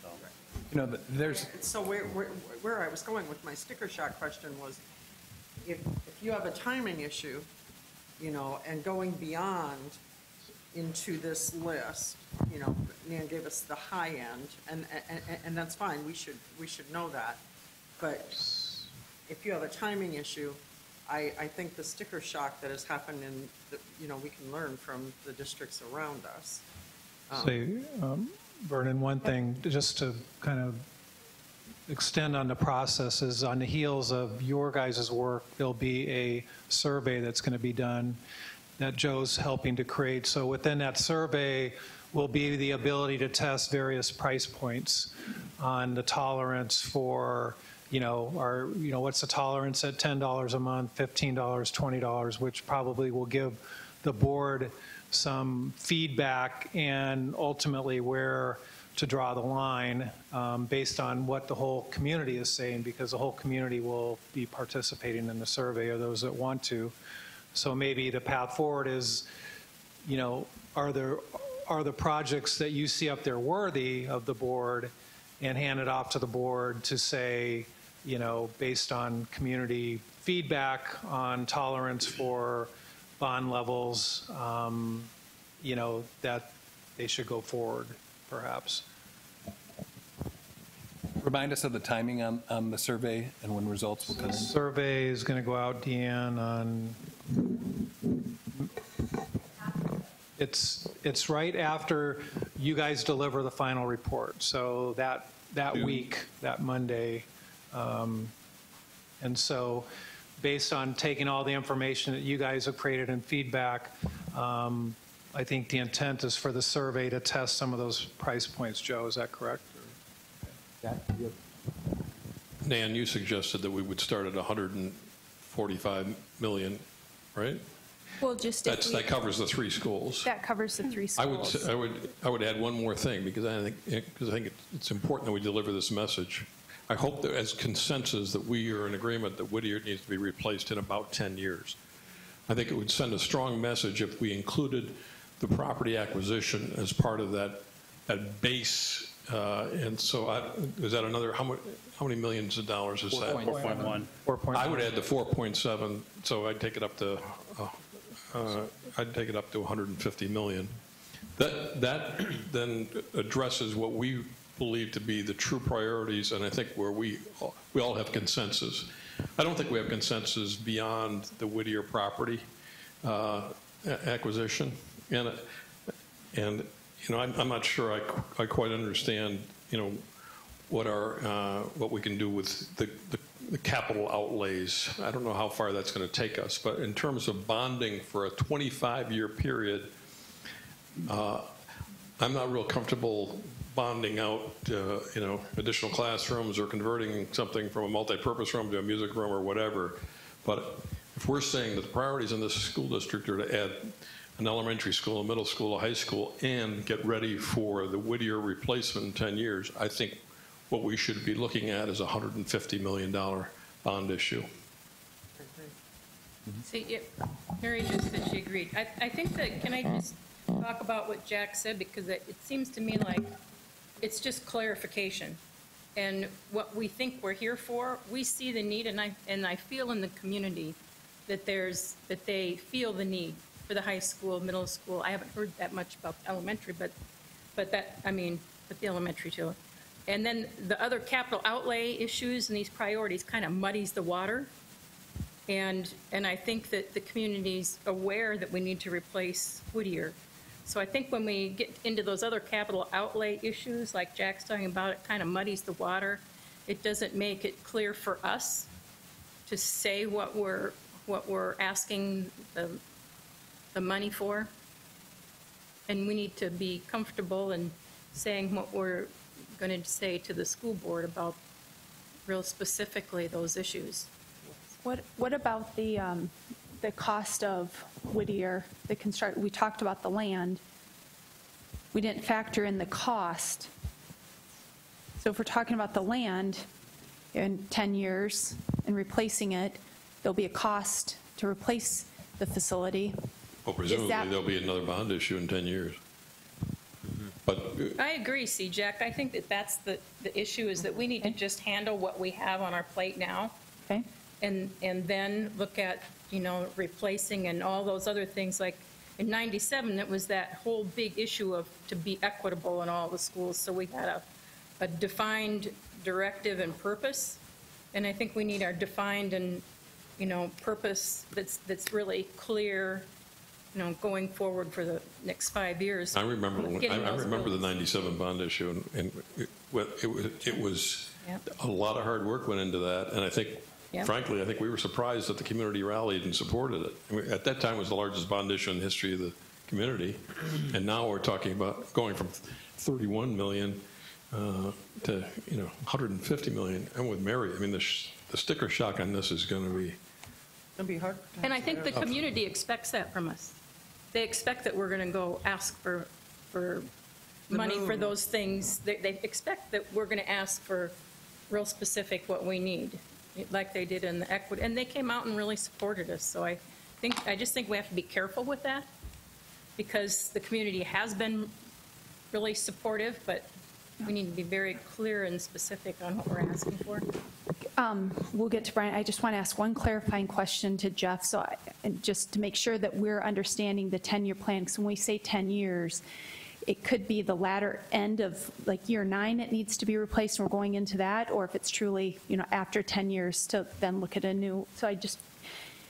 So, there's. So where I was going with my sticker shock question was, if you have a timing issue, and going beyond into this list, Nan gave us the high end, and that's fine. We should know that. But if you have a timing issue, I think the sticker shock that has happened we can learn from the districts around us. Vernon, one thing, just to kind of extend on the process, is on the heels of your guys' work, there'll be a survey that's going to be done that Joe's helping to create. So within that survey will be the ability to test various price points on the tolerance for, what's the tolerance at $10 a month, $15, $20, which probably will give the board some feedback and ultimately where to draw the line based on what the whole community is saying, because the whole community will be participating in the survey, or those that want to. So maybe the path forward is, you know, are the projects that you see up there worthy of the board, and hand it off to the board to say, you know, based on community feedback on tolerance for bond levels, you know, that they should go forward, perhaps. Remind us of the timing on the survey and when results will come in. The survey is going to go out, Deanne, on, it's right after you guys deliver the final report. So that week, that Monday. And so based on taking all the information that you guys have created and feedback, I think the intent is for the survey to test some of those price points. Joe, is that correct? Nan, you suggested that we would start at 145 million, right? Well, just that covers the 3 schools. That covers the 3 schools. I would add one more thing, because I think it's important that we deliver this message. I hope that as consensus that we are in agreement that Whittier needs to be replaced in about 10 years. I think it would send a strong message if we included the property acquisition as part of that base. And so is that another, how many millions of dollars is that? 4.1. I would add the 4.7, so I'd take it up to 150 million. That then addresses what we believe to be the true priorities, and I think where we all have consensus. I don't think we have consensus beyond the Whittier property acquisition, and you know, I'm not sure I quite understand, you know, what we can do with the capital outlays. I don't know how far that's going to take us, but in terms of bonding for a 25-year period, I'm not real comfortable bonding out, you know, additional classrooms or converting something from a multi-purpose room to a music room or whatever. But if we're saying that the priorities in this school district are to add an elementary school, a middle school, a high school, and get ready for the Whittier replacement in 10 years, I think what we should be looking at is a $150 million bond issue. See, Mary just said she agreed. I think that, can I just talk about what Jack said? Because it seems to me like it's just clarification. And what we think we're here for, we see the need, and I feel in the community that they feel the need for the high school, middle school. I haven't heard that much about elementary, but the elementary too. And then the other capital outlay issues and these priorities kind of muddies the water. And I think that the community's aware that we need to replace Whittier. So I think when we get into those other capital outlay issues, like Jack's talking about, it kind of muddies the water. It doesn't make it clear for us to say what we're asking the money for. And we need to be comfortable in saying what we're going to say to the school board about real specifically those issues. What about the cost of Whittier, we talked about the land. We didn't factor in the cost. So if we're talking about the land in 10 years and replacing it, there'll be a cost to replace the facility. Well, presumably there'll be another bond issue in 10 years. But I agree, see, Jack. I think that's the issue, is that we need to just handle what we have on our plate now. Okay. And then look at, you know, replacing and all those other things. Like in '97, it was that whole big issue of to be equitable in all the schools. So we had a defined directive and purpose. And I think we need our defined and, you know, purpose that's really clear, you know, going forward for the next 5 years. I remember the '97 bond issue, and it was a lot of hard work went into that, and I think, frankly, I think we were surprised that the community rallied and supported it. I mean, at that time, it was the largest bond issue in the history of the community, and now we're talking about going from 31 million to 150 million. And with Mary, I mean, the sticker shock on this is going to be. It'll be hard. And I think the community expects that from us. They expect that we're going to go ask for money for those things. They expect that we're going to ask for real specific what we need, like they did in the equity, and they came out and really supported us. So I just think we have to be careful with that, because the community has been really supportive, but we need to be very clear and specific on what we're asking for. We'll get to Brian. I just want to ask one clarifying question to Jeff, and just to make sure that we're understanding the 10-year plan. Because when we say 10 years, it could be the latter end of like year 9 it needs to be replaced, and we're going into that, or if it's truly, after 10 years to then look at a new.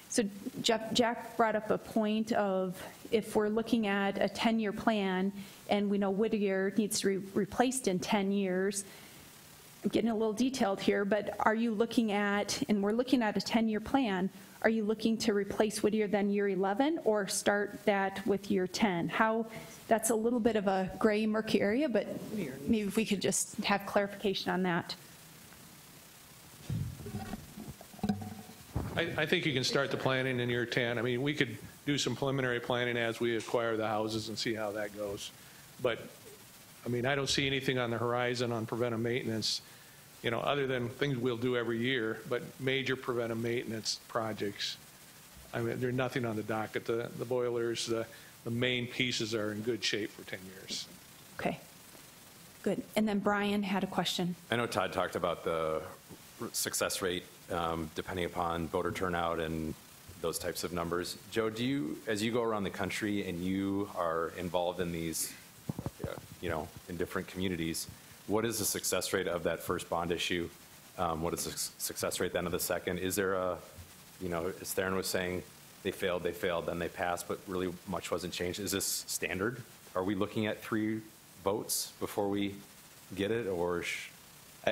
So Jack brought up a point of if we're looking at a 10-year plan and we know Whittier needs to be replaced in 10 years, I'm getting a little detailed here, but are you looking at, and we're looking at a 10-year plan, are you looking to replace Whittier then year 11 or start that with year 10? That's a little bit of a gray, murky area, but maybe if we could just have clarification on that. I think you can start the planning in year 10. I mean, we could do some preliminary planning as we acquire the houses and see how that goes. But, I mean, I don't see anything on the horizon on preventive maintenance, other than things we'll do every year, but major preventive maintenance projects. I mean, there's nothing on the docket. The boilers, the main pieces are in good shape for 10 years. Okay, good. And then Brian had a question. I know Todd talked about the success rate depending upon voter turnout and those types of numbers. Joe, as you go around the country and you are involved in these, in different communities, what is the success rate of that first bond issue? What is the success rate then of the second? Is there as Theron was saying, they failed, then they passed, but really much wasn't changed. Is this standard? Are we looking at 3 votes before we get it, or?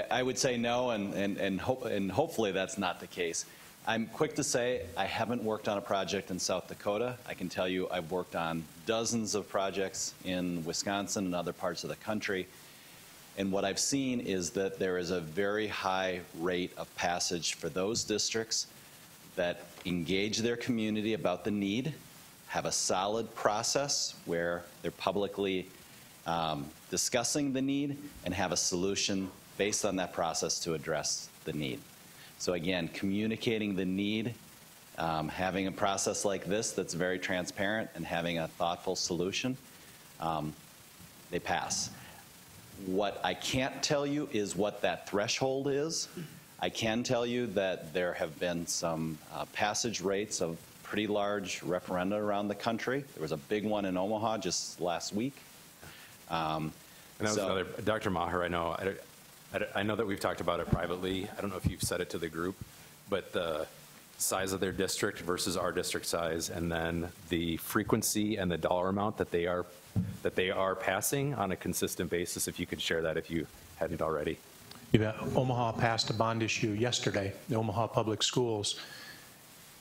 I would say no, and hopefully that's not the case. I'm quick to say I haven't worked on a project in South Dakota. I can tell you I've worked on dozens of projects in Wisconsin and other parts of the country. And what I've seen is that there is a very high rate of passage for those districts that engage their community about the need, have a solid process where they're publicly discussing the need, and have a solution based on that process to address the need. So again, communicating the need, having a process like this that's very transparent, and having a thoughtful solution, they pass. What I can't tell you is what that threshold is. I can tell you that there have been some passage rates of pretty large referenda around the country. There was a big one in Omaha just last week. And that was another, Dr. Maher, I know that we've talked about it privately. I don't know if you've said it to the group, but the size of their district versus our district size, and then the frequency and the dollar amount that they are passing on a consistent basis, if you could share that if you hadn't already. Yeah, Omaha passed a bond issue yesterday, the Omaha Public Schools,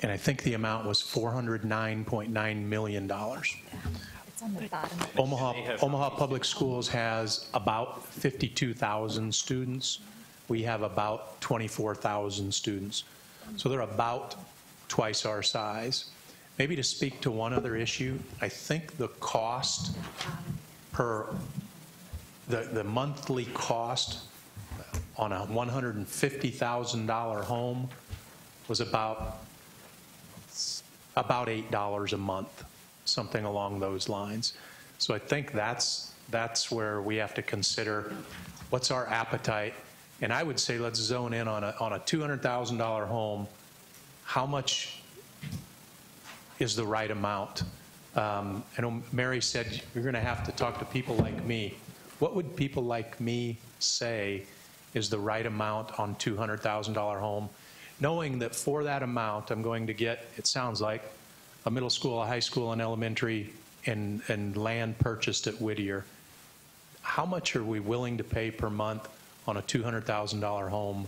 and I think the amount was $409.9 million. It's on the bottom. Omaha Public Schools has about 52,000 students. We have about 24,000 students. So they're about twice our size. Maybe to speak to one other issue, I think the cost the monthly cost on a $150,000 home was about $8 a month, something along those lines. So I think that's where we have to consider what's our appetite. And I would say let's zone in on a $200,000 home. How much is the right amount? I know Mary said you're going to have to talk to people like me. What would people like me say is the right amount on $200,000 home, knowing that for that amount I'm going to get, it sounds like, a middle school, a high school, an elementary, and land purchased at Whittier. How much are we willing to pay per month on a $200,000 home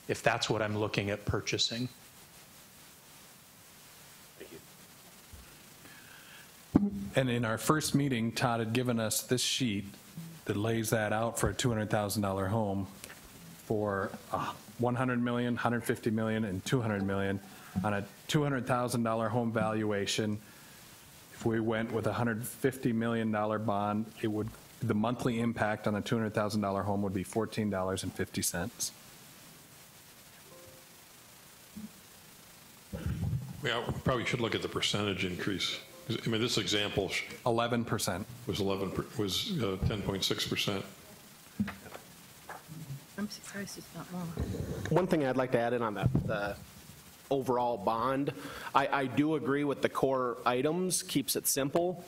if that's what I'm looking at purchasing? And in our first meeting, Todd had given us this sheet that lays that out for a $200,000 home for $100 million, $150 million, and $200 million. On a $200,000 home valuation, if we went with a $150 million bond, it would the monthly impact on a $200,000 home would be $14.50. Yeah, we probably should look at the percentage increase. I mean, this example 11% was 10.6%. I'm surprised it's not more. One thing I'd like to add in on the overall bond, I do agree with the core items, keeps it simple,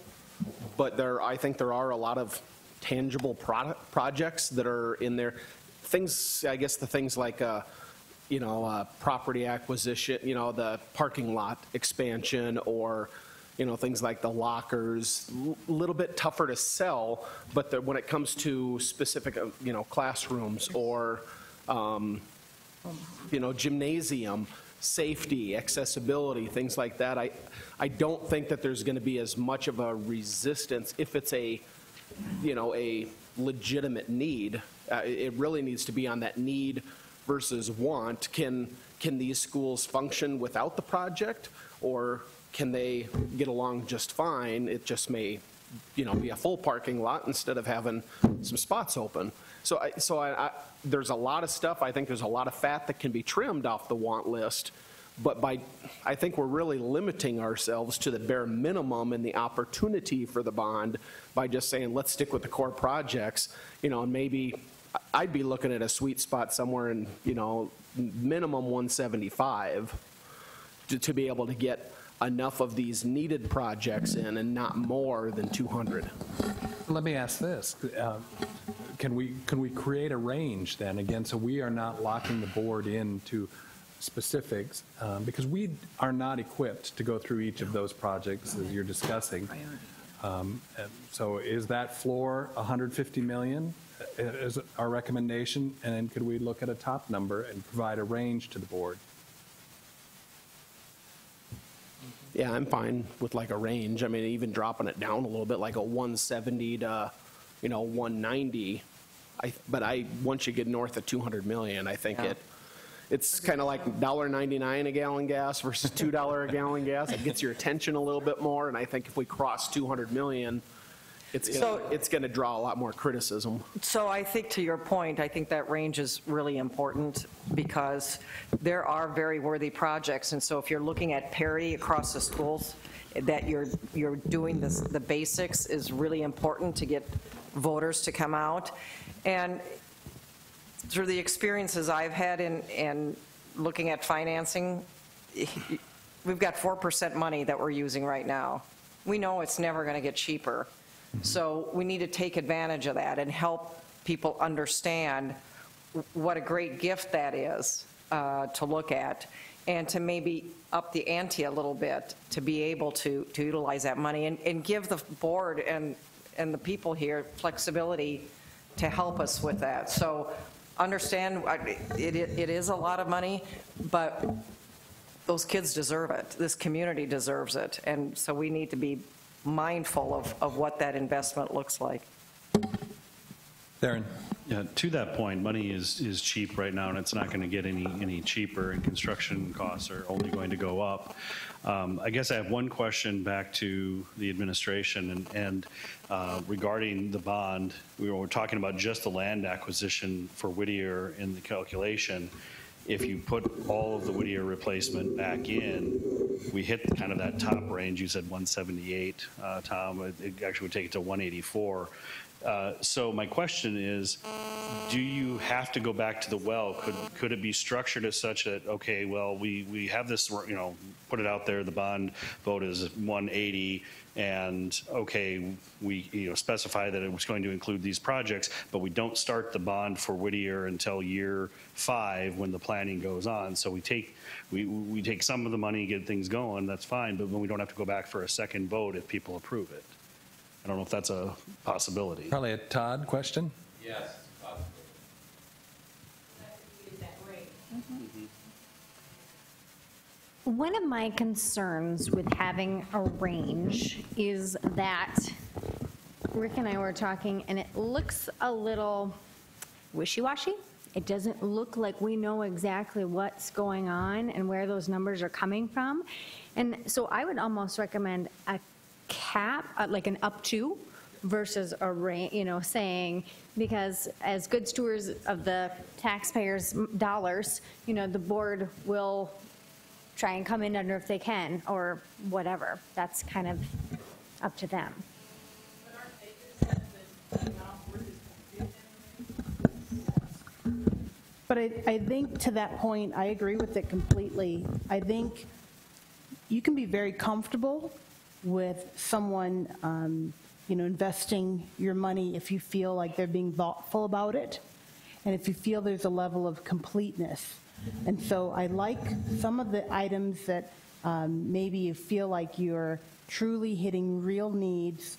but I think there are a lot of tangible projects that are in there. Things, I guess the things like, property acquisition, the parking lot expansion, or, things like the lockers, a little bit tougher to sell, but when it comes to specific, classrooms or, gymnasium, safety, accessibility, things like that, I don't think that there's going to be as much of a resistance if it's a legitimate need. It really needs to be on that need versus want. Can these schools function without the project, or can they get along just fine? It just may, be a full parking lot instead of having some spots open. So there's a lot of stuff. I think there's a lot of fat that can be trimmed off the want list, but I think we're really limiting ourselves to the bare minimum and the opportunity for the bond by just saying, let's stick with the core projects, and maybe I'd be looking at a sweet spot somewhere in, minimum 175 to be able to get enough of these needed projects in and not more than 200. Let me ask this. Can we create a range then, again, so we are not locking the board into specifics, because we are not equipped to go through each of those projects as you're discussing. So is that floor 150 million is our recommendation, and then could we look at a top number and provide a range to the board? Yeah, I'm fine with like a range. I mean, even dropping it down a little bit, like a 170 to, 190. But once you get north of 200 million, I think it's kind of like $1.99 a gallon gas versus $2 a gallon gas. It gets your attention a little bit more, and I think if we cross 200 million, it's going to draw a lot more criticism. So I think, to your point, I think that range is really important because there are very worthy projects. And so if you're looking at parity across the schools, that you're doing the basics is really important to get voters to come out. And through the experiences I've had in looking at financing, we've got 4% money that we're using right now. We know it's never going to get cheaper. So we need to take advantage of that and help people understand what a great gift that is to look at, and to maybe up the ante a little bit to be able to utilize that money and give the board and the people here flexibility to help us with that. So understand it is a lot of money, but those kids deserve it. This community deserves it. And so we need to be mindful of what that investment looks like. Darren. Yeah, to that point, money is cheap right now, and it's not going to get any cheaper, and construction costs are only going to go up. I guess I have one question back to the administration, and regarding the bond. We were talking about just the land acquisition for Whittier in the calculation. If you put all of the Whittier replacement back in, we hit kind of that top range. You said 178, Tom. It actually would take it to 184. So my question is, do you have to go back to the well? Could it be structured as such that, okay, well, we have this, put it out there, the bond vote is 180, and okay, we specify that it was going to include these projects, but we don't start the bond for Whittier until year 5 when the planning goes on. So we take some of the money, get things going, that's fine, but then we don't have to go back for a second vote if people approve it. I don't know if that's a possibility. Probably a Todd question. Yes, it's a possibility. One of my concerns with having a range is that Rick and I were talking, and it looks a little wishy-washy. It doesn't look like we know exactly what's going on and where those numbers are coming from. And so I would almost recommend a cap, like an up to versus a range, saying, because as good stewards of the taxpayers' dollars, the board will try and come in under if they can, or whatever. That's kind of up to them. But I think to that point, I agree with it completely. I think you can be very comfortable with someone, investing your money if you feel like they're being thoughtful about it, and if you feel there's a level of completeness. And so I like some of the items that maybe you feel like you're truly hitting real needs.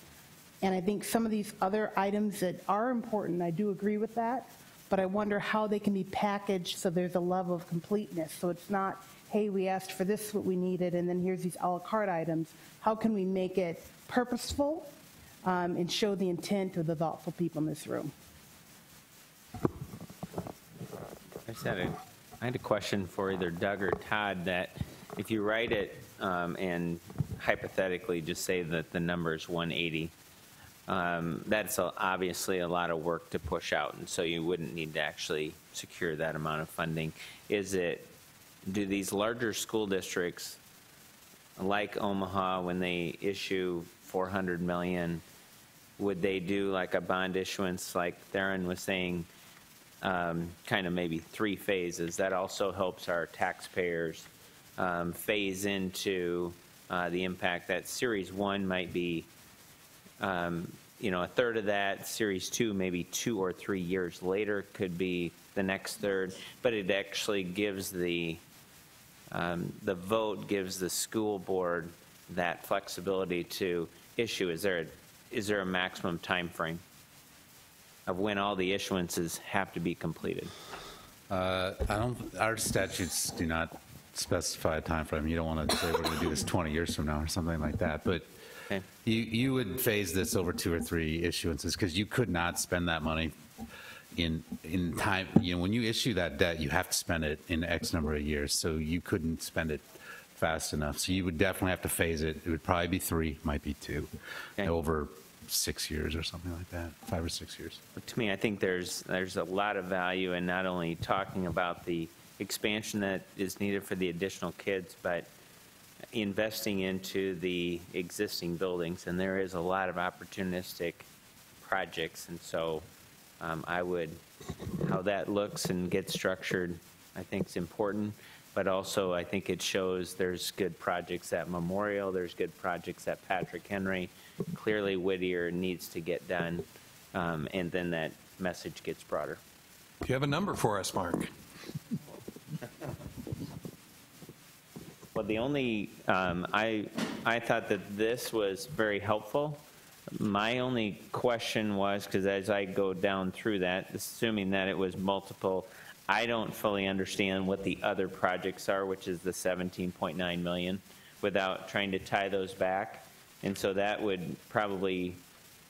And I think some of these other items that are important, I do agree with that, but I wonder how they can be packaged so there's a level of completeness. So it's not, hey, we asked for this, what we needed, and then here's these a la carte items. How can we make it purposeful and show the intent of the thoughtful people in this room? I had a question for either Doug or Todd, that if you write it and hypothetically just say that the number is 180, that's obviously a lot of work to push out, and so you wouldn't need to actually secure that amount of funding. Do these larger school districts like Omaha, when they issue $400 million, would they do like a bond issuance like Theron was saying, kind of maybe 3 phases? That also helps our taxpayers phase into the impact. That Series 1 might be a third of that. Series 2, maybe 2 or 3 years later, could be the next third. But it actually gives the vote gives the school board that flexibility to issue. Is there a maximum time frame of when all the issuances have to be completed? Our statutes do not specify a time frame. You don't want to say we're going to do this 20 years from now or something like that. But okay. You would phase this over 2 or 3 issuances, because you could not spend that money in time. When you issue that debt, you have to spend it in X number of years, so you couldn't spend it fast enough. So you would definitely have to phase it. It would probably be 3, might be 2, okay, over 6 years or something like that, 5 or 6 years. But to me, I think there's a lot of value in not only talking about the expansion that is needed for the additional kids, but investing into the existing buildings. And there is a lot of opportunistic projects, and so how that looks and gets structured, I think is important. But also, I think it shows there's good projects at Memorial, there's good projects at Patrick Henry. Clearly, Whittier needs to get done, and then that message gets broader. Do you have a number for us, Mark? Well, the only, I thought that this was very helpful. My only question was, because as I go down through that, assuming that it was multiple, I don't fully understand what the other projects are, which is the 17.9 million, without trying to tie those back. And so that would probably,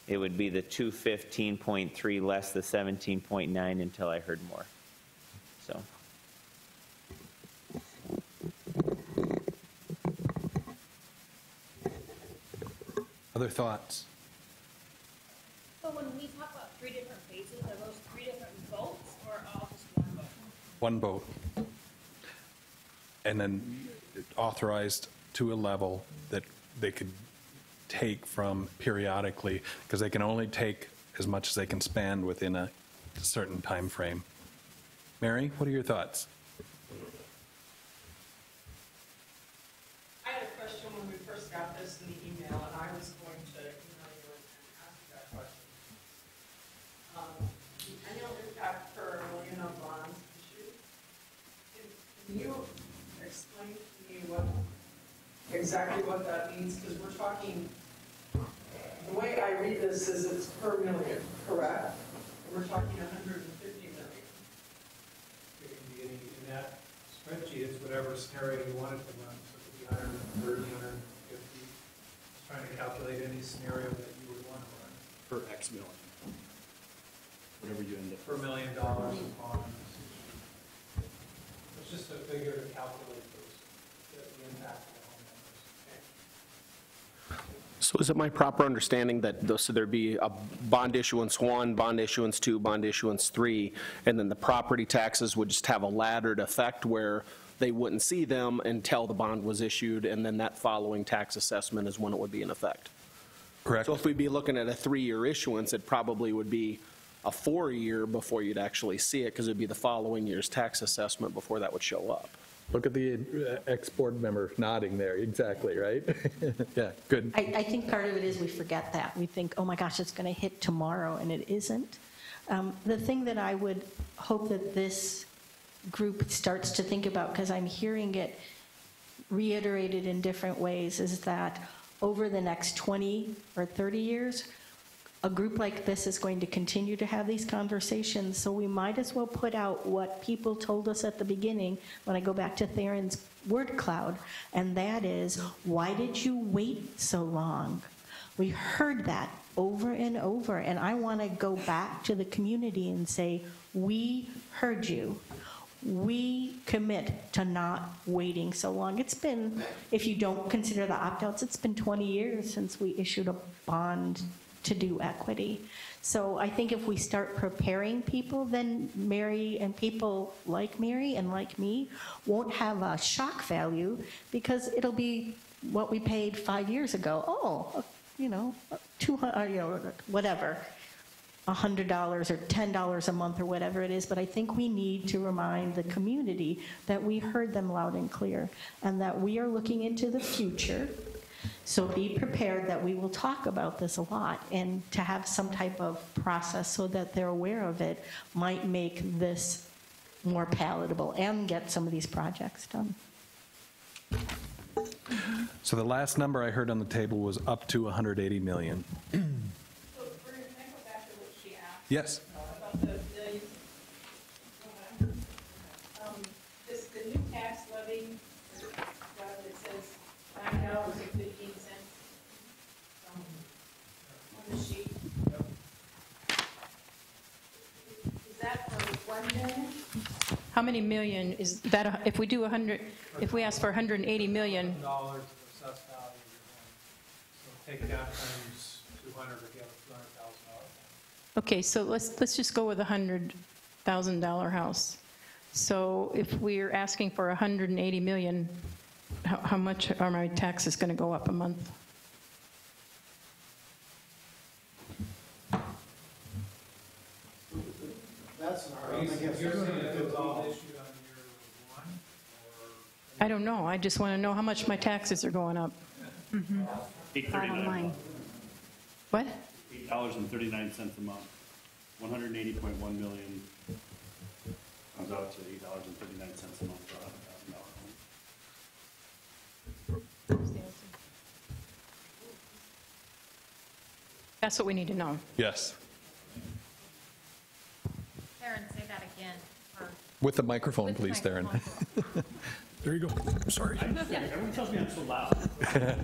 it would be the 215.3 less the 17.9 until I heard more. So. Other thoughts? So when we talk about 3 different phases, are those 3 different votes or all just one vote? One vote. And then authorized to a level that they could take from periodically, because they can only take as much as they can spend within a certain time frame. Mary, what are your thoughts? I had a question when we first got this in the email, and I was going to email you and ask you that question. The annual impact per million of bonds issued. Can you explain to me exactly what that means? Because we're talking, the way I read this is it's per million, correct? And we're talking 150 million. It can be any, in that spreadsheet, it's whatever scenario you want it to run. So it could be 130, 150. Just trying to calculate any scenario that you would want to run. Per X million. Whatever you end up. Per $1 million of bonds. It's just a figure to calculate the impact of the home numbers. So So is it my proper understanding that so there'd be a bond issuance 1, bond issuance 2, bond issuance 3, and then the property taxes would just have a laddered effect where they wouldn't see them until the bond was issued, and then that following tax assessment is when it would be in effect? Correct. So if we'd be looking at a 3-year issuance, it probably would be a 4-year before you'd actually see it, because it'd be the following year's tax assessment before that would show up. Look at the ex-board member nodding there, exactly, right? Yeah, good. I think part of it is we forget that. We think, oh my gosh, it's going to hit tomorrow, and it isn't. The thing that I would hope that this group starts to think about, because I'm hearing it reiterated in different ways, is that over the next 20 or 30 years, a group like this is going to continue to have these conversations, so we might as well put out what people told us at the beginning, when I go back to Theron's word cloud, and that is, why did you wait so long? We heard that over and over, and I want to go back to the community and say, we heard you. We commit to not waiting so long. It's been, if you don't consider the opt-outs, it's been 20 years since we issued a bond to do equity. So I think if we start preparing people, then Mary and people like Mary and like me won't have a shock value, because it'll be what we paid 5 years ago. Oh, you know, whatever, $100 or $10 a month or whatever it is. But I think we need to remind the community that we heard them loud and clear, and that we are looking into the future. So be prepared that we will talk about this a lot, and to have some type of process so that they're aware of it might make this more palatable and get some of these projects done. So the last number I heard on the table was up to 180 million. So, can I go back to what she asked? Yes. About the new tax levy, it says $9.15 on the sheet. Is that for 1 million? How many million is that? If we do 100, if we ask for 180 million? $100 of assessed value of your home. So take it out times 200 to get a $200,000. Okay, so let's just go with a $100,000 house. So if we're asking for 180 million, how much are my taxes going to go up a month? That's you're saying it was all issued on year 1? I don't know. I just want to know how much my taxes are going up. $8.39. What? $8.39 a month. 180.1 million comes out to $8.39 a month for a $100,000 home. That's what we need to know. Yes. Theron, say that again. With the microphone, With the please, Theron. microphone. There you go. I'm sorry. Everyone tells me I'm so loud. I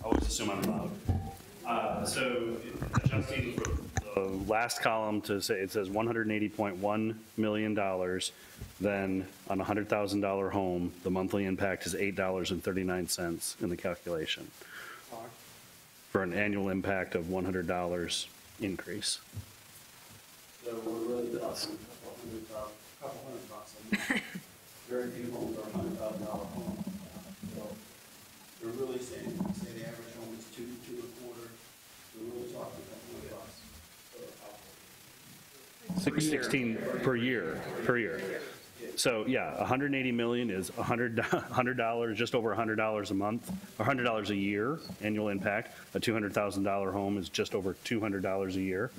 always assume I'm loud. So adjusting for the last column to say, it says $180.1 million, then on a $100,000 home, the monthly impact is $8.39 in the calculation, for an annual impact of $100 increase. So we're really talking a couple hundred bucks a month. Very few homes are $100,000 homes. So we're really saying, say the average home is 2 to 2.25. We're really talking a couple hundred bucks. 16 per year. So yeah, 180 million is $100, just over $100 a month, or $100 a year annual impact. A $200,000 home is just over $200 a year.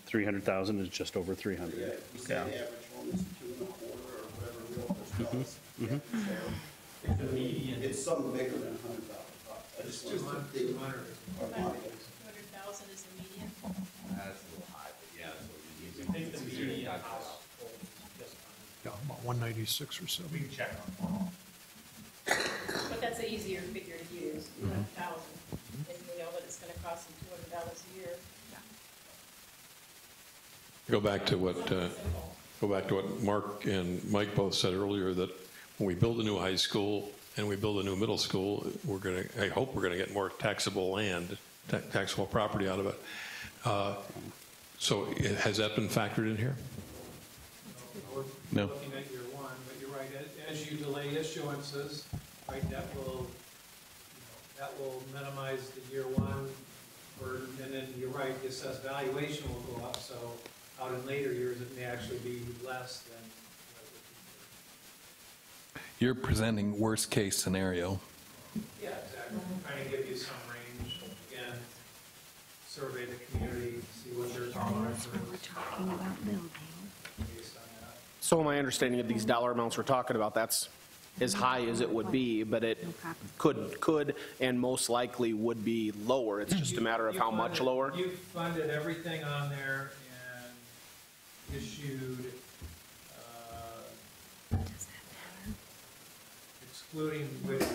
300,000 is just over 300. Yeah, we say the average home is 2.25 or whatever realtors tell us. It's the median. It's something bigger than $100,000. It's just a big 200,000 is the median? That's a little high, but yeah, that's what we need. I think the median household is just Yeah, about 196 or so. we can check on. But that's an easier figure to use, 200,000. And we know that it's going to cost them $200 a year. Go back to what Mark and Mike both said earlier, that when we build a new high school, and we build a new middle school, I hope we're going to get more taxable land, taxable property out of it. So has that been factored in here? We're looking at year one, but you're right, as you delay issuances, right, that will minimize the year one burden, and then you're right, the assessed valuation will go up, so out in later years, it may actually be less than. You're presenting worst-case scenario. Yeah, exactly. Trying to give you some range. Again, survey the community, see what their tolerance is. So my understanding of these dollar amounts we're talking about, that's as high as it would be, but it could and most likely would be lower. It's just a matter of how much lower. You funded everything on there and issued, excluding Whittier,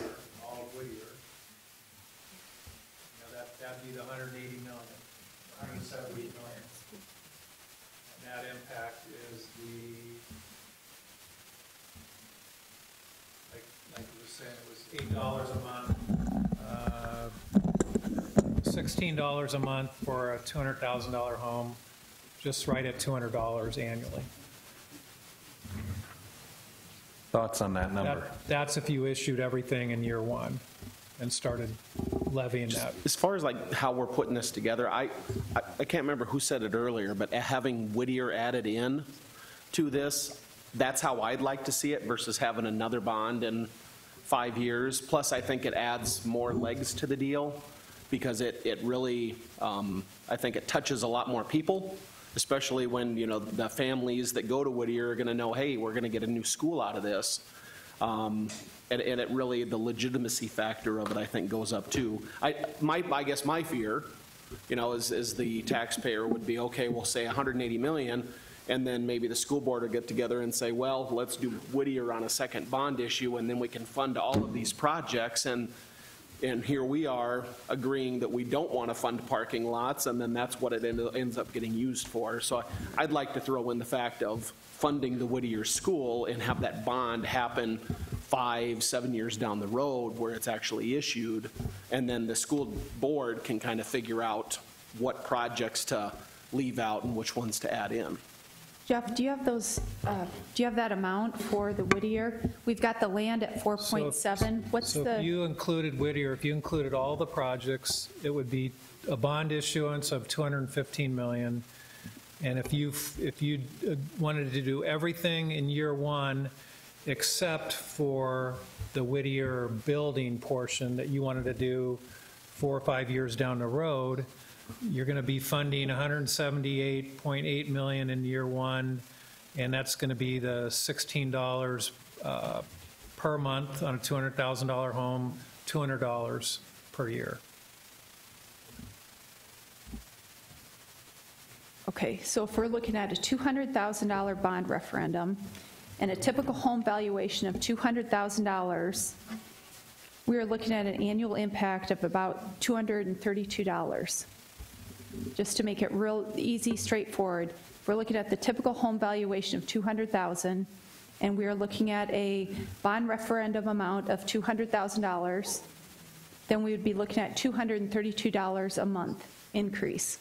all of Whittier. That'd be the 180 million, 178 million. And that impact is like you were saying, it was $8 a month, $16 a month for a $200,000 home, just right at $200 annually. Thoughts on that number? That's if you issued everything in year one and started levying that. As far as like how we're putting this together, I can't remember who said it earlier, but having Whittier added in to this, that's how I'd like to see it versus having another bond in 5 years. Plus, I think it adds more legs to the deal because it really, I think it touches a lot more people, especially when, you know, the families that go to Whittier are going to know, hey, we're going to get a new school out of this. And it really, the legitimacy factor of it, I think, goes up too. I guess my fear, you know, is the taxpayer would be, okay, we'll say 180 million, and then maybe the school board will get together and say, well, let's do Whittier on a second bond issue, and then we can fund all of these projects. And here we are agreeing that we don't want to fund parking lots, and then that's what it ends up getting used for. So I'd like to throw in the fact of funding the Whittier school and have that bond happen 5-7 years down the road where it's actually issued, and then the school board can kind of figure out what projects to leave out and which ones to add in. Jeff, do you have those? Do you have that amount for the Whittier? We've got the land at 4.7. What's so the? If you included Whittier, if you included all the projects, it would be a bond issuance of $215 million. And if you wanted to do everything in year one, except for the Whittier building portion that you wanted to do 4 or 5 years down the road, you're going to be funding $178.8 million in year one, and that's going to be the $16 per month on a $200,000 home, $200 per year. Okay, so if we're looking at a $200,000 bond referendum and a typical home valuation of $200,000, we are looking at an annual impact of about $232. Just to make it real easy, straightforward, we're looking at the typical home valuation of $200,000, and we are looking at a bond referendum amount of $200,000, then we would be looking at $232 a month increase.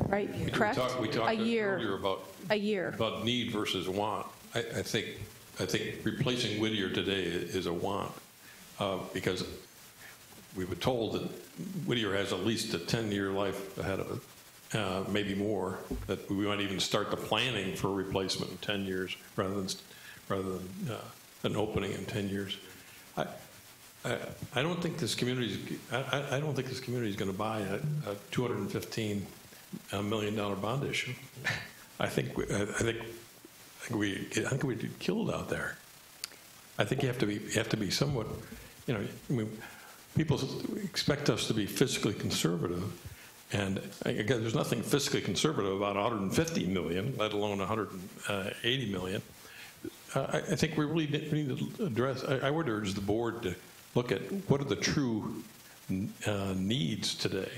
Right, correct? We talked a year. earlier about need versus want. I think replacing Whittier today is a want because we were told that Whittier has at least a 10-year life ahead of it, maybe more. That we might even start the planning for replacement in 10 years rather than an opening in 10 years. I don't think this community is going to buy a $215 million bond issue. I think we get killed out there. I think you have to be somewhat, you know, I mean, people expect us to be fiscally conservative, and again, there's nothing fiscally conservative about 150 million, let alone 180 million. I think we really need to address. I would urge the board to look at what are the true needs today,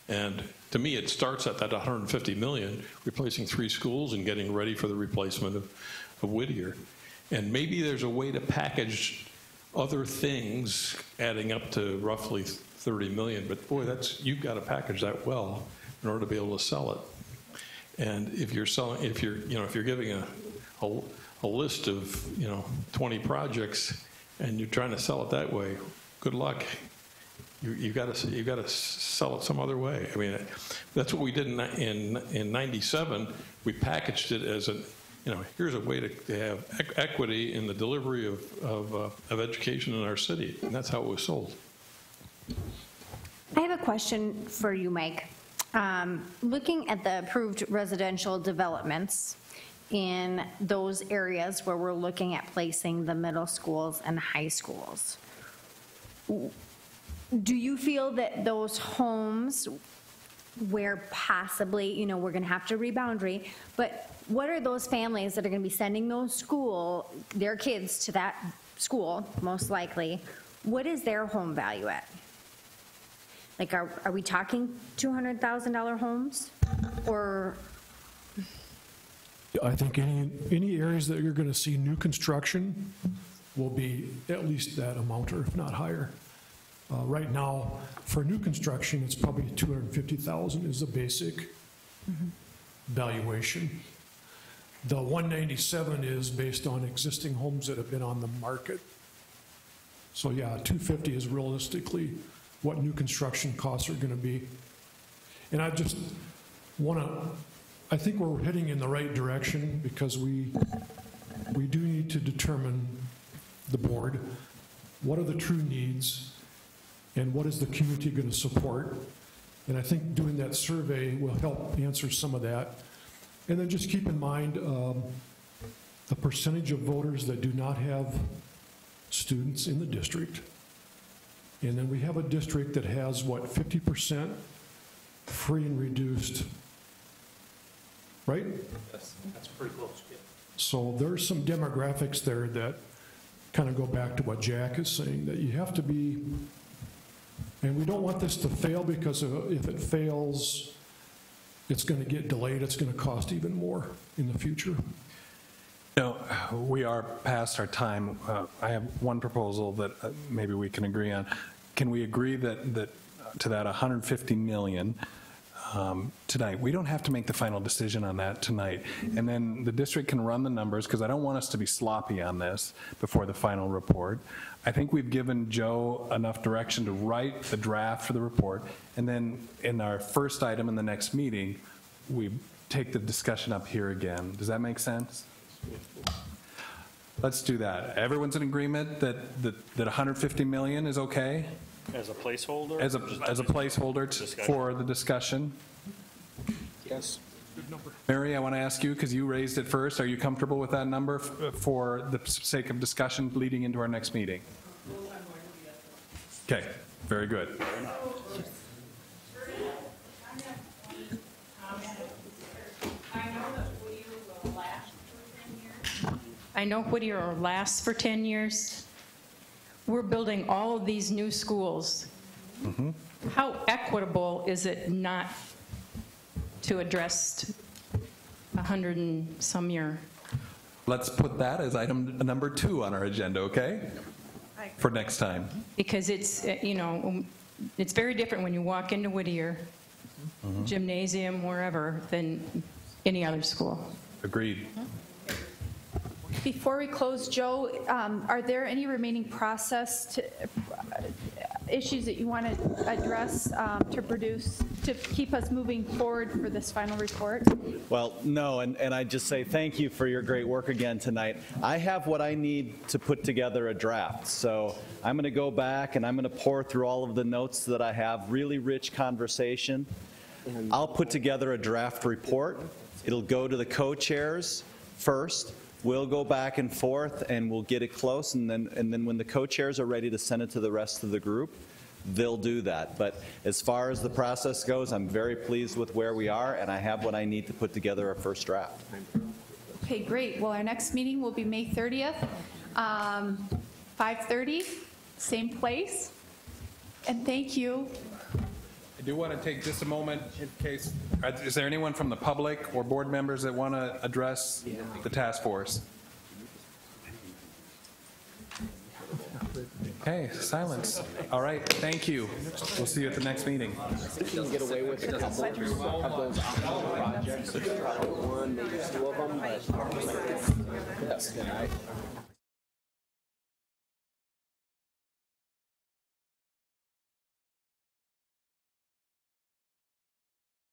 And to me, it starts at that 150 million, replacing 3 schools and getting ready for the replacement of Whittier. And maybe there's a way to package other things adding up to roughly 30 million, but boy, you've got to package that well in order to be able to sell it. And if you're giving a list of 20 projects and you're trying to sell it that way, good luck. You've got to sell it some other way. I mean, that's what we did in '97. We packaged it as here's a way to have equity in the delivery of education in our city, and that's how it was sold. I have a question for you, Mike. Looking at the approved residential developments in those areas where we're looking at placing the middle schools and high schools, do you feel that those homes where possibly, we're going to have to reboundary, but what are those families that are going to be sending their kids to that school, most likely, what is their home value at? Like, are we talking $200,000 homes, or? I think any areas that you're going to see new construction will be at least that amount, or if not higher. Right now, for new construction, it's probably $250,000 is the basic valuation. The 197 is based on existing homes that have been on the market. So yeah, 250 is realistically what new construction costs are going to be. And I just I think we're heading in the right direction, because we do need to determine, the board, what are the true needs and what is the community going to support. And I think doing that survey will help answer some of that. And then just keep in mind the percentage of voters that do not have students in the district. And then we have a district that has, 50% free and reduced, right? That's pretty close. Yeah. So there's some demographics there that kind of go back to what Jack is saying, that you have to be, and we don't want this to fail, because if it fails, it's going to get delayed. It's going to cost even more in the future. No, we are past our time. I have one proposal that maybe we can agree on. Can we agree that to that 150 million tonight? We don't have to make the final decision on that tonight. And then the district can run the numbers, because I don't want us to be sloppy on this before the final report. I think we've given Joe enough direction to write the draft for the report. And then in our first item in the next meeting, we take the discussion up here again. Does that make sense? Let's do that. Everyone's in agreement that 150 million is okay? As a placeholder? As a placeholder for the discussion? Yes. Mary, I want to ask you, because you raised it first, are you comfortable with that number for the sake of discussion leading into our next meeting? Okay, very good. I know Whittier will last for 10 years. We're building all of these new schools. How equitable is it not to address 100 and some year? Let's put that as item number 2 on our agenda, okay? For next time. Because it's, it's very different when you walk into Whittier, gymnasium, wherever, than any other school. Agreed. Before we close, Joe, are there any remaining process issues that you want to address to keep us moving forward for this final report? Well, no, and I just say thank you for your great work again tonight. I have what I need to put together a draft, so I'm going to go back and I'm going to pour through all of the notes that I have, really rich conversation. I'll put together a draft report. It'll go to the co-chairs first. We'll go back and forth and we'll get it close, and then when the co-chairs are ready to send it to the rest of the group, they'll do that. But as far as the process goes, I'm very pleased with where we are, and I have what I need to put together a first draft. Okay, great. Well, our next meeting will be May 30th, 5:30, same place. And thank you. do want to take just a moment in case, is there anyone from the public or board members that want to address the task force? Okay, silence. All right, thank you. We'll see you at the next meeting. I think you can get away with a couple of those optional projects. Probably one, maybe two of them, but yes,